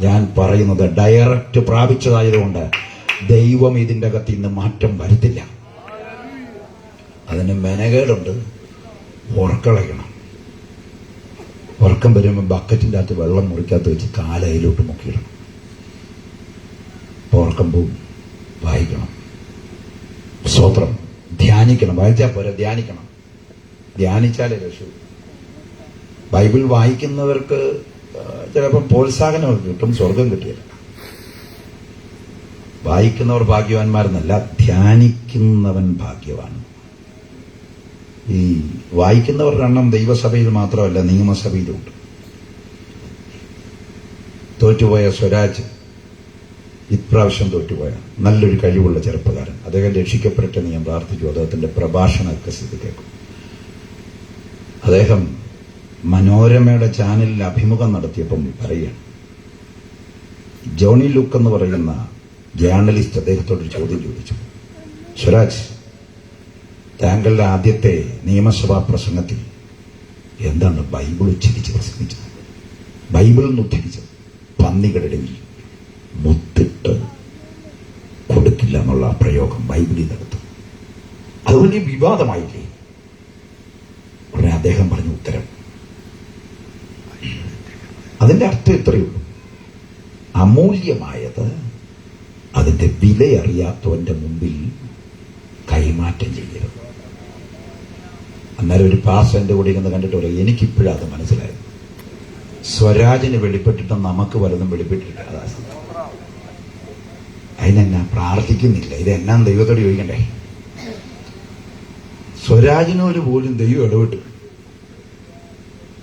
ഞാൻ പറയുന്നത് ഡയറക്റ്റ് പ്രാപിച്ചതായതുകൊണ്ട് ദൈവം ഇതിന്റെ അകത്ത് ഇന്ന് മാറ്റം വരുത്തില്ല. അതിന് മെനകേടുണ്ട്. ഉറക്കളയണം. ഉറക്കം വരുമ്പോൾ ബക്കറ്റിന്റെ അകത്ത് വെള്ളം മുറിക്കകത്ത് വെച്ച് കാലയിലോട്ട് മുക്കിയിടണം. ഉറക്കം പോവും. വായിക്കണം. സ്തോത്രം. ധ്യാനിക്കണം. വായിച്ചാൽ പോരെ, ധ്യാനിക്കണം. ധ്യാനിച്ചാലേ രക്ഷൂ. ബൈബിൾ വായിക്കുന്നവർക്ക് ചിലപ്പം പ്രോത്സാഹനമൊക്കെ കിട്ടും, സ്വർഗം കിട്ടിയില്ല. വായിക്കുന്നവർ ഭാഗ്യവാന്മാരെന്നല്ല, ധ്യാനിക്കുന്നവൻ ഭാഗ്യവാൻ. ഈ വായിക്കുന്നവരുടെ എണ്ണം ദൈവസഭയിൽ മാത്രമല്ല, നിയമസഭയിലുണ്ട്. തോറ്റുപോയ സ്വരാജ് ഇപ്രാവശ്യം തോറ്റുപോയ നല്ലൊരു കഴിവുള്ള ചെറുപ്പക്കാരൻ, അദ്ദേഹം രക്ഷിക്കപ്പെട്ടെന്ന് ഞാൻ പ്രാർത്ഥിച്ചു. അദ്ദേഹത്തിന്റെ പ്രഭാഷണമൊക്കെ സ്ഥിതി കേൾക്കും. അദ്ദേഹം മനോരമയുടെ ചാനലിൽ അഭിമുഖം നടത്തിയപ്പം പറയുകയാണ്, ജോണി ലൂക്ക് എന്ന് പറയുന്ന ജേർണലിസ്റ്റ് അദ്ദേഹത്തോടൊരു ചോദ്യം ചോദിച്ചു, സ്വരാജ്, താങ്കളുടെ ആദ്യത്തെ നിയമസഭാ പ്രസംഗത്തിൽ എന്താണ് ബൈബിൾ ഉച്ചരിച്ച് പ്രസംഗിച്ചത്? ബൈബിളിൽ നിന്ന് ഉദ്ധരിച്ചത് പന്നികളുടെ മുത്തിട്ട് കൊടുക്കില്ല എന്നുള്ള പ്രയോഗം ബൈബിളിൽ നടത്തും. അത് വലിയ വിവാദമായില്ലേ? ഉടനെ അദ്ദേഹം പറഞ്ഞ ഉത്തരം, അതിന്റെ അർത്ഥം ഇത്രയേ ഉള്ളൂ, അമൂല്യമായത് അതിന്റെ വിലയറിയാത്തവന്റെ മുമ്പിൽ കൈമാറ്റം ചെയ്യരുത്. അന്നേരം ഒരു പാസ്റ്റർ എന്റെ കൂടെ ഇങ്ങനെ കണ്ടിട്ട് പറയും, എനിക്കിപ്പോഴും അത് മനസ്സിലായത്, സ്വരാജിന് വെളിപ്പെട്ടിട്ട് നമുക്ക് വലുതും വെളിപ്പെട്ടിട്ടില്ല. അതിനെന്നാ പ്രാർത്ഥിക്കുന്നില്ല? ഇതെന്നാ ദൈവത്തോട് ചോദിക്കണ്ടേ? സ്വരാജിനോര് പോലും ദൈവം ഇടപെട്ടു.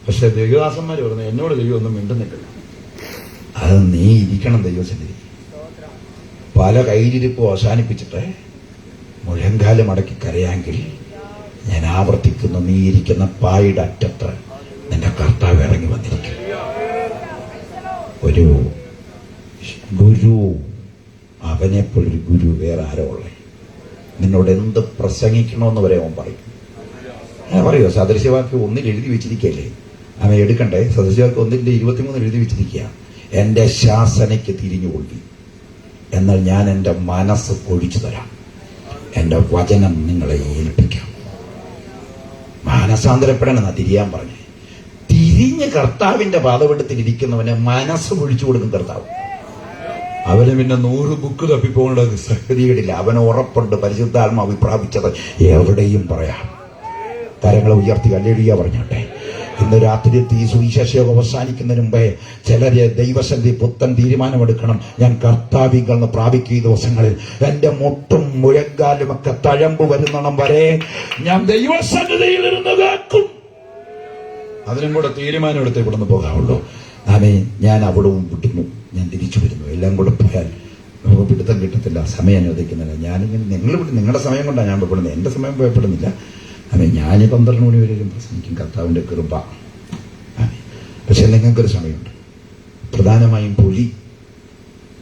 പക്ഷെ ദൈവദാസന്മാർ പറഞ്ഞു, എന്നോട് ദൈവം ഒന്നും മിണ്ടുന്നില്ല. അത് നീ ഇരിക്കണം ദൈവസന്നിധി. പല കയ്യിലിരിപ്പും അവസാനിപ്പിച്ചിട്ട് മുഴങ്കാലം മടക്കി കരയാങ്കിൽ ഞാൻ ആവർത്തിക്കുന്നു, നീ ഇരിക്കുന്ന പായുടെ അറ്റത്ത് നിന്റെ കർത്താവ് ഇറങ്ങി വന്നിരിക്കും. ഒരു ഗുരു, അവനെപ്പോഴൊരു ഗുരു വേറെ ആരോ ഉള്ളേ. നിന്നോട് എന്ത് പ്രസംഗിക്കണമെന്ന് വരെ അവൻ പറയും. അങ്ങനെ പറയുമോ? സദൃശ്യവാക്യം 1 എഴുതി വെച്ചിരിക്കുകയല്ലേ, അവൻ എടുക്കണ്ടേ? സദൃശ്യവാക്യം 1:23 എഴുതി വെച്ചിരിക്കുക, എന്റെ ശാസനയ്ക്ക് തിരിഞ്ഞുകൊള്ളി, എന്നാൽ ഞാൻ എന്റെ മനസ്സ് പൊഴിച്ചു തരാം, എന്റെ വചനം നിങ്ങളെ ഏൽപ്പിക്കാം. മാനസാന്തരപ്പെടണമെന്നാ തിരിയാൻ പറഞ്ഞേ. തിരിഞ്ഞ് കർത്താവിന്റെ പാദപീഠത്തിലിരിക്കുന്നവനെ മനസ്സ് പൊഴിച്ചു കൊടുക്കും കർത്താവ്. അവന് പിന്നെ 100 ബുക്ക് തപ്പിപ്പോകേണ്ട സഹതികളില്ല. അവന് ഉറപ്പുണ്ട്, പരിശുദ്ധാത്മാവ് പ്രാപിച്ചത് എവിടെയും പറയാം. കരങ്ങളെ ഉയർത്തി ഹല്ലേലൂയ പറഞ്ഞോട്ടെ. ഇന്ന് രാത്രി ഈ സുവിശേഷം അവസാനിക്കുന്നതിന് മുമ്പേ ചിലരെ ദൈവസന്നിധി പുത്തൻ തീരുമാനമെടുക്കണം. ഞാൻ കർത്താവിൽ നിന്ന് പ്രാപിക്കുക. ഈ ദിവസങ്ങളിൽ എന്റെ മുട്ടും മുഴങ്കാലും ഒക്കെ തഴമ്പ് വരുന്നണം വരെ ഞാൻ ദൈവസന്നിധിയിൽ ഇരുന്ന് കേൾക്കും. അതിനും കൂടെ തീരുമാനമെടുത്ത് ഇവിടെ നിന്ന് പോകാവുള്ളൂ. ആമേ. ഞാൻ അവിടെ വിട്ടുന്നു, ഞാൻ തിരിച്ചു വരുന്നു. എല്ലാം കൂടെ പോയാൽ നമുക്ക് പിടുത്തം കിട്ടത്തില്ല, സമയം അനുവദിക്കുന്നില്ല. ഞാനിങ്ങനെ നിങ്ങളുടെ സമയം കൊണ്ടാണ് ഞാൻ ഭയപ്പെടുന്നത്, എന്റെ സമയം ഭയപ്പെടുന്നില്ല. ആമേ. ഞാൻ 12 മണി വരെയും പ്രസംഗിക്കും, കർത്താവിന്റെ കൃപ. ആമേ. പക്ഷെ നിങ്ങൾക്കൊരു സമയമുണ്ട്. പ്രധാനമായും പുലി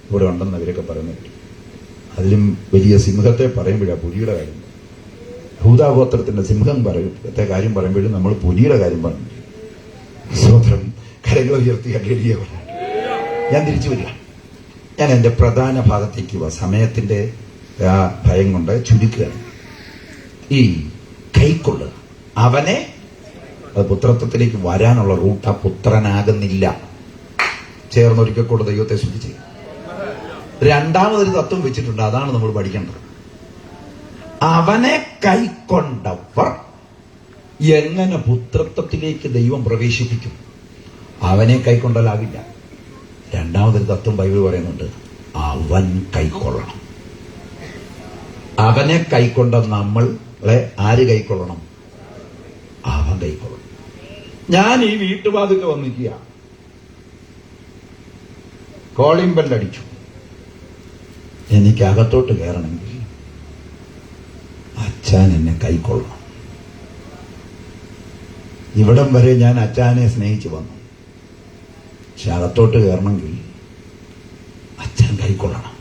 ഇവിടെ ഉണ്ടെന്ന് അവരൊക്കെ പറയുന്നുണ്ട്. അതിലും വലിയ സിംഹത്തെ പറയുമ്പോഴാണ് പുലിയുടെ കാര്യം. യഹൂദാഗോത്രത്തിന്റെ സിംഹം പറയത്തെ കാര്യം പറയുമ്പോഴും നമ്മൾ പുലിയുടെ കാര്യം പറഞ്ഞു. സ്വതന്ത്രം കരങ്ങൾ ഉയർത്തി ഹല്ലേലൂയ പറഞ്ഞു. ഞാൻ തിരിച്ചു വരിക. ഞാൻ എന്റെ പ്രധാന ഭാഗത്തേക്ക് പോവാ. സമയത്തിന്റെ ഭയം കൊണ്ട് ചുരുക്കുകയാണ്. ഈ കൈക്കൊള്ളുക, അവനെ, അത് പുത്രത്വത്തിലേക്ക് വരാനുള്ള റൂട്ട്. ആ പുത്രനാകുന്നില്ല. ചേർന്നൊരിക്കൽ കൂടെ ദൈവത്തെ സ്തുതിച്ച് രണ്ടാമതൊരു തത്വം വെച്ചിട്ടുണ്ട്. അതാണ് നമ്മൾ പഠിക്കേണ്ടത്. അവനെ കൈക്കൊണ്ടവർ എങ്ങനെ പുത്രത്വത്തിലേക്ക് ദൈവം പ്രവേശിപ്പിക്കും? അവനെ കൈക്കൊണ്ടാലാകില്ല. രണ്ടാമതൊരു തത്വം ബൈബിൾ പറയുന്നുണ്ട്, അവൻ കൈക്കൊള്ളണം. അവനെ കൈക്കൊണ്ട നമ്മളെ ആര് കൈക്കൊള്ളണം? അവൻ കൈക്കൊള്ളണം. ഞാൻ ഈ വീട്ടുവാതിൽക്ക് വന്നിരിക്കുക, കോളിംഗ് ബെല്ലടിച്ചു. എനിക്ക് അകത്തോട്ട് കയറണമെങ്കിൽ അച്ഛൻ എന്നെ കൈക്കൊള്ളണം. ഇവിടം വരെ ഞാൻ അച്ഛനെ സ്നേഹിച്ചു വന്നു. പക്ഷെ അകത്തോട്ട് കയറണമെങ്കിൽ അച്ഛൻ കൈക്കൊള്ളണം.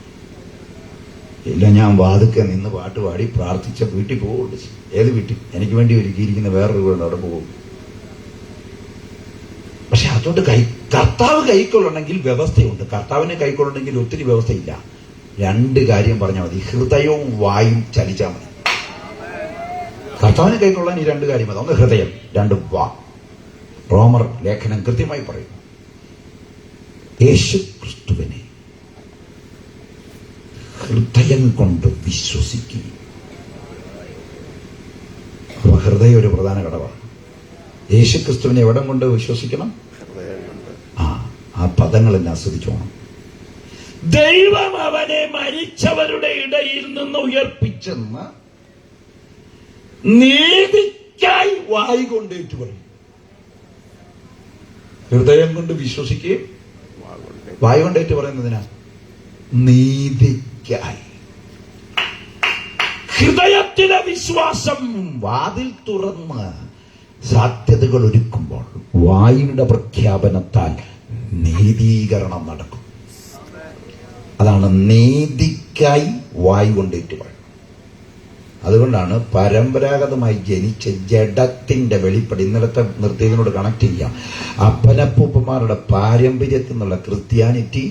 ഇല്ല, ഞാൻ വാതുക്കെ നിന്ന് പാട്ട് പാടി പ്രാർത്ഥിച്ച വീട്ടിൽ പോകുള്ളൂ. ഏത് വീട്ടിൽ? എനിക്ക് വേണ്ടി ഒരുക്കിയിരിക്കുന്ന വേറൊരു വീട്, അവിടെ പോകും. പക്ഷെ അകത്തോട്ട് കർത്താവ് കൈക്കൊള്ളണമെങ്കിൽ വ്യവസ്ഥയുണ്ട്. കർത്താവിനെ കൈക്കൊള്ളണമെങ്കിൽ ഒത്തിരി വ്യവസ്ഥയില്ല. 2 കാര്യം പറഞ്ഞാൽ മതി. ഹൃദയവും വായും ചലിച്ചാൽ മതി. കർത്താവിനെ കൈക്കൊള്ളാൻ ഈ 2 കാര്യം മതി. 1 ഹൃദയം, 2 വാ. റോമർ ലേഖനം കൃത്യമായി പറയും, യേശു ക്രിസ്തുവിനെ ഹൃദയം കൊണ്ട് വിശ്വസിക്കുക. അപ്പൊ ഹൃദയം ഒരു പ്രധാന ഘടകമാണ്. യേശു ക്രിസ്തുവിനെ എവിടം കൊണ്ട് വിശ്വസിക്കണം? ആ പദങ്ങളെല്ലാം ആസ്വദിച്ചോണം. ദൈവം അവനെ മരിച്ചവരുടെ ഇടയിൽ നിന്ന് ഉയർപ്പിച്ചെന്ന് നീതിക്കായി വായി കൊണ്ട് ഏറ്റുപറയും. ഹൃദയം കൊണ്ട് വിശ്വസിക്കുകയും വായി കൊണ്ട് ഏറ്റു പറയുന്നതിനാ? നീതിക്കായി. ഹൃദയത്തിലെ വിശ്വാസം വാതിൽ തുറന്ന് സാധ്യതകൾ ഒരുക്കുമ്പോൾ വായുടെ പ്രഖ്യാപനത്താൽ നീതീകരണം നടക്കും. അതാണ് നീതിക്കായി വായു കൊണ്ട് ഏറ്റുപറയും. അതുകൊണ്ടാണ് പരമ്പരാഗതമായി ജനിച്ച ജഡത്തിന്റെ വെളിപ്പെടി. ഇന്നലത്തെ നിർത്തിയതിനോട് കണക്ട് ചെയ്യാം. അപ്പനപ്പൂപ്പന്മാരുടെ പാരമ്പര്യത്തിൽ നിന്നുള്ള ക്രിസ്ത്യാനിറ്റി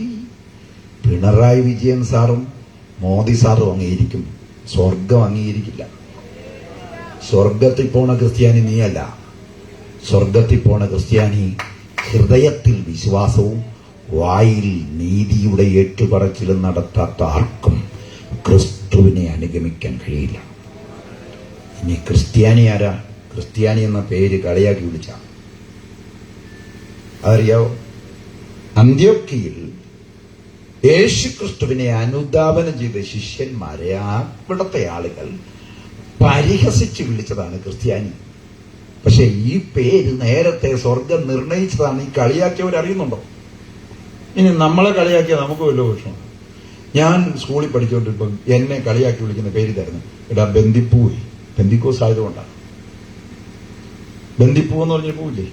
പിണറായി വിജയൻ സാറും മോദി സാറും അംഗീകരിക്കും, സ്വർഗം അംഗീകരിക്കില്ല. സ്വർഗത്തിൽ പോണ ക്രിസ്ത്യാനി നീയല്ല. സ്വർഗത്തിൽ പോണ ക്രിസ്ത്യാനി ഹൃദയത്തിൽ വിശ്വാസവും വായിൽ നീതിയുടെ ഏറ്റുപറച്ചിലും നടത്താത്ത ആർക്കും ക്രിസ്തുവിനെ അനുഗമിക്കാൻ കഴിയില്ല. ഇനി ക്രിസ്ത്യാനി ആരാ? ക്രിസ്ത്യാനി എന്ന പേര് കളിയാക്കി വിളിച്ച അറിയാവോ? അന്ത്യോക്യയിൽ യേശു ക്രിസ്തുവിനെ അനുധാവനം ചെയ്ത ശിഷ്യന്മാരെ അവിടുത്തെ ആളുകൾ പരിഹസിച്ച് വിളിച്ചതാണ് ക്രിസ്ത്യാനി. പക്ഷെ ഈ പേര് നേരത്തെ സ്വർഗം നിർണയിച്ചതാണ്. ഈ കളിയാക്കിയവർ അറിയുന്നുണ്ടോ? ഇനി നമ്മളെ കളിയാക്കിയ നമുക്ക് വല്ല വിഷമം. ഞാൻ സ്കൂളിൽ പഠിച്ചുകൊണ്ടിരിപ്പം എന്നെ കളിയാക്കി വിളിക്കുന്ന പേര് തരുന്നു, എടാ ബന്ദിപ്പൂവേ. ബന്ദിക്കോസ് ആയതുകൊണ്ടാണ്. ബന്ദിപ്പൂ എന്ന് പറഞ്ഞ പൂവില്ലേ,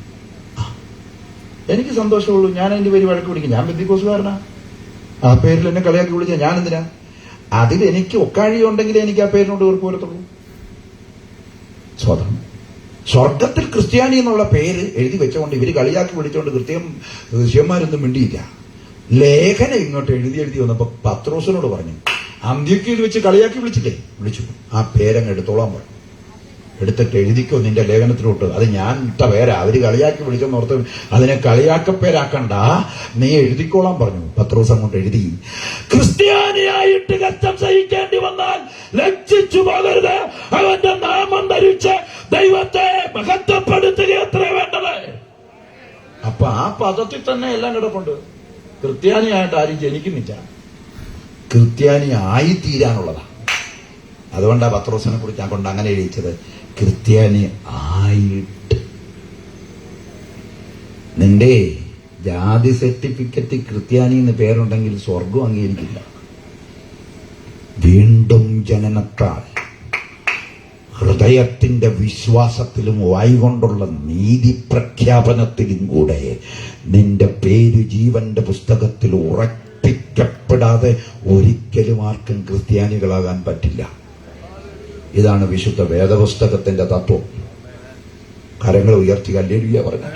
എനിക്ക് സന്തോഷമുള്ളൂ. ഞാൻ അതിന്റെ പേര് വഴക്ക് പിടിക്കും. ഞാൻ ബന്ദിക്കോസുകാരനാ. ആ പേരിൽ എന്നെ കളിയാക്കി വിളിച്ചാൽ ഞാൻ എന്തിനാ? അതിൽ എനിക്ക് ഒക്കാഴിയുണ്ടെങ്കിലേ എനിക്ക് ആ പേരിനോട് വെറുപ്പ് വരത്തുള്ളൂ. സ്വതം സ്വർഗത്തിൽ ക്രിസ്ത്യാനി എന്നുള്ള പേര് എഴുതി വെച്ചുകൊണ്ട് ഇവര് കളിയാക്കി വിളിച്ചുകൊണ്ട് ക്രിസ്ത്യന്മാരൊന്നും മിണ്ടിയില്ല. ലേഖനം ഇങ്ങോട്ട് എഴുതി വന്നപ്പോ പത്രോസിനോട് പറഞ്ഞു, അന്ത്യോക്യയിൽ വെച്ച് കളിയാക്കി വിളിച്ചില്ലേ? വിളിച്ചു. ആ പേരങ്ങ് എടുത്തോളാൻ പറഞ്ഞു. എടുത്തിട്ട് എഴുതിക്കോ നിന്റെ ലേഖനത്തിലോട്ട്. അത് ഞാൻ ഇട്ട പേരാ, അവര് കളിയാക്കി വിളിച്ചെന്ന് ഓർത്ത് അതിനെ കളിയാക്കപ്പേരാക്കണ്ട, നീ എഴുതിക്കോളാൻ പറഞ്ഞു. പത്രോസ് അങ്ങോട്ട് എഴുതി. ക്രിസ്ത്യാനിയായിട്ട് കഷ്ടം സഹിക്കേണ്ടി വന്നാൽ ലജ്ജിച്ചു പോകരുത്. അവന്റെ നാമം ധരിച്ച് ദൈവത്തെ മഹത്വപ്പെടുത്തുക എത്ര വേണ്ടത്. അപ്പൊ ആ പദത്തിൽ തന്നെ എല്ലാം കിടപ്പുണ്ട്. ക്രിസ്ത്യാനിയായിട്ട് ആരും ജനിക്കുന്നില്ല, ക്രിസ്ത്യാനി ആയിത്തീരാനുള്ളതാണ്. അതുകൊണ്ടാണ് പത്രോസിനെ കുറിച്ച് ഞാൻ കൊണ്ട് അങ്ങനെ എഴുതിച്ചത്, ക്രിസ്ത്യാനി ആയിട്ട്. നിന്റെ ജാതി സർട്ടിഫിക്കറ്റ് ക്രിസ്ത്യാനി എന്ന് പേരുണ്ടെങ്കിൽ സ്വർഗം അംഗീകരിക്കില്ല. വീണ്ടും ജനനത്താൽ ഹൃദയത്തിന്റെ വിശ്വാസത്തിലും വായികൊണ്ടുള്ള നീതി പ്രഖ്യാപനത്തിലും കൂടെ നിന്റെ പേര് ജീവന്റെ പുസ്തകത്തിൽ ഉറപ്പിക്കപ്പെടാതെ ഒരിക്കലും ആർക്കും ക്രിസ്ത്യാനികളാകാൻ പറ്റില്ല. ഇതാണ് വിശുദ്ധ വേദപുസ്തകത്തിന്റെ തത്വം. കരങ്ങൾ ഉയർത്തി ഹല്ലേലൂയ പറഞ്ഞു.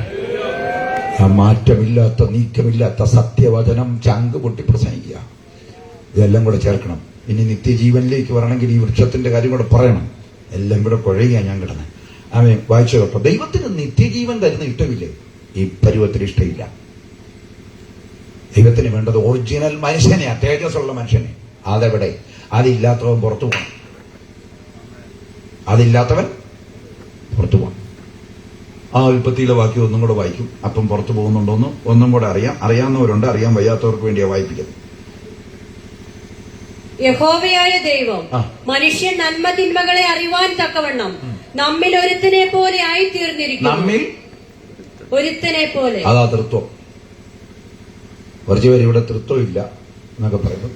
ആ മാറ്റമില്ലാത്ത നീക്കമില്ലാത്ത സത്യവചനം ചങ്ക് പൊട്ടി പ്രസംഗിക്കുക. ഇതെല്ലാം കൂടെ ചേർക്കണം. ഇനി നിത്യജീവനിലേക്ക് വരണമെങ്കിൽ ഈ വൃക്ഷത്തിന്റെ കാര്യം കൂടെ പറയണം. എല്ലാം കൂടെ കുഴയുക ഞാൻ കിടന്ന്. അവൻ വായിച്ചു കേട്ടോ. ദൈവത്തിന് നിത്യജീവൻ തരുന്ന ഇഷ്ടമില്ലേ? ഈ പരുവത്തിന് ഇഷ്ടമില്ല. ദൈവത്തിന് വേണ്ടത് ഒറിജിനൽ മനുഷ്യനെയാ, തേജസ്സുള്ള മനുഷ്യനെ. അതെവിടെ? അതില്ലാത്തവൻ പുറത്തു പോകണം. അതില്ലാത്തവൻ പുറത്തു പോകണം. ആ ഉൽപ്പത്തിയിലെ വാക്യം ഒന്നും കൂടെ വായിക്കും. അപ്പം പുറത്തു പോകുന്നുണ്ടോന്ന് ഒന്നും കൂടെ അറിയാവുന്നവരുണ്ട്, അറിയാൻ വയ്യാത്തവർക്ക് വേണ്ടിയാ വായിപ്പിക്കുന്നത്. യഹോവയായ ദൈവം മനുഷ്യൻ നന്മ തിന്മകളെ അറിവാൻ തക്കവണ്ണം നമ്മിൽ ഒരുത്തനെ പോലെ ആയിത്തീർന്നിരിക്കുന്നു. നമ്മിൽ ഒരുത്തനെ പോലെ. അതാ തൃത്വം. കുറച്ചുപേര് ഇവിടെ തൃത്വം ഇല്ല എന്നൊക്കെ പറയുന്നു.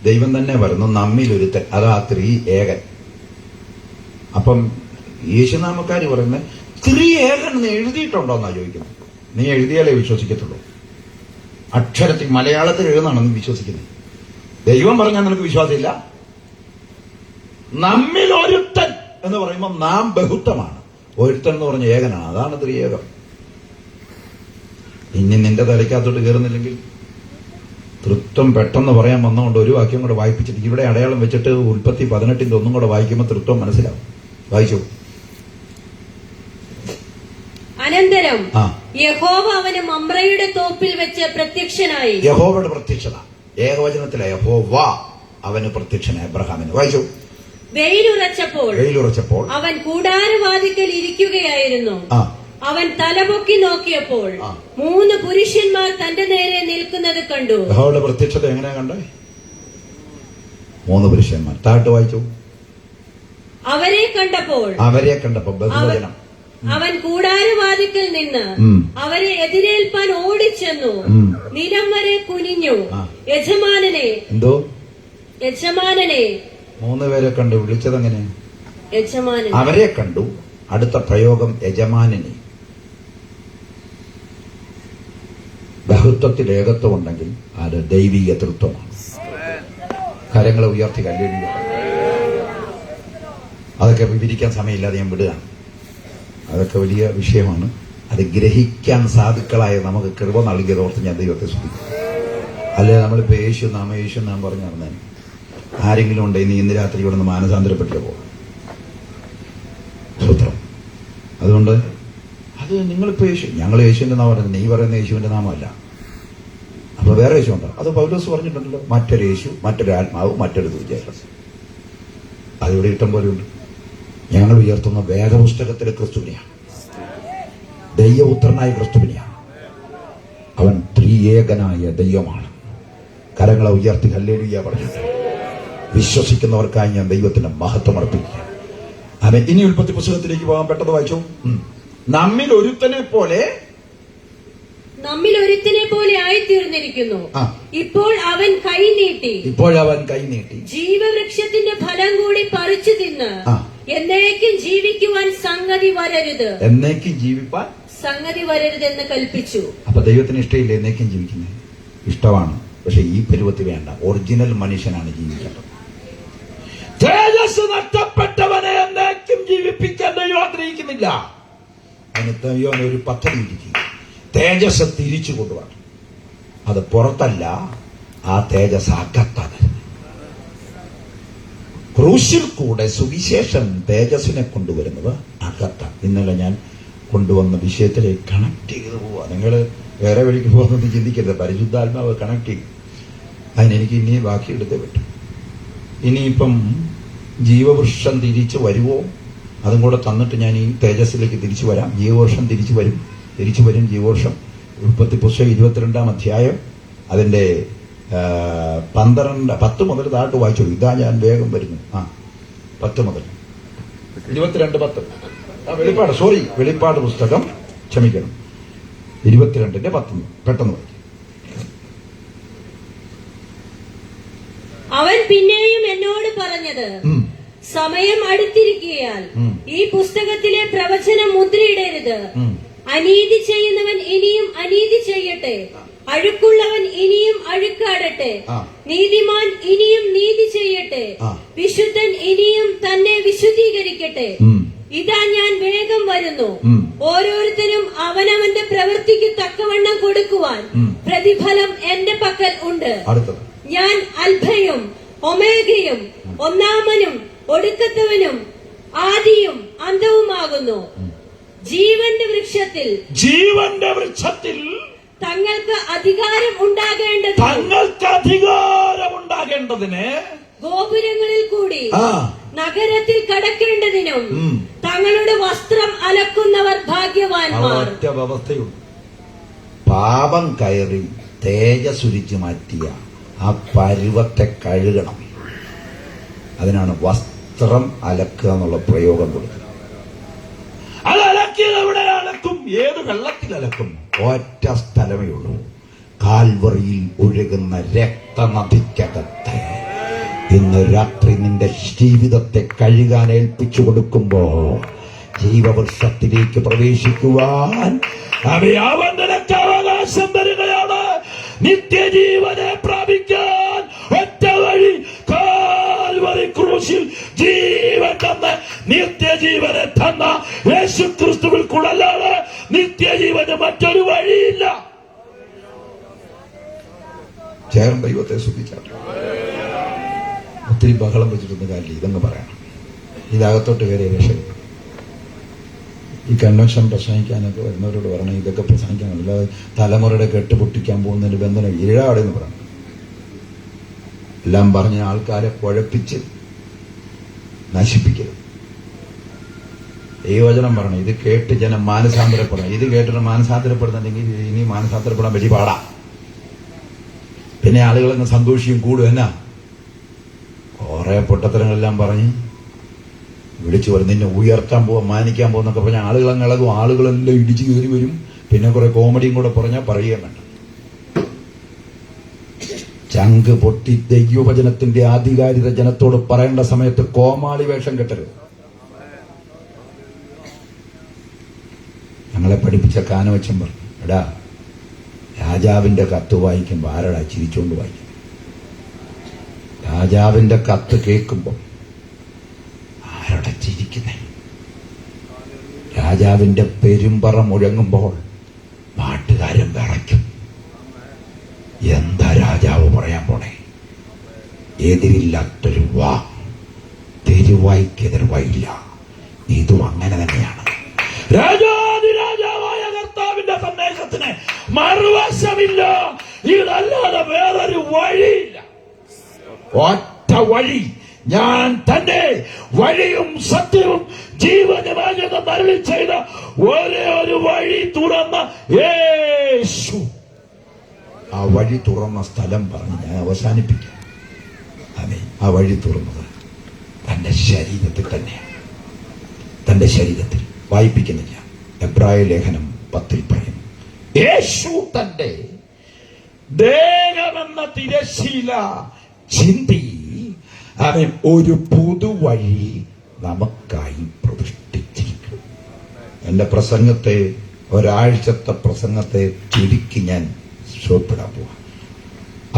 ദൈവം തന്നെ പറയുന്നു നമ്മിൽ ഒരുത്തൻ, അതാ ത്രീ ഏകൻ. അപ്പം യേശുനാമക്കാര് പറയുന്നത് ത്രീ ഏകൻ എന്ന് എഴുതിയിട്ടുണ്ടോ എന്നാ ചോദിക്കുന്നത്. നീ എഴുതിയാലേ വിശ്വസിക്കത്തുള്ളൂ. അക്ഷരത്തിൽ മലയാളത്തിൽ എഴുതണം നീ വിശ്വസിക്കുന്നത്. ദൈവം പറഞ്ഞാൽ നിനക്ക് വിശ്വാസമില്ല. നമ്മിൽ ഒരുത്തൻ എന്ന് പറയുമ്പോൾ നാം ബഹുത്വമാണ്. ഒരുത്തൻ എന്ന് പറഞ്ഞ ഏകനാണ്. അതാണ് ത്രിയേകം. ഇനി നിന്റെ തലയ്ക്കകത്തോട്ട് കയറുന്നില്ലെങ്കിൽ തൃത്വം പെട്ടെന്ന് പറയാൻ വന്നുകൊണ്ട് ഒരു വാക്യം കൂടെ വായിപ്പിച്ചിട്ട് ഇവിടെ അടയാളം വെച്ചിട്ട് ഉൽപ്പത്തി 18 ഒന്നും കൂടെ വായിക്കുമ്പോൾ തൃത്വം മനസ്സിലാവും. വായിച്ചു. അനന്തരം യഹോവ അവന് മമ്രയുടെ തോപ്പിൽ വെച്ച് പ്രത്യക്ഷനായി. യഹോവയുടെ പ്രത്യക്ഷത ഏകവചനത്തിലെ യഹോവ അവന് പ്രത്യക്ഷനായി അബ്രഹാമിന്. വായിച്ചു. വെയിലുറച്ചപ്പോൾ അവൻ കൂടാരവാതിക്കൽ ഇരിക്കുകയായിരുന്നു. അവൻ തലപൊക്കി നോക്കിയപ്പോൾ 3 പുരുഷന്മാർ തന്റെ നേരെ നിൽക്കുന്നത് കണ്ടു. യഹോവയുടെ പ്രത്യക്ഷത എങ്ങനെയാ കണ്ടേ? 3 പുരുഷന്മാർ. താട്ട് വായിച്ചു. അവരെ കണ്ടപ്പോൾ ബഹുവചനം. അവൻ കൂടാരവാതിക്കൽ നിന്ന് അവരെ എതിരേൽപ്പാൻ ഓടിച്ചെന്നു. നിലം വരെ കുനിഞ്ഞു. യജമാനനെ 3 പേരെ കണ്ടു. വിളിച്ചതെങ്ങനെ? യജമാനൻ. അവരെ കണ്ടു. അടുത്ത പ്രയോഗം യജമാനനെ. ബഹുത്വത്തിൽ ഏകത്വം ഉണ്ടെങ്കിൽ അത് ദൈവിക തൃത്വമാണ്. കരങ്ങളെ ഉയർത്തി ഹല്ലേലൂയ. അതൊക്കെ വിവരിക്കാൻ സമയമില്ലാതെ ഞാൻ വിടുകയാണ്. അതൊക്കെ വലിയ വിഷയമാണ്. അത് ഗ്രഹിക്കാൻ സാധുക്കളായ നമുക്ക് കൃപ നൽകിയതോർത്ത് ഞാൻ ദൈവത്തെ സ്തുതിക്കും. അല്ലെ നമ്മളിപ്പോ യേശു നാം പറഞ്ഞു നടന്നേ. ആരെങ്കിലും ഉണ്ടെങ്കിൽ നീ ഇന്ന് രാത്രി ഇവിടെ നിന്ന് മാനസാന്തരപ്പെട്ടു പോകും. സൂത്രം. അതുകൊണ്ട് അത് നിങ്ങളിപ്പോ ഞങ്ങൾ യേശുവിന്റെ നാമം പറയുന്നത്, നീ പറയുന്ന യേശുവിന്റെ നാമമല്ല. അപ്പൊ വേറെ യേശു ഉണ്ടോ? അത് പൗലോസ് പറഞ്ഞിട്ടുണ്ടല്ലോ, മറ്റൊരു യേശു, മറ്റൊരു ആത്മാവ്, മറ്റൊരു ദുർജയം. അതിവിടെ ഇഷ്ടം പോലെ ഉണ്ട്. ഞങ്ങൾ ഉയർത്തുന്ന വേദപുസ്തകത്തിലെ ക്രിസ്തുവിനെയാണ്, ദൈവപുത്രനായ ക്രിസ്തുവിനെയാണ്. അവൻ ത്രിയേകനായ ദൈവമാണ്. കരങ്ങളെ ഉയർത്തി ഹല്ലേലൂയ പറഞ്ഞു. വിശ്വസിക്കുന്നവർക്കായി ഞാൻ ദൈവത്തിന്റെ മഹത്വം അർപ്പിക്കുക. അവൻ ഇനി ഉൽപ്പത്തി പുസ്തകത്തിലേക്ക് പോകാൻ പെട്ടെന്ന് വായിച്ചു. നമ്മിൽ ഒരുത്തനെ പോലെ ആയിത്തീർന്നിരിക്കുന്നു. ഇപ്പോൾ അവൻ കൈ നീട്ടി ജീവവൃക്ഷത്തിന്റെ ഫലം കൂടി പറിച്ചു തിന്ന് എന്നേക്കും ജീവിക്കുവാൻ സംഗതി വരരുതെന്ന് കൽപ്പിച്ചു. അപ്പൊ ദൈവത്തിന് ഇഷ്ടമില്ല എന്നേക്കും ജീവിക്കുന്നത്? ഇഷ്ടമാണ്, പക്ഷെ ഈ പരുവത്തിൽ വേണ്ട. ഒറിജിനൽ മനുഷ്യനാണ് ജീവിക്കേണ്ടത്. തേജസ് നഷ്ടപ്പെട്ടവനെ എന്നേക്കും ജീവിപ്പിക്കാൻ ദൈവം ആഗ്രഹിക്കുന്നില്ല. അതിന് ദൈവം ഒരു പദ്ധതി ഇരിക്കും. തേജസ് തിരിച്ചു കൊണ്ടുപോകണം. അത് പുറത്തല്ല, ആ തേജസ് അകത്താണ്. ക്രൂശിൽ കൂടെ സുവിശേഷം തേജസ്സിനെ കൊണ്ടുവരുന്നത് അകത്താണ്. ഇന്നലെ ഞാൻ കൊണ്ടുവന്ന വിഷയത്തിലേക്ക് കണക്ട് ചെയ്ത് പോവാ. നിങ്ങൾ വേറെ വഴിക്ക് പോകുന്നത് ചിന്തിക്കരുത്. പരിശുദ്ധാത്മാവ് കണക്ട് ചെയ്യും. അതിനെനിക്ക് ഇനി ബാക്കിയെടുത്തേ പറ്റും. ഇനിയിപ്പം ജീവവൃക്ഷം തിരിച്ചു വരുമോ അതും കൂടെ തന്നിട്ട് ഞാൻ ഈ തേജസ്സിലേക്ക് തിരിച്ചു വരാം. ജീവവൃക്ഷം തിരിച്ചു വരും. ജീവവൃക്ഷം ഉൽപ്പത്തി പുസ്തകം 22-ാം അധ്യായം അതിന്റെ 10 മുതൽ താഴോട്ട് വായിച്ചോളൂ. ഇതാ ഞാൻ വേഗം വരുന്നു. 10 മുതൽ 22:10. വെളിപ്പാട് പുസ്തകം, ക്ഷമിക്കണം, 22-ന്റെ 10. പെട്ടെന്ന് വായിക്കും. അവൻ പിന്നെയും എന്നോട് പറഞ്ഞത്, സമയം അടുത്തിരിക്കുകയാൽ ഈ പുസ്തകത്തിലെ പ്രവചനം മുദ്രയിടരുത്. അനീതി ചെയ്യുന്നവൻ ഇനിയും അനീതി ചെയ്യട്ടെ, അഴുക്കുള്ളവൻ ഇനിയും അഴുക്കാടട്ടെ, നീതിമാൻ ഇനിയും നീതി ചെയ്യട്ടെ, വിശുദ്ധൻ ഇനിയും തന്നെ വിശുദ്ധീകരിക്കട്ടെ. ഇതാ ഞാൻ വേഗം വരുന്നു. ഓരോരുത്തരും അവനവന്റെ പ്രവൃത്തിക്ക് തക്കവണ്ണം കൊടുക്കുവാൻ പ്രതിഫലം എന്റെ പക്കൽ ഉണ്ട്. ഞാൻ അൽഫയും ഒമേഗയും ഒന്നാമനും ഒടുക്കത്തവനും ആദിയും അന്തവുമാകുന്നു. ജീവന്റെ വൃക്ഷത്തിൽ തങ്ങൾക്ക് അധികാരം ഉണ്ടാകേണ്ടതിന് ഗോപുരങ്ങളിൽ കൂടി നഗരത്തിൽ കടക്കേണ്ടതിനും തങ്ങളുടെ വസ്ത്രം അലക്കുന്നവർ ഭാഗ്യവാന്മാർ. പാപം കയറി തേജസ്സുരിച്ചു മാറ്റിയ ആ പരുവത്തെ കഴുകണം. അതിനാണ് വസ്ത്രം അലക്കുക എന്നുള്ള പ്രയോഗം കൊടുക്കുന്നത്. അത് അലക്കിയത് എവിടെ അലക്കും? ഏത് വെള്ളത്തിൽ അലക്കും? ഒറ്റ സ്ഥലമേ ഉള്ളൂ, കാൽവറിയിൽ ഒഴുകുന്ന രക്തനദിക്കകത്തെ. ഇന്ന് രാത്രി നിന്റെ ജീവിതത്തെ കഴുകാൻ ഏൽപ്പിച്ചു കൊടുക്കുമ്പോ ജീവവൃക്ഷത്തിലേക്ക് പ്രവേശിക്കുവാൻ അവന്റെ അവകാശം തരികയാണ്. നിത്യജീവനെ പ്രാപിക്കാൻ ഒറ്റ വഴി, കാൽവറി ക്രൂശിൽ ജീവൻ തന്ന് നിത്യജീവനെ തന്ന യേശു ക്രിസ്തുവിൽ കൂടല്ലാതെ നിത്യജീവന് മറ്റൊരു വഴിയില്ല. ചേർന്ന് ദൈവത്തെ ശ്രദ്ധിച്ചാട്ടെ. ഒത്തിരി ബഹളം വെച്ചിട്ടൊന്നും കാര്യമില്ല. ഇതങ്ങ് പറയണം. ഇതകത്തോട്ട് കയറിയ രക്ഷയില്ല. ഈ കൺവെൻഷൻ പ്രസംഗിക്കാനൊക്കെ വരുന്നവരോട് പറയണം, ഇതൊക്കെ പ്രസംഗിക്കാനല്ല, തലമുറയുടെ കെട്ട് പൊട്ടിക്കാൻ പോകുന്നതിന് ബന്ധനം ഇഴാടെന്ന് പറയണം. എല്ലാം പറഞ്ഞ ആൾക്കാരെ കുഴപ്പിച്ച് നശിപ്പിക്കരുത്. ഈ വചനം പറയണം, ഇത് കേട്ട് ജനം മാനസാന്തരപ്പെടണം. ഇത് കേട്ടിട്ട് മാനസാന്തരപ്പെടുന്നുണ്ടെങ്കിൽ ഇനി മാനസാന്തരപ്പെടാൻ വലിയ പാടാ. പിന്നെ ആളുകളെന്ന് സന്തോഷിക്കും കൂടും. എന്നാ കുറെ പൊട്ടത്തരങ്ങളെല്ലാം പറഞ്ഞ് വിളിച്ചു വരും, നിന്നെ ഉയർത്താൻ പോവാ, മാനിക്കാൻ പോകുന്നൊക്കെ പറഞ്ഞാൽ ആളുകളങ്ങ് ഇളകും. ആളുകളെല്ലാം ഇടിച്ചു കയറി വരും. പിന്നെ കുറെ കോമഡിയും കൂടെ പറഞ്ഞാൽ പറയുകയും വേണ്ട. ചങ്ക് പൊട്ടി ദൈവവചനത്തിന്റെ ആധികാരിക ജനത്തോട് പറയേണ്ട സമയത്ത് കോമാളി വേഷം കെട്ടരുത്. ഞങ്ങളെ പഠിപ്പിച്ച കാനവച്ചൻ പറഞ്ഞു, എടാ രാജാവിന്റെ കത്ത് വായിക്കുമ്പോ ആരടാ ചിരിച്ചുകൊണ്ട് വായിക്കും? രാജാവിന്റെ കത്ത് കേൾക്കുമ്പോ ആരടാ ചിരിക്കുന്നേ? രാജാവിന്റെ പെരുമ്പറ മുഴങ്ങുമ്പോൾ നാട്ടുകാരൻ വിറയ്ക്കും. എന്താ രാജാവ് പറയാൻ പോണേ? എതിരില്ലാത്തൊരു വാ തെരുവായിക്കെതിർവായില്ല. ഇതും അങ്ങനെ തന്നെയാണ്. രാജാതിരാജാവായ കർത്താവിന്റെ സന്ദേശത്തിന് മറുവശമില്ല. ഇതല്ലാതെ വേറൊരു വഴിയില്ല. ഒറ്റ വഴി, ഞാൻ തന്നെ വഴിയും സത്യവും ജീവനുമാകുന്ന അരുളി ചെയ്ത ഒരേ ഒരു വഴി തുറന്ന യേശു. ആ വഴി തുറന്ന സ്ഥലം പറഞ്ഞ് ഞാൻ അവസാനിപ്പിക്കാം. അതെ, ആ വഴി തുറന്നത് തന്റെ ശരീരത്തിൽ തന്നെയാണ്. തന്റെ ശരീരത്തിൽ. വായിപ്പിക്കുന്നില്ല. എബ്രായ ലേഖനം 10 പറയുന്നു, യേശു തന്റെ ദേഹമെന്ന തിരശീല ചിന്തി അവൻ ഒരു പുതുവഴി നമുക്കായി പ്രതിഷ്ഠിച്ചിരിക്കും. എന്റെ പ്രസംഗത്തെ, ഒരാഴ്ചത്തെ പ്രസംഗത്തെ ചുരുക്കി ഞാൻ ഷോപ്പിടാൻ പോവാം.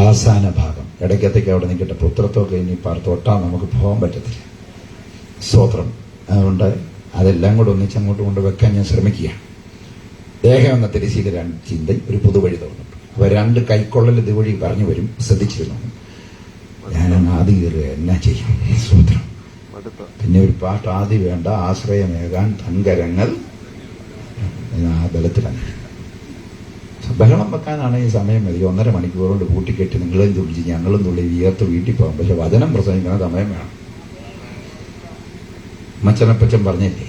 അവസാന ഭാഗം ഇടയ്ക്കത്തേക്ക് അവിടെ നിൽക്കട്ടെ. പുത്രത്തൊക്കെ ഇനി തൊട്ടാൽ നമുക്ക് പോകാൻ പറ്റത്തില്ല. സ്തോത്രം. അതുകൊണ്ട് അതെല്ലാം കൂടെ ഒന്നിച്ചങ്ങോട്ട് കൊണ്ട് വെക്കാൻ ഞാൻ ശ്രമിക്കുക. ദേഹം എന്ന തിരശ്ശീല ചിന്ത ഒരു പുതുവഴി തോന്നും. അപ്പൊ 2 കൈക്കൊള്ളൽ ഇതുവഴി പറഞ്ഞു വരും. ശ്രദ്ധിച്ചിരുന്നു. ഞാനങ്ങ് ആദ്യം കയറുക, എന്നാ ചെയ്യും? സ്തോത്രം. പിന്നെ ഒരു പാട്ട് ആദ്യം വേണ്ട, ആശ്രയമേകാൻ തങ്കരങ്ങൾ. ആ ബലത്തിലാണ്. ബഹളം വെക്കാനാണ് ഈ സമയം മതി. 1.5 മണിക്കൂർ കൊണ്ട് കൂട്ടിക്കെട്ടി നിങ്ങളും തുള്ളിച്ച് ഞങ്ങളും തുള്ളി വിയർത്ത് വീട്ടിൽ പോകാം. പക്ഷെ വചനം പ്രസംഗിക്കുന്ന സമയം വേണം. മച്ചനപ്പച്ചൻ പറഞ്ഞില്ലേ,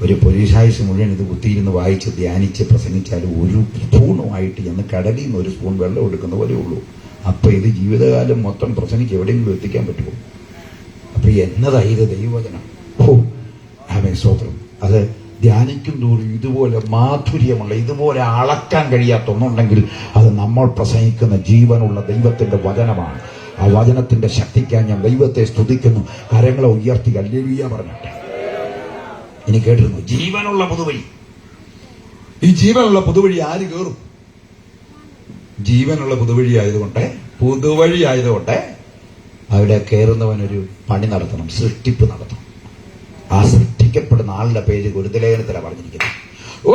ഒരു പുരുഷായുസ് മുഴുവൻ ഇത് കുത്തിയിരുന്ന് വായിച്ച് ധ്യാനിച്ച് പ്രസംഗിച്ചാൽ ഒരു സ്പൂണുമായിട്ട് ചെന്ന് കടലിൽ നിന്ന് ഒരു സ്പൂൺ വെള്ളം എടുക്കുന്ന പോലെ ഉള്ളൂ. അപ്പൊ ഇത് ജീവിതകാലം മൊത്തം പ്രസംഗിച്ച് എവിടെയെങ്കിലും എത്തിക്കാൻ പറ്റുമോ? അപ്പൊ എന്നതായത് ദൈവവചനം. ആമേൻ, സ്തോത്രം. അത് ധ്യാനിക്കും തോറും ഇതുപോലെ മാധുര്യമുള്ള, ഇതുപോലെ അളക്കാൻ കഴിയാത്ത ഒന്നുണ്ടെങ്കിൽ അത് നമ്മൾ പ്രസംഗിക്കുന്ന ജീവനുള്ള ദൈവത്തിന്റെ വചനമാണ്. ആ വചനത്തിന്റെ ശക്തിക്കാൻ ഞാൻ ദൈവത്തെ സ്തുതിക്കുന്നു. കരങ്ങളെ ഉയർത്തി ഹല്ലേലൂയ പറഞ്ഞിട്ട്. ഇനി കേട്ടിരുന്നു ജീവനുള്ള പുതുവഴി. ഈ ജീവനുള്ള പുതുവഴി ആര് കയറും? ജീവനുള്ള പുതുവഴി ആയതുകൊണ്ട് അവിടെ കയറുന്നവനൊരു പണി നടത്തണം, സൃഷ്ടിപ്പ് നടത്തണം. ആ സൃഷ്ടിക്കപ്പെടുന്ന ആളുടെ പേര് ഗുരുതലേഖനത്തിലാണ് പറഞ്ഞിരിക്കുന്നത്.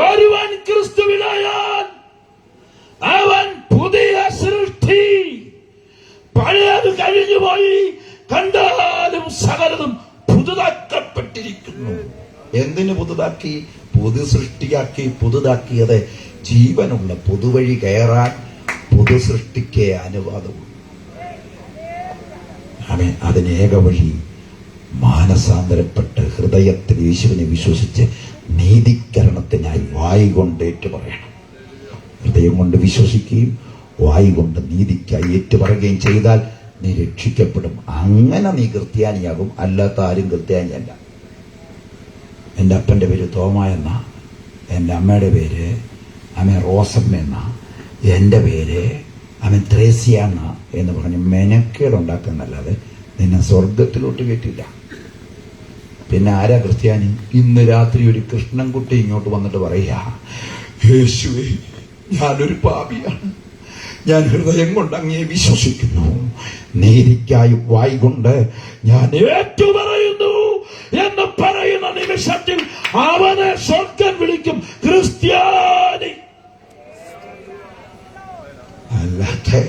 ഒരുവൻ ക്രിസ്തുവിലായാൽ അവൻ പുതിയ സൃഷ്ടി, പഴയത് കഴിഞ്ഞുപോയി, കണ്ടാലും സകലതും പുതുതാക്കപ്പെട്ടിരിക്കുന്നു. എന്തിനു പുതുതാക്കി? പുതു സൃഷ്ടിയാക്കി. പുതുതാക്കിയത് ജീവനുള്ള പുതുവഴി കയറാൻ പുതു സൃഷ്ടിക്ക് അനുവാദമുള്ളൂ. ആമേൻ. അതിന് ഏക വഴി മാനസാന്തരപ്പെട്ട് ഹൃദയത്തിൽ യേശുവിനെ വിശ്വസിച്ച് നീതീകരണത്തിനായി വായി കൊണ്ട് ഏറ്റുപറയണം. ഹൃദയം കൊണ്ട് വിശ്വസിക്കുകയും വായി കൊണ്ട് നീതിക്കായി ഏറ്റുപറയുകയും ചെയ്താൽ നീ രക്ഷിക്കപ്പെടും. അങ്ങനെ നീ ക്രിസ്ത്യാനിയാകും. അല്ലാത്ത ആരും ക്രിസ്ത്യാനിയല്ല. എൻ്റെ അപ്പൻ്റെ പേര് തോമ എന്ന, എൻ്റെ അമ്മയുടെ പേര് റോസമ്മ എന്ന, എൻ്റെ പേര് ത്രേസ്യ എന്ന് പറഞ്ഞ് മെനക്കേടുണ്ടാക്കുന്നല്ലാതെ നിന്നെ സ്വർഗത്തിലോട്ട് കയറ്റില്ല. പിന്നെ ആരാ ക്രിസ്ത്യാനി? ഇന്ന് രാത്രി ഒരു കൃഷ്ണൻകുട്ടി ഇങ്ങോട്ട് വന്നിട്ട് പറയാ, യേശുവേ ഞാനൊരു പാപിയാണ്, ഞാൻ ഹൃദയം കൊണ്ട് അങ്ങേ വിശ്വസിക്കുന്നു, നീതിക്കായി വായികൊണ്ട് ഞാൻ ഏറ്റുപറയുന്നു എന്ന് പറയുന്ന നിമിഷത്തിൽ അവനെ സ്വർഗം വിളിക്കും ക്രിസ്ത്യാനി. അല്ലാതെ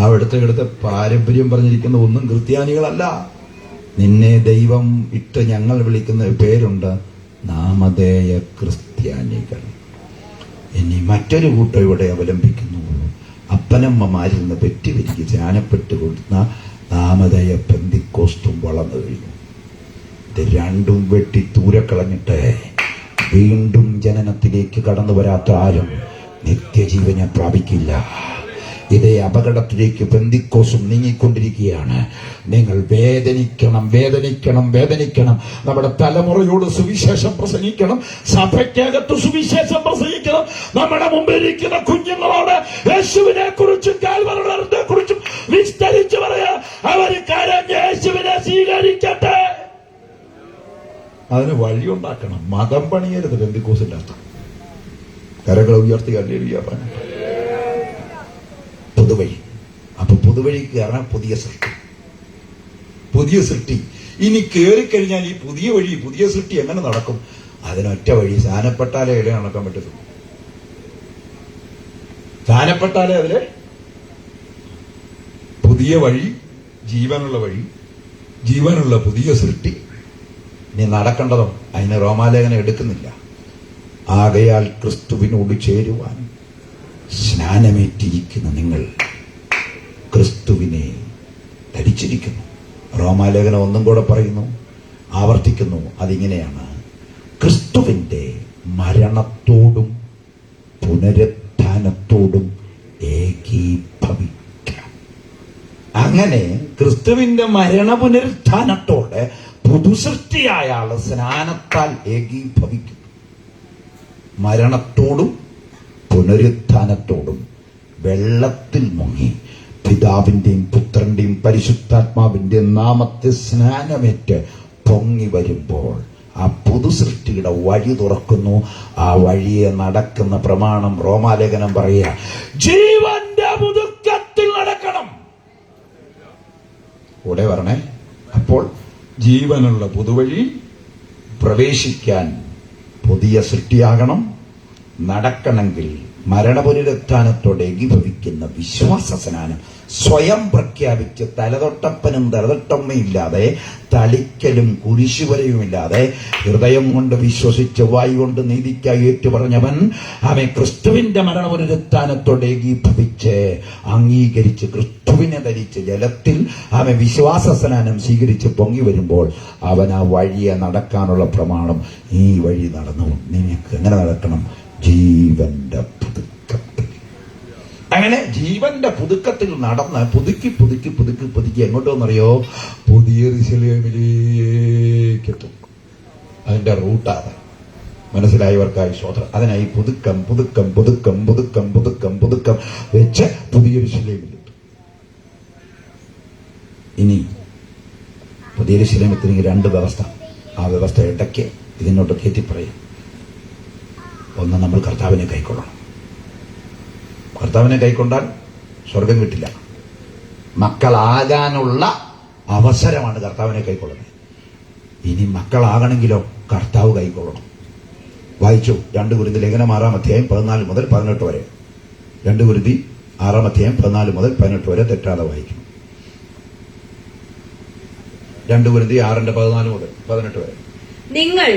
അവിടുത്തെ പാരമ്പര്യം പറഞ്ഞിരിക്കുന്ന ഒന്നും ക്രിസ്ത്യാനികളല്ല. നിന്നെ ദൈവം ഇട്ട് ഞങ്ങൾ വിളിക്കുന്ന പേരുണ്ട്, നാമധേയ ക്രിസ്ത്യാനികൾ. ഇനി മറ്റൊരു കൂട്ടം ഇവിടെ അവലംബിക്കുന്നു. അപ്പനമ്മമാരിൽ നിന്ന് പെറ്റുവിരിക്ക് ധ്യാനപ്പെട്ട് കൊടുക്കുന്ന നാമധേയ പെന്തിക്കോസ്തും വളർന്നു കഴിഞ്ഞു. ഇത് രണ്ടും വെട്ടി ദൂരക്കളഞ്ഞിട്ട് വീണ്ടും ജനനത്തിലേക്ക് കടന്നു വരാത്ത ആരും നിത്യജീവനെ പ്രാപിക്കില്ല. ഇതേ അപകടത്തിലേക്ക് പെന്തിക്കോസും നീങ്ങിക്കൊണ്ടിരിക്കുകയാണ്. നിങ്ങൾ വേദനിക്കണം, വേദനിക്കണം, വേദനിക്കണം. നമ്മുടെ തലമുറയോട് സുവിശേഷം പ്രസംഗിക്കണം, സഭയ്ക്കകത്ത് സുവിശേഷം പ്രസംഗിക്കണം. നമ്മുടെ മുമ്പിലിരിക്കുന്ന കുഞ്ഞുങ്ങളോട് യേശുവിനെ കുറിച്ചും കാൽവരിയെ കുറിച്ചും വിസ്തരിച്ച് പറയാ. അവർ കരഞ്ഞ് യേശുവിനെ സ്വീകരിക്കട്ടെ. അതിന് വഴിയുണ്ടാക്കണം. മതം പണിയരുത്. പെന്തിക്കോസിന്റെ അർത്ഥം കരകളെ ഉയർത്തി ഹല്ലേലൂയ പറഞ്ഞു. പുതുവഴി. അപ്പൊ പുതുവഴിക്ക് കയറാൻ പുതിയ സൃഷ്ടി. ഇനി കയറിക്കഴിഞ്ഞാൽ ഈ പുതിയ വഴി, പുതിയ സൃഷ്ടി എങ്ങനെ നടക്കും? അതിനൊറ്റ വഴി, സ്ഥാനപ്പെട്ടാലേ അതിലെ നടക്കാൻ പറ്റത്തുള്ളൂ. സ്ഥാനപ്പെട്ടാലേ അതിലെ പുതിയ വഴി, ജീവനുള്ള പുതിയ സൃഷ്ടി. ഇനി നടക്കേണ്ടതോ അതിന് റോമാലേഖനം എടുക്കുന്നില്ല. ആകയാൽ ക്രിസ്തുവിനോട് ചേരുവാൻ സ്നാനമേറ്റിരിക്കുന്ന നിങ്ങൾ ക്രിസ്തുവിനെ ധരിച്ചിരിക്കുന്നു. റോമാലേഖനം ഒന്നും കൂടെ പറയുന്നു, ആവർത്തിക്കുന്നു. അതിങ്ങനെയാണ്, ക്രിസ്തുവിന്റെ മരണത്തോടും പുനരുത്ഥാനത്തോടും ഏകീഭവിക്കാം. അങ്ങനെ ക്രിസ്തുവിന്റെ മരണ പുനരുത്ഥാനത്തോടെ പുതുസൃഷ്ടിയായ ആള് സ്നാനത്താൽ ഏകീഭവിക്കും. മരണത്തോടും പുനരുത്ഥാനത്തോടും വെള്ളത്തിൽ മുങ്ങി പിതാവിന്റെയും പുത്രന്റെയും പരിശുദ്ധാത്മാവിന്റെയും നാമത്തിൽ സ്നാനമേറ്റ് പൊങ്ങി വരുമ്പോൾ ആ പുതുസൃഷ്ടിയുടെ വഴി തുറക്കുന്നു. ആ വഴിയെ നടക്കുന്ന പ്രമാണം റോമാലേഖനം പറയുക, ജീവന്റെ പുതുക്കത്തിൽ നടക്കണം. കൂടെ പറഞ്ഞേ. അപ്പോൾ ജീവനുള്ള പുതുവഴി പ്രവേശിക്കാൻ പുതിയ സൃഷ്ടിയാകണം. നടക്കണമെങ്കിൽ മരണപുനരുത്ഥാനത്തോടെ ഏകീഭവിക്കുന്ന വിശ്വാസ സ്നാനം സ്വയം പ്രഖ്യാപിച്ച് തലതൊട്ടപ്പനും തലതൊട്ടമ്മയില്ലാതെ തളിക്കലും കുരിശുവരയുമില്ലാതെ ഹൃദയം കൊണ്ട് വിശ്വസിച്ച് വായി കൊണ്ട് നീതിക്കായി ഏറ്റുപറഞ്ഞവൻ അവൻ ക്രിസ്തുവിന്റെ മരണപുനരുത്ഥാനത്തോടെ ഏകീഭവിച്ച് അംഗീകരിച്ച് ക്രിസ്തുവിനെ ധരിച്ച് ജലത്തിൽ അവൻ വിശ്വാസ സ്നാനം സ്വീകരിച്ച് പൊങ്ങി വരുമ്പോൾ അവൻ ആ വഴിയെ നടക്കാനുള്ള പ്രമാണം ഈ വഴി നടന്നു. നിനക്ക് എങ്ങനെ നടക്കണം? ജീവന്റെ പുതുക്കത്തിൽ. അങ്ങനെ ജീവന്റെ പുതുക്കത്തിൽ നടന്ന് പുതുക്കി പുതുക്കി പുതുക്കി പുതുക്കി എങ്ങോട്ടോന്നറിയോ? പുതിയ യെരൂശലേമിലേക്കെത്തും. അതിന്റെ റൂട്ടാണ്. മനസ്സിലായവർക്കായി സ്വതന്ത്രം. അതിനായി പുതുക്കം പുതുക്കം പുതുക്കം പുതുക്കം പുതുക്കം പുതുക്കം വെച്ച് പുതിയ യെരൂശലേമിലെത്തും. ഇനി പുതിയ യെരൂശലേമെത്തിനെങ്കിൽ 2 വ്യവസ്ഥ. ആ വ്യവസ്ഥ ഇടയ്ക്ക് ഇതിനോട്ട് കയറ്റി പറയും. ഒന്ന്, നമ്മൾ കർത്താവിനെ കൈക്കൊള്ളണം. കർത്താവിനെ കൈക്കൊണ്ടാൽ സ്വർഗം കിട്ടില്ല. മക്കളാകാനുള്ള അവസരമാണ് കർത്താവിനെ കൈക്കൊള്ളുന്നത്. ഇനി മക്കളാകണമെങ്കിലോ കർത്താവ് കൈക്കൊള്ളണം. വായിച്ചു 2 കൊരിന്ത്യർ ലേഖനം 6-ാം അധ്യായം 14 മുതൽ 18 വരെ. 2 കൊരിന്ത്യർ 6-ാം അധ്യായം 14 മുതൽ 18 വരെ തെറ്റാതെ വായിക്കണം. 2 കൊരിന്ത്യർ 6-ന്റെ 14 മുതൽ 18 വരെ. നിങ്ങൾ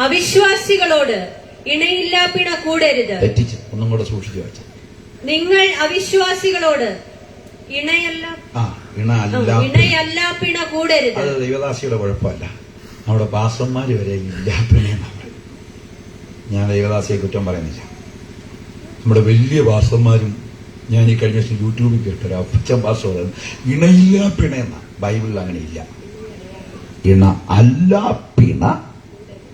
അവിശ്വാസികളോട് ഇണയില്ലാ പിണ കൂടരുത്. തെറ്റിച്ച് ഒന്നും കൂടെ സൂക്ഷിച്ചു വായിച്ചു. നിങ്ങൾ അവിശ്വാസികളോട് ഇണയല്ല പിണ കൂടരുത്. അത് ദൈവദാസിയുടെ കുഴപ്പമല്ല. നമ്മുടെ പാസ്റ്റർമാര് വരെ ഇല്ലാപ്പിണയെന്നാണ്. ഞാൻ ദൈവദാസിയെ കുറ്റം പറയുന്നില്ല. നമ്മുടെ വലിയ പാസ്റ്റർമാരും, ഞാൻ ഈ കഴിഞ്ഞ ദിവസം യൂട്യൂബിൽ കേട്ടൊരു അപ്പച്ചൻ പാസ്റ്റർ പറയുന്നത് ഇണയില്ലാ പിണയെന്ന. ബൈബിളിൽ അങ്ങനെ ഇല്ല. ഇണ അല്ല പിണ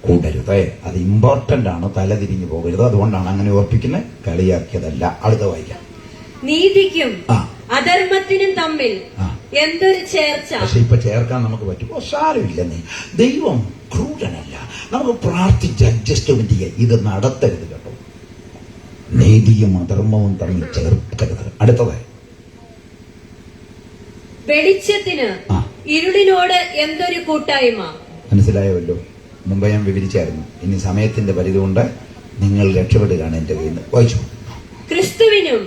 കൂടരുത്. അത് ഇമ്പോർട്ടന്റ് ആണ്. തലതിരിഞ്ഞു പോകരുത്. അതുകൊണ്ടാണ് അങ്ങനെ ഓർപ്പിക്കുന്നത്. കളിയാക്കിയതല്ല. അടുത്ത വായിക്കാം. നീതിക്കും അധർമ്മത്തിനും തമ്മിൽ എന്തൊരു ചേർച്ച. പക്ഷെ ഇപ്പൊ ചേർക്കാൻ നമുക്ക് പറ്റും. സാരമില്ല. ദൈവം ക്രൂരനല്ല. നമുക്ക് പ്രാർത്ഥിച്ച് അഡ്ജസ്റ്റ്മെന്റ് ചെയ്യാം. ഇത് നടത്തരുത് കേട്ടോ. നീതിയും അധർമ്മവും തമ്മിൽ ചേർക്കരുത്. അടുത്തത്, വെളിച്ചത്തിന് ഇരുളിനോട് എന്തൊരു കൂട്ടായ്മ. മനസ്സിലായല്ലോ. മുമ്പ് ഞാൻ വിവരിച്ചായിരുന്നു. ഇനി സമയത്തിന്റെ പരിധി കൊണ്ട് നിങ്ങൾ രക്ഷപ്പെടുകയാണ് എന്റെ കയ്യിൽ നിന്ന്. വായിച്ചു. ക്രിസ്തുവിനും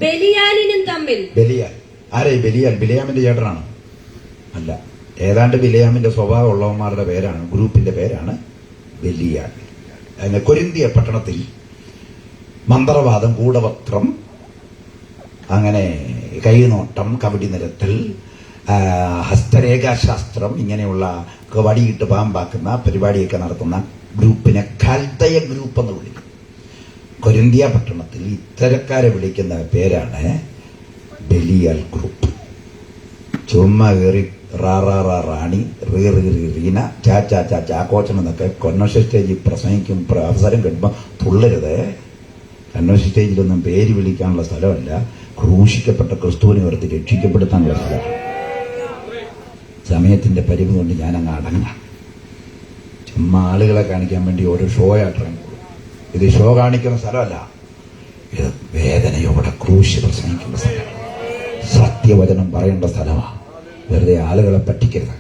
ബലിയാലിനും തമ്മിൽ. ബലിയാൽ ആരെ? ബലിയാൽ ബിലയാമിന്റെ ചേട്ടനാണ്? അല്ല. ഏതാണ്ട് ബിലയാമിന്റെ സ്വഭാവം ഉള്ളവന്മാരുടെ പേരാണ്, ഗ്രൂപ്പിന്റെ പേരാണ് ബലിയാൽ. അങ്ങനെ കൊരിന്തിയ പട്ടണത്തിൽ മന്ത്രവാദം, കൂടവസ്ത്രം, അങ്ങനെ കൈനോട്ടം, കബഡി നിരത്തൽ, ഹസ്തരേഖാശാസ്ത്രം, ഇങ്ങനെയുള്ള വടിയിട്ട് പാമ്പാക്കുന്ന പരിപാടിയൊക്കെ നടത്തുന്ന ഗ്രൂപ്പിനെ കൽദയ ഗ്രൂപ്പ് എന്ന് വിളിക്കും. കൊരിന്തിയ പട്ടണത്തിൽ ഇത്തരക്കാരെ വിളിക്കുന്ന പേരാണ് ബലിയാൽ ഗ്രൂപ്പ്. ചുമ്മാ കയറി റാണി റീന ചാക്കോച്ചൻ എന്നൊക്കെ കൺവെൻഷൻ സ്റ്റേജിൽ പ്രസംഗിക്കും. അവസരം കിട്ടുമ്പോൾ തുള്ളരുത്. കൺവെൻഷൻ സ്റ്റേജിലൊന്നും പേര് വിളിക്കാനുള്ള സ്ഥലമല്ല. ക്രൂശിക്കപ്പെട്ട ക്രിസ്തുവിനെ ഓർത്ത് രക്ഷിക്കപ്പെടുത്താനുള്ള സ്ഥലം. സമയത്തിന്റെ പരിധി കൊണ്ട് ഞാൻ അങ്ങ് അടങ്ങാം. ചുമ്മാ ആളുകളെ കാണിക്കാൻ വേണ്ടി ഒരു ഷോ ആയിട്ട് ഇറങ്ങുള്ളൂ. ഇത് ഷോ കാണിക്കുന്ന സ്ഥലമല്ല. ഇത് വേദനയോടെ ക്രൂശ് പ്രസംഗിക്കുന്ന സ്ഥലമാണ്. സത്യവചനം പറയേണ്ട സ്ഥലമാണ്. വെറുതെ ആളുകളെ പറ്റിക്കരുത്.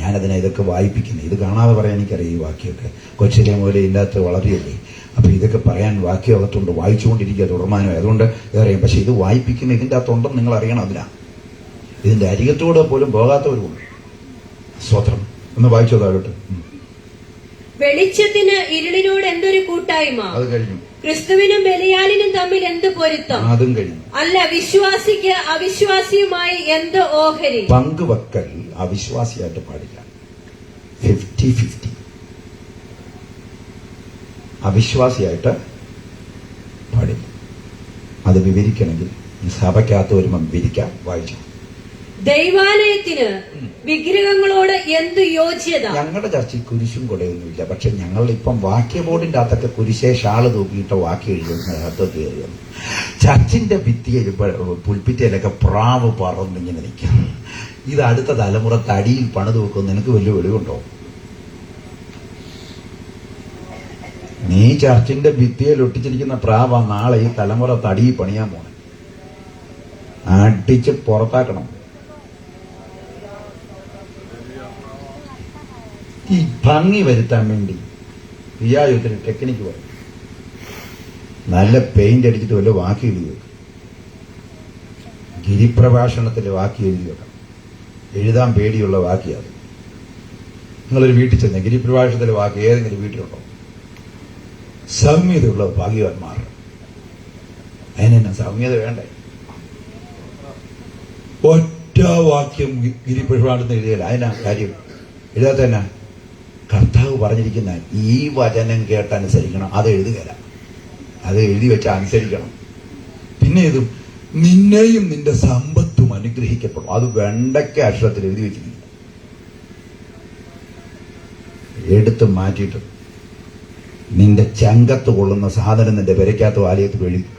ഞാനതിനെ ഇതൊക്കെ വായിപ്പിക്കുന്നത്. ഇത് കാണാതെ പറയാൻ എനിക്കറിയാം. ഈ വാക്യമൊക്കെ കൊച്ചിലെ മുതലേ ഇതിനകത്ത് വളരെയല്ലേ. അപ്പൊ ഇതൊക്കെ പറയാൻ വാക്യമകത്തുണ്ട്. വായിച്ചുകൊണ്ടിരിക്കുക തുടർമാനമായി. അതുകൊണ്ട് ഇതറിയാം. പക്ഷെ ഇത് വായിപ്പിക്കുന്ന ഇതിൻ്റെ അകത്തുണ്ടെന്ന് നിങ്ങൾ അറിയണം. അതിനാ ഇതിന്റെ അരികത്തൂടെ പോലും പോകാത്തവരുമുണ്ട്. സ്വത്രം ഒന്ന് വായിച്ചോ താഴോട്ട്. വെളിച്ചത്തിന് ഇരുളിനോട് എന്തൊരു കൂട്ടായ്മ. അത് കഴിഞ്ഞു. ക്രിസ്തുവിനും ബലിയാലിനും തമ്മിൽ എന്ത് പൊരുത്തം. അതും കഴിഞ്ഞു. അല്ല, വിശ്വാസിക്ക് അവിശ്വാസിയുമായി എന്ത് ഓഹരി. പങ്കുവെക്കൽ അവിശ്വാസിയായിട്ട് പാടില്ല. 50-50. അവിശ്വാസിയായിട്ട് പാടില്ല. അത് വിവരിക്കണമെങ്കിൽ ഈ സഭയ്ക്കകത്ത് വരുമ്പോൾ വിവരിക്കാം. വായിച്ചു. ദൈവാലയത്തിന് വിഗ്രഹങ്ങളോട് എന്ത് യോഗ്യത? ഞങ്ങളുടെ ചർച്ചയിൽ കുരിശും കൊടയൊന്നുമില്ല. പക്ഷെ ഞങ്ങൾ ഇപ്പം വാക്യ ബോർഡിന്റെ അകത്തൊക്കെ കുരിശേ ഷാള് തൂക്കിയിട്ട് വാക്യം എഴുതുന്ന അകത്ത് കയറിയാണ്. ചർച്ചിന്റെ ഭിത്തിയിൽ പുൽപ്പിറ്റയിലൊക്കെ പ്രാവ് പറന്നിങ്ങനെ നിൽക്കാം. ഇത് അടുത്ത തലമുറ തടിയിൽ പണിത് വെക്കും. നിനക്ക് വലിയ വെളിവുണ്ടോ? നീ ചർച്ചിന്റെ ഭിത്തിയിൽ ഒട്ടിച്ചിരിക്കുന്ന പ്രാവ നാളെ ഈ തലമുറ തടിയിൽ പണിയാൻ പോണെ. അടിച്ച് പുറത്താക്കണം. ഈ ഭംഗി വരുത്താൻ വേണ്ടി പിയായുദ്ധത്തിന് ടെക്നിക്ക് പറയും. നല്ല പെയിന്റ് അടിച്ചിട്ട് വല്ല വാക്കി എഴുതി വെക്കും. ഗിരിപ്രഭാഷണത്തിൽ വാക്കി എഴുതി വെക്കണം. എഴുതാൻ പേടിയുള്ള വാക്കിയത്. നിങ്ങളൊരു വീട്ടിൽ ചെന്ന് ഗിരിപ്രഭാഷണത്തിലെ വാക്ക് ഏതെങ്കിലും വീട്ടിലുണ്ടോ? സൗമ്യതയുള്ള ഭാഗ്യവാന്മാർ. അതിനെന്നാ സൗമ്യത വേണ്ടേ? ഒറ്റ വാക്യം ഗിരിപ്രഭാഷണത്തിന് എഴുതിയല്ല. അതിനാ കാര്യം എഴുതാത്ത തന്നെ. കർത്താവ് പറഞ്ഞിരിക്കുന്ന ഈ വചനം കേട്ടനുസരിക്കണം. അത് എഴുതുകയില്ല. അത് എഴുതി വെച്ച് അനുസരിക്കണം. പിന്നെ ഇതും നിന്നെയും നിന്റെ സമ്പത്തും അനുഗ്രഹിക്കപ്പെടും. അത് വെണ്ടയ്ക്ക അക്ഷരത്തിൽ എഴുതി വെച്ചിരിക്കുന്നു. എടുത്ത് മാറ്റിയിട്ട് നിന്റെ ചങ്കത്ത് കൊള്ളുന്ന സാധനം നിന്റെ പെരയ്ക്കകത്ത് വാലയത്തിൽ എഴുതി.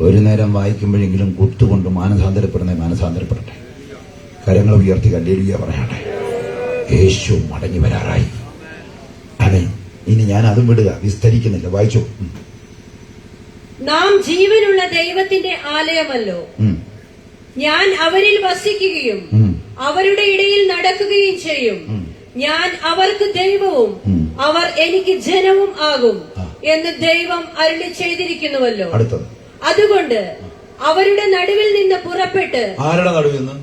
ഒരു നേരം വായിക്കുമ്പോഴെങ്കിലും കുത്തുകൊണ്ട് മാനസാന്തരപ്പെടട്ടെ. കരങ്ങൾ ഉയർത്തി കല്ലേലൂയ പറയട്ടെ. യേശു മടങ്ങി വരാറായി. അതെ, ഇനി ഞാൻ അതും വിടുക, വിസ്തരിക്കുന്നില്ല. വായിച്ചു. നാം ജീവനുള്ള ദൈവത്തിന്റെ ആലയമല്ലോ. ഞാൻ അവരിൽ വസിക്കുകയും അവരുടെ ഇടയിൽ നടക്കുകയും ചെയ്യും. ഞാൻ അവർക്ക് ദൈവവും അവർ എനിക്ക് ജനവും ആകും എന്ന് ദൈവം അരുളി ചെയ്തിരിക്കുന്നുവല്ലോ. അടുത്തത്. അതുകൊണ്ട് അവരുടെ നടുവിൽ നിന്ന് പുറപ്പെട്ട്. ആരുടെ നടുവിൽ നിന്ന്?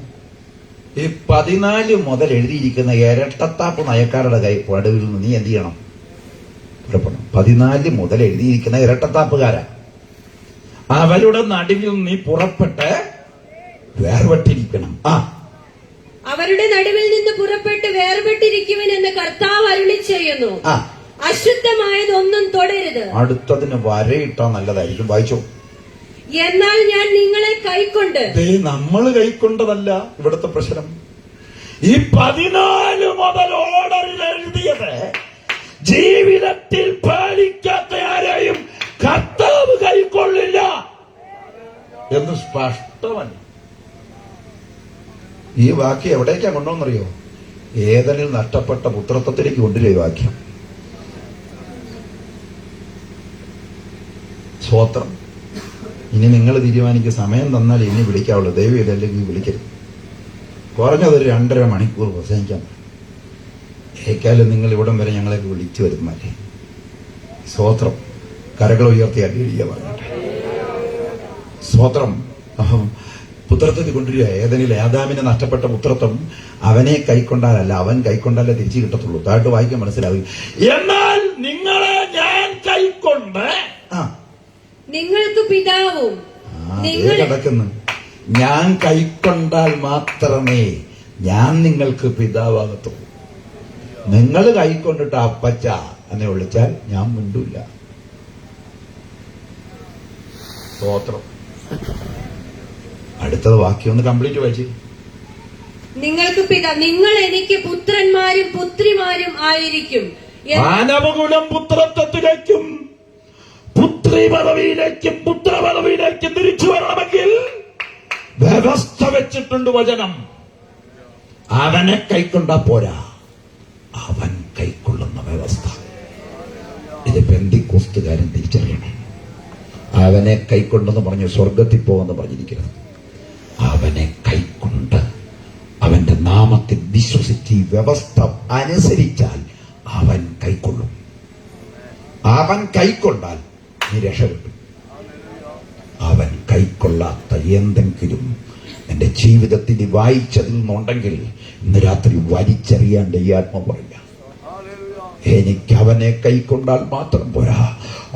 ഈ 14 മുതൽ എഴുതിയിരിക്കുന്ന ഇരട്ടത്താപ്പ് നയക്കാരുടെ നടുവിൽ നിന്ന് നീ എന്ത് ചെയ്യണം? പുറപ്പെടണം. 14 മുതൽ എഴുതിയിരിക്കുന്ന ഇരട്ടത്താപ്പുകാരാ. അവരുടെ നടുവിൽ നീ പുറപ്പെട്ട് വേർപെട്ടിരിക്കണം. അവരുടെ നടുവിൽ നിന്ന് പുറപ്പെട്ട് വേർപെട്ടിരിക്കുവൻ എന്ന് കർത്താവ് അരുളി ചെയ്യുന്നു. അശുദ്ധമായതൊന്നും തൊടരുത്. അടുത്തതിന് വരയിട്ടാ നല്ലതായിരിക്കും. വായിച്ചോ. എന്നാൽ ഞാൻ നിങ്ങളെ കൈക്കൊണ്ട്. നമ്മൾ കൈക്കൊണ്ടതല്ല ഇവിടുത്തെ പ്രശ്നം. ഈ 14 മുതൽ ഓർഡറിൽ എഴുതിയത് ജീവിതത്തിൽ പാലിക്കാത്ത ആരെയും കർത്താവ് കൈക്കൊള്ളില്ല എന്ന് സ്പഷ്ടമല്ല. ഈ വാക്യം എവിടേക്കാ കൊണ്ടുവന്നറിയോ? ഏതനിൽ നഷ്ടപ്പെട്ട പുത്രത്വത്തിലേക്ക് കൊണ്ടുവരും ഈ വാക്യം. സ്വോത്രം. ഇനി നിങ്ങൾ തീരുമാനിക്കുക. സമയം തന്നാൽ ഇനി വിളിക്കാവുള്ളൂ. ദൈവം ഇതല്ലെങ്കിൽ വിളിക്കരുത്. കുറഞ്ഞതൊരു 2.5 മണിക്കൂർ പ്രസംഗിക്കാൻ. ഏക്കാലും നിങ്ങൾ ഇവിടം വരെ ഞങ്ങളെയൊക്കെ വിളിച്ചു വരുന്നല്ലേ. സ്വോത്രം. കരകൾ ഉയർത്തി അടിയ പറഞ്ഞിട്ട് സ്വോത്രം. പുത്രത്വത്തിൽ കൊണ്ടുവരിക. ഏതെങ്കിലും ആദാമിന് നഷ്ടപ്പെട്ട പുത്രത്വം അവനെ കൈക്കൊണ്ടാലല്ല, അവൻ കൈക്കൊണ്ടാലേ തിരിച്ചു കിട്ടത്തുള്ളൂ. താഴോട്ട് വായിക്കാൻ മനസ്സിലാവും. എന്നാൽ നിങ്ങളെ ഞാൻ കൈക്കൊണ്ട് നിങ്ങൾക്ക് പിതാവും. കിടക്കുന്നു. ഞാൻ കൈക്കൊണ്ടാൽ മാത്രമേ ഞാൻ നിങ്ങൾക്ക് പിതാവാകത്തുള്ളൂ. നിങ്ങൾ കൈക്കൊണ്ടിട്ട് അപ്പച്ച എന്നെ വിളിച്ചാൽ ഞാൻ മിണ്ടൂല്ല. സ്തോത്രം. അടുത്തത് വാക്യം ഒന്ന് കംപ്ലീറ്റ് വായിച്ചു. നിങ്ങൾക്ക് നിങ്ങൾ എനിക്ക് പുത്രന്മാരും പുത്രിമാരും ആയിരിക്കും. മാനവകുലം പുത്രത്വത്തിലേക്കും പുത്രി പദവിയിലേക്കും പുത്രപദവിയിലേക്കും തിരിച്ചു വരണമെങ്കിൽ വ്യവസ്ഥ വെച്ചിട്ടുണ്ട് വചനം. അവനെ കൈക്കൊണ്ടാ പോരാ, അവൻ കൈക്കൊള്ളുന്ന വ്യവസ്ഥ. ഇത് പെന്തിക്കോസ്തുകാരൻ തിരിച്ചറിയണം. അവനെ കൈക്കൊണ്ടെന്ന് പറഞ്ഞ് സ്വർഗത്തിൽ പോകുമെന്ന് പറഞ്ഞിരിക്കുന്നത്. അവനെ കൈക്കൊണ്ട് അവന്റെ നാമത്തിൽ വിശ്വസിച്ച് ഈ വ്യവസ്ഥ അനുസരിച്ചാൽ അവൻ കൈക്കൊള്ളും. അവൻ കൈക്കൊണ്ടാൽ നീ രക്ഷപ്പെട്ടു. അവൻ കൈക്കൊള്ളാത്ത എന്തെങ്കിലും എന്റെ ജീവിതത്തിൽ വായിച്ചതിൽ നിന്നുണ്ടെങ്കിൽ ഇന്ന് രാത്രി വലിച്ചെറിയാണ്ട് ഈ ആത്മ പറയാ. എനിക്ക് അവനെ കൈക്കൊണ്ടാൽ മാത്രം പോരാ,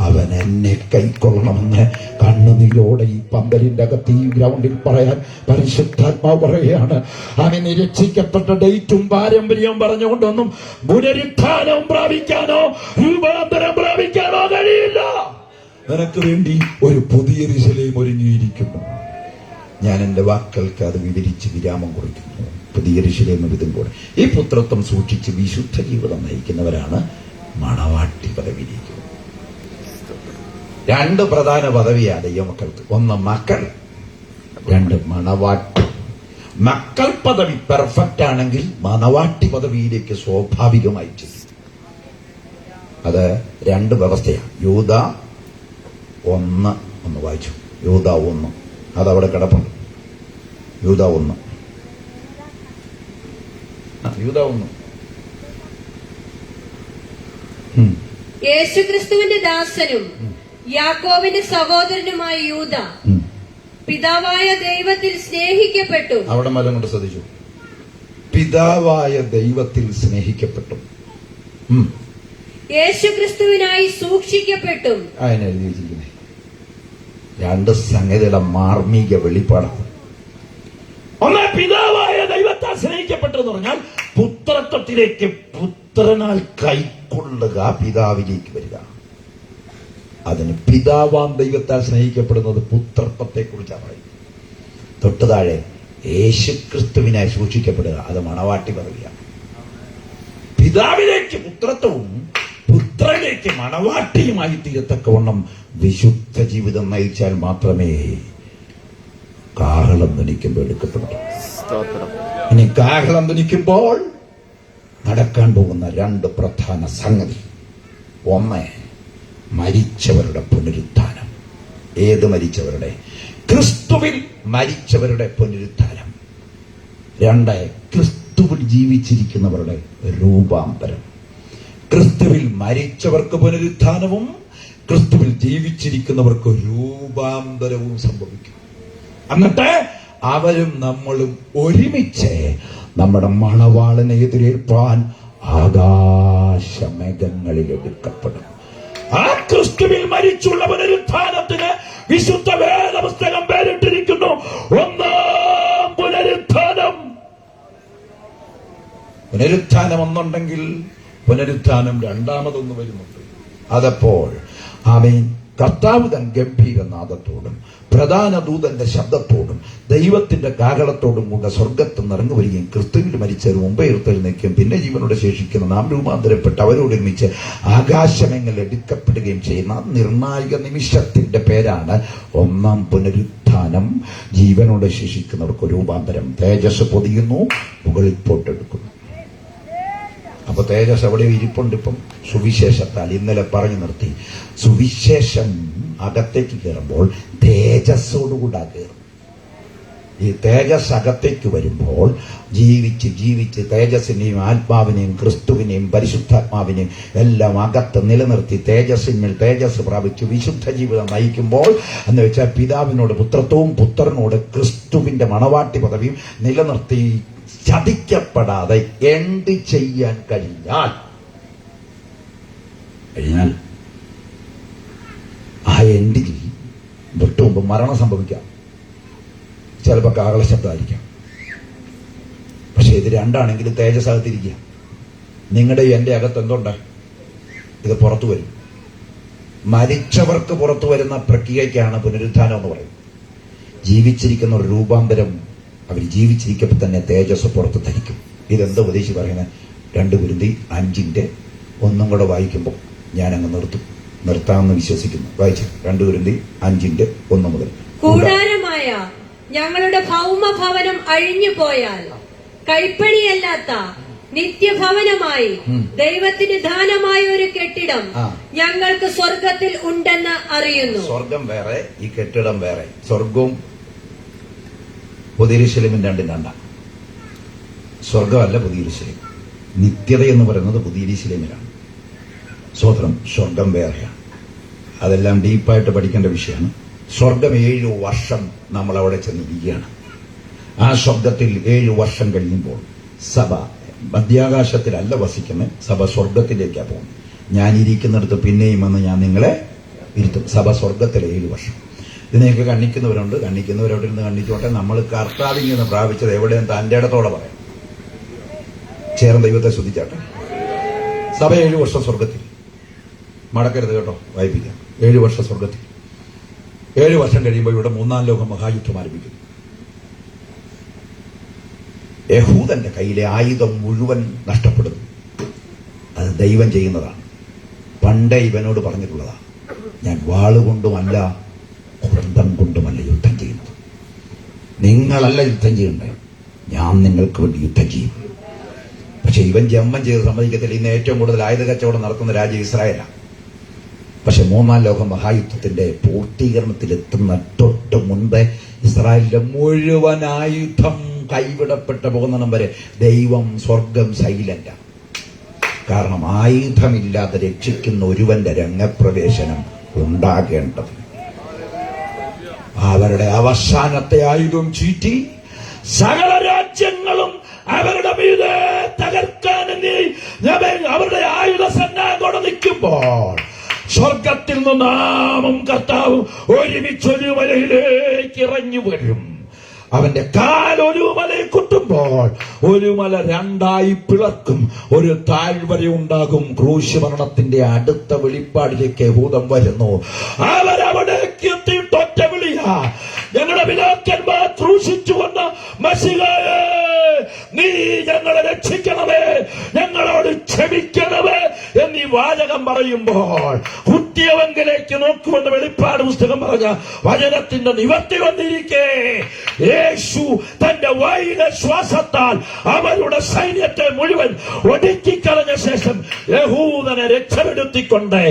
അവൻ എന്നെ കൈക്കൊള്ളണമെന്ന് കണ്ണുനീരോടെ ഈ പന്തലിന്റെ അകത്ത് ഈ ഗ്രൗണ്ടിൽ പറയാൻ പരിശുദ്ധാത്മാവ് പറയുകയാണ്. അവന് രക്ഷിക്കപ്പെട്ട ഡേറ്റും പാരമ്പര്യവും പറഞ്ഞുകൊണ്ടൊന്നും പുനരുത്ഥാനവും പ്രാപിക്കാനോ രൂപാന്തരം പ്രാപിക്കാനോ കഴിയില്ല. നിനക്ക് വേണ്ടി ഒരു പുതിയ യെരൂശലേം ഒരുങ്ങിയിരിക്കുന്നു. ഞാൻ എന്റെ വാക്കുകൾക്ക് അത് വിവരിച്ച് വിരാമം കുറിക്കുന്നു. പുതിയ യെരൂശലേം ഇതും കൂടെ. ഈ പുത്രത്വം സൂക്ഷിച്ച് വിശുദ്ധ ജീവിതം നയിക്കുന്നവരാണ് മണവാട്ടി പദവിയിലേക്ക്. രണ്ട് പ്രധാന പദവിയാണ് ദൈവമക്കൾക്ക്. ഒന്ന് മക്കൾ, രണ്ട് മണവാട്ടി. മക്കൾ പദവി പെർഫെക്റ്റ് ആണെങ്കിൽ മണവാട്ടി പദവിയിലേക്ക് സ്വാഭാവികമായി ചെല്ലും. അത് രണ്ട് വ്യവസ്ഥയാണ്. യൂദ 1 ഒന്ന് വായിച്ചു. യൂദ 1 അതവിടെ കിടപ്പുണ്ട്. യൂദ 1 യൂദ 1. യേശുക്രിസ്തുവിന്റെ ദാസനും യാക്കോബിന്റെ സഹോദരനുമായ യൂദ പിതാവായ ദൈവത്തിൽ സ്നേഹിക്കപ്പെട്ടു. അവിടെ മലം കൊണ്ട് ശ്രദ്ധിച്ചു. പിതാവായ ദൈവത്തിൽ സ്നേഹിക്കപ്പെട്ടു. യേശുക്രിസ്തുവിനായി സൂക്ഷിക്കപ്പെട്ടു. അതിനെ എഴുതി വെച്ചിരിക്കുന്നത് രണ്ട് സംഗതിയുടെ മാർമിക വെളിപ്പാടാണ്. ഒന്ന്, പിതാവായ ദൈവത്താൽ സ്നേഹിക്കപ്പെട്ടു എന്ന് പറഞ്ഞാൽ പുത്രത്വത്തിലേക്ക് പുത്രനാൽ കൈക്കൊള്ളുക, പിതാവിലേക്ക് വരിക. അതിന് പിതാവാം ദൈവത്താൽ സ്നേഹിക്കപ്പെടുന്നത് പുത്രത്വത്തെ കുറിച്ചാണ് പറയുന്നത്. തൊട്ടു താഴെ യേശുക്രിസ്തുവിനായി സൂക്ഷിക്കപ്പെടുക, അത് മണവാട്ടി പദവിയാണ്. പിതാവിലേക്ക് പുത്രത്വവും പുത്രനിലേക്ക് മണവാട്ടിയുമായി തീരത്തക്കവണ്ണം വിശുദ്ധ ജീവിതം നയിച്ചാൽ മാത്രമേ കാഹളം ധനിക്കുമ്പോൾ എടുക്കപ്പെടും. ഇനി കാഹളം ധനിക്കുമ്പോൾ നടക്കാൻ പോകുന്ന രണ്ട് പ്രധാന സംഗതി. ഒന്ന്, മരിച്ചവരുടെ പുനരുത്ഥാനം. ഏത് മരിച്ചവരുടെ? ക്രിസ്തുവിൽ മരിച്ചവരുടെ പുനരുത്ഥാനം. രണ്ട്, ക്രിസ്തുവിൽ ജീവിച്ചിരിക്കുന്നവരുടെ രൂപാന്തരം. ക്രിസ്തുവിൽ മരിച്ചവർക്ക് പുനരുത്ഥാനവും ക്രിസ്തുവിൽ ജീവിച്ചിരിക്കുന്നവർക്ക് രൂപാന്തരവും സംഭവിക്കും. എന്നിട്ട് അവരും നമ്മളും ഒരുമിച്ച് നമ്മുടെ മണവാളനെ എതിരേൽപ്പാൻ ആകാശമേഘങ്ങളിൽ എടുക്കപ്പെടും. ആ ക്രിസ്തുവിൽ മരിച്ചുള്ള പുനരുത്ഥാനത്തിന് വിശുദ്ധ വേദപുസ്തകം പേരിട്ടിരിക്കുന്നു ഒന്നാം പുനരുത്ഥാനം. പുനരുത്ഥാനം ഒന്നുണ്ടെങ്കിൽ പുനരുത്ഥാനം രണ്ടാമതൊന്ന് വരുന്നുണ്ട്. അതപ്പോൾ ആമേൻ കർത്താവ് തൻ ഗംഭീരനാദത്തോടും പ്രധാന ദൂതന്റെ ശബ്ദത്തോടും ദൈവത്തിന്റെ കാഹളത്തോടും കൂടെ സ്വർഗത്തിൽ നിറങ്ങി വരികയും ക്രിസ്തുവിൽ മരിച്ചവർ മുമ്പേ ഉയർത്തെഴുന്നേൽക്കുകയും പിന്നെ ജീവനോടെ ശേഷിക്കുന്ന നാം രൂപാന്തരപ്പെട്ട് അവരോടൊരുമിച്ച് ആകാശമെങ്കിൽ എടുക്കപ്പെടുകയും ചെയ്യുന്ന നിർണായക നിമിഷത്തിന്റെ പേരാണ് ഒന്നാം പുനരുത്ഥാനം. ജീവനോടെ ശേഷിക്കുന്നവർക്ക് രൂപാന്തരം. തേജസ് പൊതിയുന്നു, മുകളിൽ പോട്ടെടുക്കുന്നു. അപ്പൊ തേജസ് എവിടെ ഇരിപ്പുണ്ട്? ഇപ്പം സുവിശേഷത്താൽ ഇന്നലെ പറഞ്ഞു നിർത്തി. സുവിശേഷം അകത്തേക്ക് കയറുമ്പോൾ തേജസ്സോടുകൂടാ കയറും. ഈ തേജസ് അകത്തേക്ക് വരുമ്പോൾ ജീവിച്ച് തേജസ്സിനെയും ആത്മാവിനെയും ക്രിസ്തുവിനെയും പരിശുദ്ധാത്മാവിനെയും എല്ലാം അകത്ത് നിലനിർത്തി തേജസ്സിന്മേൽ തേജസ് പ്രാപിച്ച് വിശുദ്ധ ജീവിതം നയിക്കുമ്പോൾ എന്ന് വെച്ചാൽ പിതാവിനോട് പുത്രത്വവും പുത്രനോട് ക്രിസ്തുവിന്റെ മണവാട്ടി പദവിയും നിലനിർത്തി ചതിക്കപ്പെടാതെ എൻഡ് ചെയ്യാൻ കഴിഞ്ഞാൽ ആ എൻഡിൽ തൊട്ട് മുമ്പ് മരണം സംഭവിക്കാം. ചിലപ്പോൾ കാഹള ശബ്ദമായിരിക്കാം. പക്ഷെ ഇത് രണ്ടാണെങ്കിലും തേജസ് അകത്തിരിക്കുക. നിങ്ങളുടെ എന്റെ അകത്ത് എന്തുണ്ട്? ഇത് പുറത്തു വരും. മരിച്ചവർക്ക് പുറത്തു വരുന്ന പ്രക്രിയയ്ക്കാണ് പുനരുത്ഥാനം എന്ന് പറയുന്നത്. ജീവിച്ചിരിക്കുന്ന ഒരു രൂപാന്തരം അവർ ജീവിച്ചിരിക്കുമ്പോൾ തന്നെ തേജസ് പുറത്ത് ധരിക്കും. ഇതെന്താ ഉപദേശിച്ച് പറയുന്നത്? 2 കൊരിന്ത്യർ 5:1 കൂടെ വായിക്കുമ്പോൾ ഞാനങ്ങ് നിർത്താമെന്ന് വിശ്വസിക്കുന്നു. വായിച്ചു. 2 കൊരിന്ത്യർ 5:1 മുതൽ. കൂടാരമായ ഞങ്ങളുടെ ഭൗമഭവനം അഴിഞ്ഞു പോയാൽ കൈപ്പണിയല്ലാത്ത നിത്യഭവനമായി ദൈവത്തിന് ദാനമായ ഒരു കെട്ടിടം ഞങ്ങൾക്ക് സ്വർഗത്തിൽ ഉണ്ടെന്ന് അറിയുന്നു. സ്വർഗം വേറെ, ഈ കെട്ടിടം വേറെ. സ്വർഗവും പുതിയ യെരൂശലേമും രണ്ടാണ്. സ്വർഗമല്ല പുതിയ യെരൂശലേം. നിത്യത എന്ന് പറയുന്നത് പുതിയ യെരൂശലേമിലാണ്. സ്വതന്ത്രം. സ്വർഗം വേറെയാണ്. അതെല്ലാം ഡീപ്പായിട്ട് പഠിക്കേണ്ട വിഷയമാണ്. സ്വർഗം 7 വർഷം നമ്മൾ അവിടെ ചെന്നിരിക്കുകയാണ്. ആ സ്വർഗത്തിൽ 7 വർഷം കഴിയുമ്പോൾ സഭ മധ്യാകാശത്തിലല്ല വസിക്കുന്നത്. സഭ സ്വർഗത്തിലേക്കാണ് പോകുന്നത്. ഞാൻ ഇരിക്കുന്നിടത്ത് പിന്നെയും വന്ന് ഞാൻ നിങ്ങളെ ഇരുത്തും. സഭ സ്വർഗത്തിലെ 7 വർഷം. ഇതിനെയൊക്കെ കണ്ണിക്കുന്നവരുണ്ട്. കണ്ണിക്കുന്നവരോട് ഇരുന്ന് കണ്ണിച്ചോട്ടെ. നമ്മൾ കർത്താവിൽ നിന്ന് പ്രാപിച്ചത് എവിടെയും തന്റെ ഇടത്തോടെ പറയാം. ചേർന്ന് ദൈവത്തെ സ്തുതിച്ചാട്ടെ. സഭ 7 വർഷം സ്വർഗത്തിൽ. മടക്കരുത് കേട്ടോ, വായിപ്പിക്കാം. 7 വർഷം സ്വർഗത്തിൽ. 7 വർഷം കഴിയുമ്പോൾ ഇവിടെ 3-ാം ലോക മഹായുദ്ധം ആരംഭിക്കുന്നു. യഹൂദന്റെ കയ്യിലെ ആയുധം മുഴുവൻ നഷ്ടപ്പെടുന്നു. അത് ദൈവം ചെയ്യുന്നതാണ്. പണ്ടേ ഇവനോട് പറഞ്ഞിട്ടുള്ളതാണ്, ഞാൻ വാളുകൊണ്ടുമല്ല കുന്തം കൊണ്ടുമല്ല യുദ്ധം ചെയ്യുന്നത്. നിങ്ങളല്ല യുദ്ധം ചെയ്യണ്ടേ, ഞാൻ നിങ്ങൾക്ക് വേണ്ടി യുദ്ധം ചെയ്യും. പക്ഷെ ഇവൻ ജന്മം ചെയ്ത് സമ്മതിക്കത്തില്ല. ഇന്ന് ഏറ്റവും കൂടുതൽ ആയുധ കച്ചവടം നടത്തുന്ന രാജ്യം ഇസ്രായേലാണ്. പക്ഷെ മൂന്നാം ലോക മഹായുദ്ധത്തിന്റെ പൂർത്തീകരണത്തിലെത്തുന്ന തൊട്ട് മുൻപേ ഇസ്രായേലിന്റെ മുഴുവൻ ആയുധം കൈവിടപ്പെട്ട പോകുന്നിടം വരെ ദൈവം സ്വർഗം സൈലന്റാണ്. കാരണം ആയുധമില്ലാതെ രക്ഷിക്കുന്ന ഒരുവന്റെ രംഗപ്രവേശനം ഉണ്ടാകേണ്ടത്. അവരുടെ അവസാനത്തെ ആയുധം ചീറ്റി സകല രാജ്യങ്ങളും അവരുടെ മീതെ തകർക്കാൻ അവരുടെ ആയുധ സന്നാഹത്തോടെ നിൽക്കുമ്പോൾ സ്വർഗത്തിൽ നിന്ന് നാമും കർത്താവും ഒരുമിച്ചൊരു മലയിലേക്ക് ഇറങ്ങി വരും. അവന്റെ കാൽ ഒരു മലയിൽ കുത്തുമ്പോൾ ഒരു മല രണ്ടായി പിളർക്കും, ഒരു താഴ്വര ഉണ്ടാകും. ക്രൂശ് മരണത്തിന്റെ അടുത്ത വെളിപ്പാടിലേക്ക് യഹൂദം വരുന്നു. അവരവിടേക്ക് എത്തിയിട്ട് ഒറ്റ വിളിയാ, ഞങ്ങളുടെ പിതാക്കന്മാർ ക്രൂശിച്ചു വന്ന മശിഹായേ, നീ ഞങ്ങളെ രക്ഷിക്കണമേ, ഞങ്ങളോട് ക്ഷമിക്കണമേ എന്നീ വാചകം പറയുമ്പോൾ കുത്തിയവങ്കിലേക്ക് നോക്കുമെന്ന് വെളിപ്പാട് പുസ്തകം പറഞ്ഞ വചനത്തിന്റെ നിവർത്തി വന്നിരിക്കെ യേശു തന്റെ വായുടെ ശ്വാസത്താൽ അവരുടെ സൈന്യത്തെ മുഴുവൻ ഒടുക്കിക്കളഞ്ഞ ശേഷം യഹൂദനെ രക്ഷപ്പെടുത്തിക്കൊണ്ട്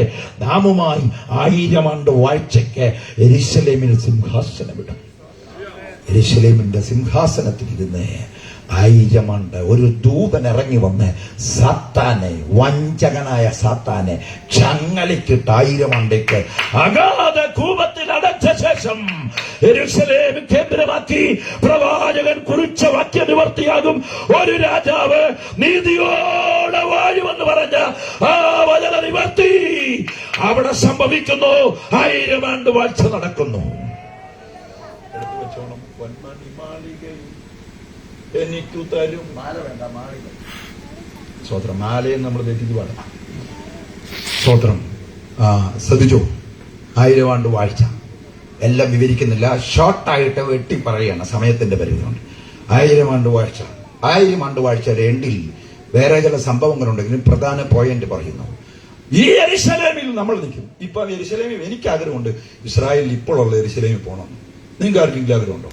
നാമുമായി 1000 ആണ്ട് വാഴ്ചയ്ക്ക് യെരൂശലേമിൽ സിംഹാസനമിടും. യെരൂശലേമിന്റെ സിംഹാസനത്തിൽ ഇരുന്ന് 1000 ആണ്ട് ഒരു ദൂതൻ ഇറങ്ങി വന്ന് സാത്താനെ, വഞ്ചകനായ സാത്താനെ ചങ്ങലക്കിട്ട് 1000 ആണ്ടേക്ക് അഗാധ കൂപത്തിൽ അടച്ച ശേഷം യെരൂശലേം കേന്ദ്രമാക്കി പ്രവാചകൻ കുറിച്ച വാക്യ നിവർത്തിയാകും. ഒരു രാജാവ് നീതിയോടെ വാഴുമെന്ന് പറഞ്ഞ ആ വചന നിവർത്തി അവിടെ സംഭവിക്കുന്നു. 1000 ആണ്ട് വാഴ്ച നടക്കുന്നു. എനിക്കു തരും മാല വേണ്ട, മാളിക സ്വത്രം. മാലയെ നമ്മൾ തെറ്റിച്ച് പാടാം. സ്വത്രം ശ്രദ്ധിച്ചോ, 1000 ആണ്ട് വാഴ്ച എല്ലാം വിവരിക്കുന്നില്ല, ഷോർട്ടായിട്ട് വെട്ടി പറയുകയാണ്, സമയത്തിന്റെ പരിധി കൊണ്ട്. 1000 ആണ്ട് വാഴ്ച, 1000 ആണ്ട് വാഴ്ചയുടെ എൻഡിൽ വേറെ ചില സംഭവങ്ങളുണ്ടെങ്കിലും പ്രധാന പോയിന്റ് പറയുന്നു. ഈ യെരൂശലേമിൽ നമ്മൾ നിൽക്കും. ഇപ്പൊ യെരൂശലേമിൽ എനിക്ക് ആഗ്രഹമുണ്ട്, ഇസ്രായേലിൽ ഇപ്പോഴുള്ള യെരൂശലേമിൽ പോകണം. നിങ്ങൾക്ക് ആർക്കെങ്കിലും ആഗ്രഹമുണ്ടോ?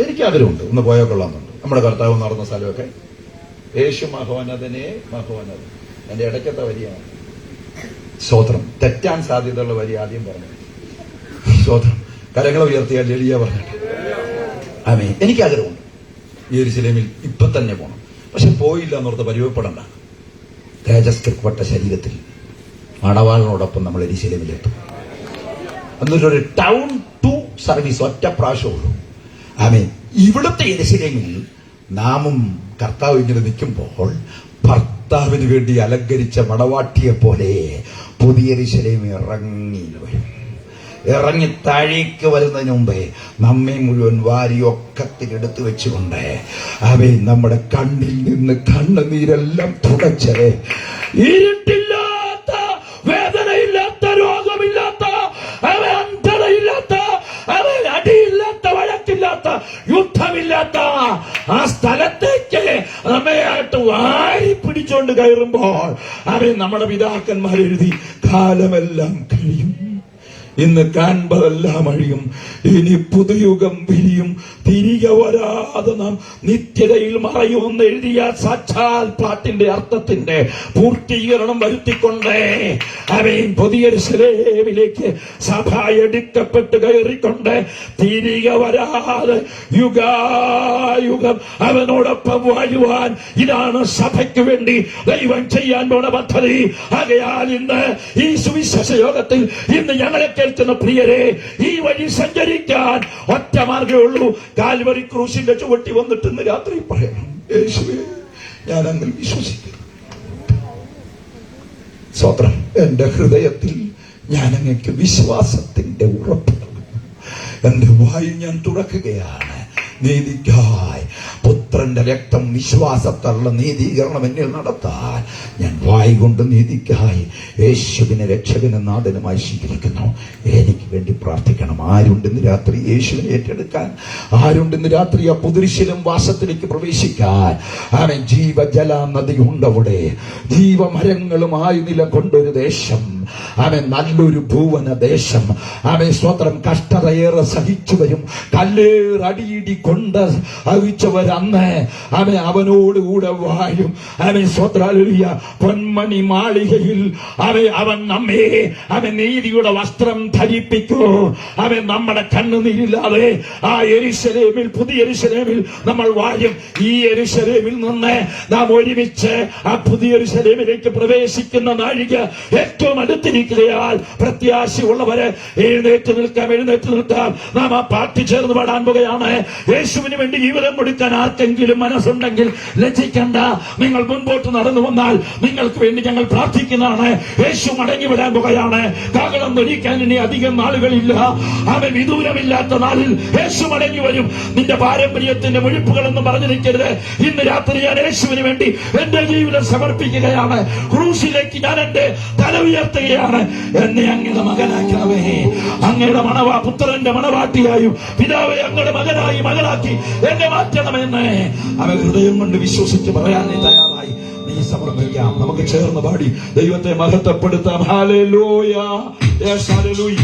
എനിക്ക് ആഗ്രഹമുണ്ട്, ഒന്ന് പോയാൽ കൊള്ളാമെന്നുണ്ട്. നമ്മുടെ കർത്താവ് നടന്ന സ്ഥലമൊക്കെ യേശു മഹോന്നതനെ മഹോന്നതൻ, എന്റെ ഇടയ്ക്കത്തെ വരിയാണ്. സ്തോത്രം. തെറ്റാൻ സാധ്യതയുള്ള വരി ആദ്യം പറഞ്ഞു. സ്തോത്രം. കരങ്ങളെ ഉയർത്തിയാൽ എളിയ പറഞ്ഞിട്ട് ആമേൻ. എനിക്ക് ആഗ്രഹമുണ്ട് യെരൂശലേമിൽ ഇപ്പൊ തന്നെ പോകണം. പക്ഷെ പോയില്ല എന്നോർത്ത് പരിവപ്പെടണ്ട. തേജസ്കൃപ്പെട്ട ശരീരത്തിൽ മണവാളിനോടൊപ്പം നമ്മൾ യെരൂശലേമിലെത്തും. എന്നിട്ടൊരു ടൗൺ ടു സർവീസ് ഒറ്റ പ്രാവശ്യമുള്ളൂ. ആമേൻ. ഇവിടുത്തെ യെരൂശലേമിൽ നാമും കർത്താവ് ഇങ്ങനെ നിൽക്കുമ്പോൾ ഭർത്താവിന് വേണ്ടി അലങ്കരിച്ച മണവാട്ടിയെ പോലെ പുതിയ യെരൂശലേം ഇറങ്ങി വരും. ഇറങ്ങി താഴേക്ക് വരുന്നതിന് മുമ്പേ നമ്മെ മുഴുവൻ വാരി ഒക്കത്തിലെടുത്ത് വെച്ചുകൊണ്ട് അവൻ നമ്മുടെ കണ്ണിൽ നിന്ന് കണ്ണുനീരെല്ലാം തുടച്ച് ഇരുട്ടില്ലാത്ത, വേദനയില്ലാത്ത, രോഗമില്ലാത്ത, അവൻ അന്ധതയില്ലാത്ത, അവൻ അടിയില്ലാത്ത, വഴക്കില്ലാത്ത, യുദ്ധമില്ലാത്ത ആ സ്ഥലത്തേക്ക് നമ്മയായിട്ട് വാരി പിടിച്ചോണ്ട് കയറുമ്പോൾ അവൻ നമ്മുടെ പിതാക്കന്മാർ എഴുതി, കാലമെല്ലാം കഴിയും, ഇന്ന് കാൺപതെല്ലാം അഴിയും, ഇനി പുതുയുഗം വിരിയും, തിരികെ വരാതെ നാം നിത്യതയിൽ മറയുമെന്ന് എഴുതിയ സാക്ഷാൽ പാട്ടിന്റെ അർത്ഥത്തിന്റെ പൂർത്തീകരണം വരുത്തിക്കൊണ്ടേ അവൻ പുതിയ യെരൂശലേമിലേക്ക് സഭ എടുക്കപ്പെട്ട് കയറിക്കൊണ്ട് തിരികെ വരാതെ യുഗായുഗം അവനോടൊപ്പം വാഴുവാൻ ഇതാണ് സഭയ്ക്ക് വേണ്ടി ദൈവം ചെയ്യാൻ പോണ പദ്ധതി. ആകയാൽ ഇന്ന് ഈ സുവിശേഷ യോഗത്തിൽ ഇന്ന് ഞങ്ങളെ കേൾക്കുന്ന പ്രിയരെ, ഈ വഴി സഞ്ചരിക്കാൻ ഒറ്റ മാർഗ്ഗമേ ഉള്ളൂ. കാൽവരി ക്രൂശിന്റെ ചുവട്ടി വന്നിട്ട് ഇന്ന് രാത്രി പറയണം, യേശുവേ ഞാൻ അങ്ങനെ വിശ്വസിക്കുന്നു. സ്വത്രം. എന്റെ ഹൃദയത്തിൽ ഞാൻ അങ്ങേക്ക് വിശ്വാസത്തിന്റെ ഉറപ്പ് നൽകുന്നു. എന്റെ വായു ഞാൻ തുറക്കുകയാണ് നീതിക്കായി പുത്രന്റെ രക്തം വിശ്വാസത്തുള്ള നീതീകരണം എന്നിൽ നടത്താൻ ഞാൻ വായി കൊണ്ട് നീതിക്കായി യേശുവിനെ രക്ഷകനും നാഥനുമായി സ്വീകരിക്കുന്നു. എനിക്ക് വേണ്ടി പ്രാർത്ഥിക്കണം. ആരുണ്ടെന്ന് രാത്രി യേശുവിനെ ഏറ്റെടുക്കാൻ? ആരുണ്ടെന്ന് രാത്രി ആ പുതുരിശിലും വാസത്തിലേക്ക് പ്രവേശിക്കാൻ? അവൻ ജീവജല നദി ഉണ്ടവിടെ, ജീവമരങ്ങളുമായി നിലകൊണ്ടൊരു ദേശം, അവൻ നല്ലൊരു ഭൂവന ദേശം. അവൻ സ്വത്രം കഷ്ടതയേറെ സഹിച്ചു വരും. കല്ലേറടിയിടി കൊണ്ട് അഴിച്ചവരന്ന് അവനോടുകൂടെ വാഴും. അവൻ സ്വത്രാലുയ പൊന്മണി മാളികയിൽ അവൻ നമ്മെ നീതിയുടെ വസ്ത്രം ധരിപ്പിക്കൂ. അവൻ നമ്മുടെ കണ്ണുനീരില്ലാതെ ആ യെരൂശലേമിൽ, പുതിയ യെരൂശലേമിൽ നമ്മൾ വാഴും. ഈ യെരൂശലേമിൽ നിന്ന് നാം ഒരുമിച്ച് ആ പുതിയ യെരൂശലേമിലേക്ക് പ്രവേശിക്കുന്ന നാഴിക ഏറ്റവും അടുത്തിരിക്കുകയാൽ പ്രത്യാശയുള്ളവരെ എഴുന്നേറ്റ് നിൽക്കാം. നാം ആ പാട്ട് ചേർന്ന് പാടാൻ പോകുകയാണ്. യേശുവിന് വേണ്ടി ജീവിതം കൊടുക്കാൻ ആർക്കെങ്കിലും മനസ്സുണ്ടെങ്കിൽ ലജ്ജിക്കണ്ട. നിങ്ങൾ മുൻപോട്ട് നടന്നു വന്നാൽ നിങ്ങൾക്ക് വേണ്ടി ഞങ്ങൾ പ്രാർത്ഥിക്കുന്നതാണ്. യേശു മടങ്ങി വരാൻ പോകുകയാണ്. കാഹളം ധരിക്കാൻ ഇനി അധികം നാളുകളില്ല. അവൻ വിദൂരമില്ലാത്ത നാളിൽ യേശു മടങ്ങി വരും. നിന്റെ പാരമ്പര്യത്തിന്റെ മുഴുപ്പുകളൊന്നും പറഞ്ഞു നിൽക്കരുത്. ഇന്ന് രാത്രി ഞാൻ യേശുവിന് വേണ്ടി എന്റെ ജീവിതം സമർപ്പിക്കുകയാണ്. ക്രൂശിലേക്ക് ഞാൻ എന്റെ തല ഉയർത്തുകയാണ്. എന്നെ അങ്ങയുടെ മകനാക്കണമേ, അങ്ങയുടെ പുത്രന്റെ മണവാട്ടിയായും പിതാവെ അങ്ങയുടെ മകനാക്കി എന്നെ മാറ്റണമെന്ന് അവൻ ഹൃദയം കൊണ്ട് വിശ്വസിച്ച് പറയാൻ തയ്യാറായി. നീ സമർപ്പിക്കാം. നമുക്ക് ചേർന്ന് പാടി ദൈവത്തെ മഹത്വപ്പെടുത്താം. ഹല്ലേലൂയ, യേശു ഹല്ലേലൂയ.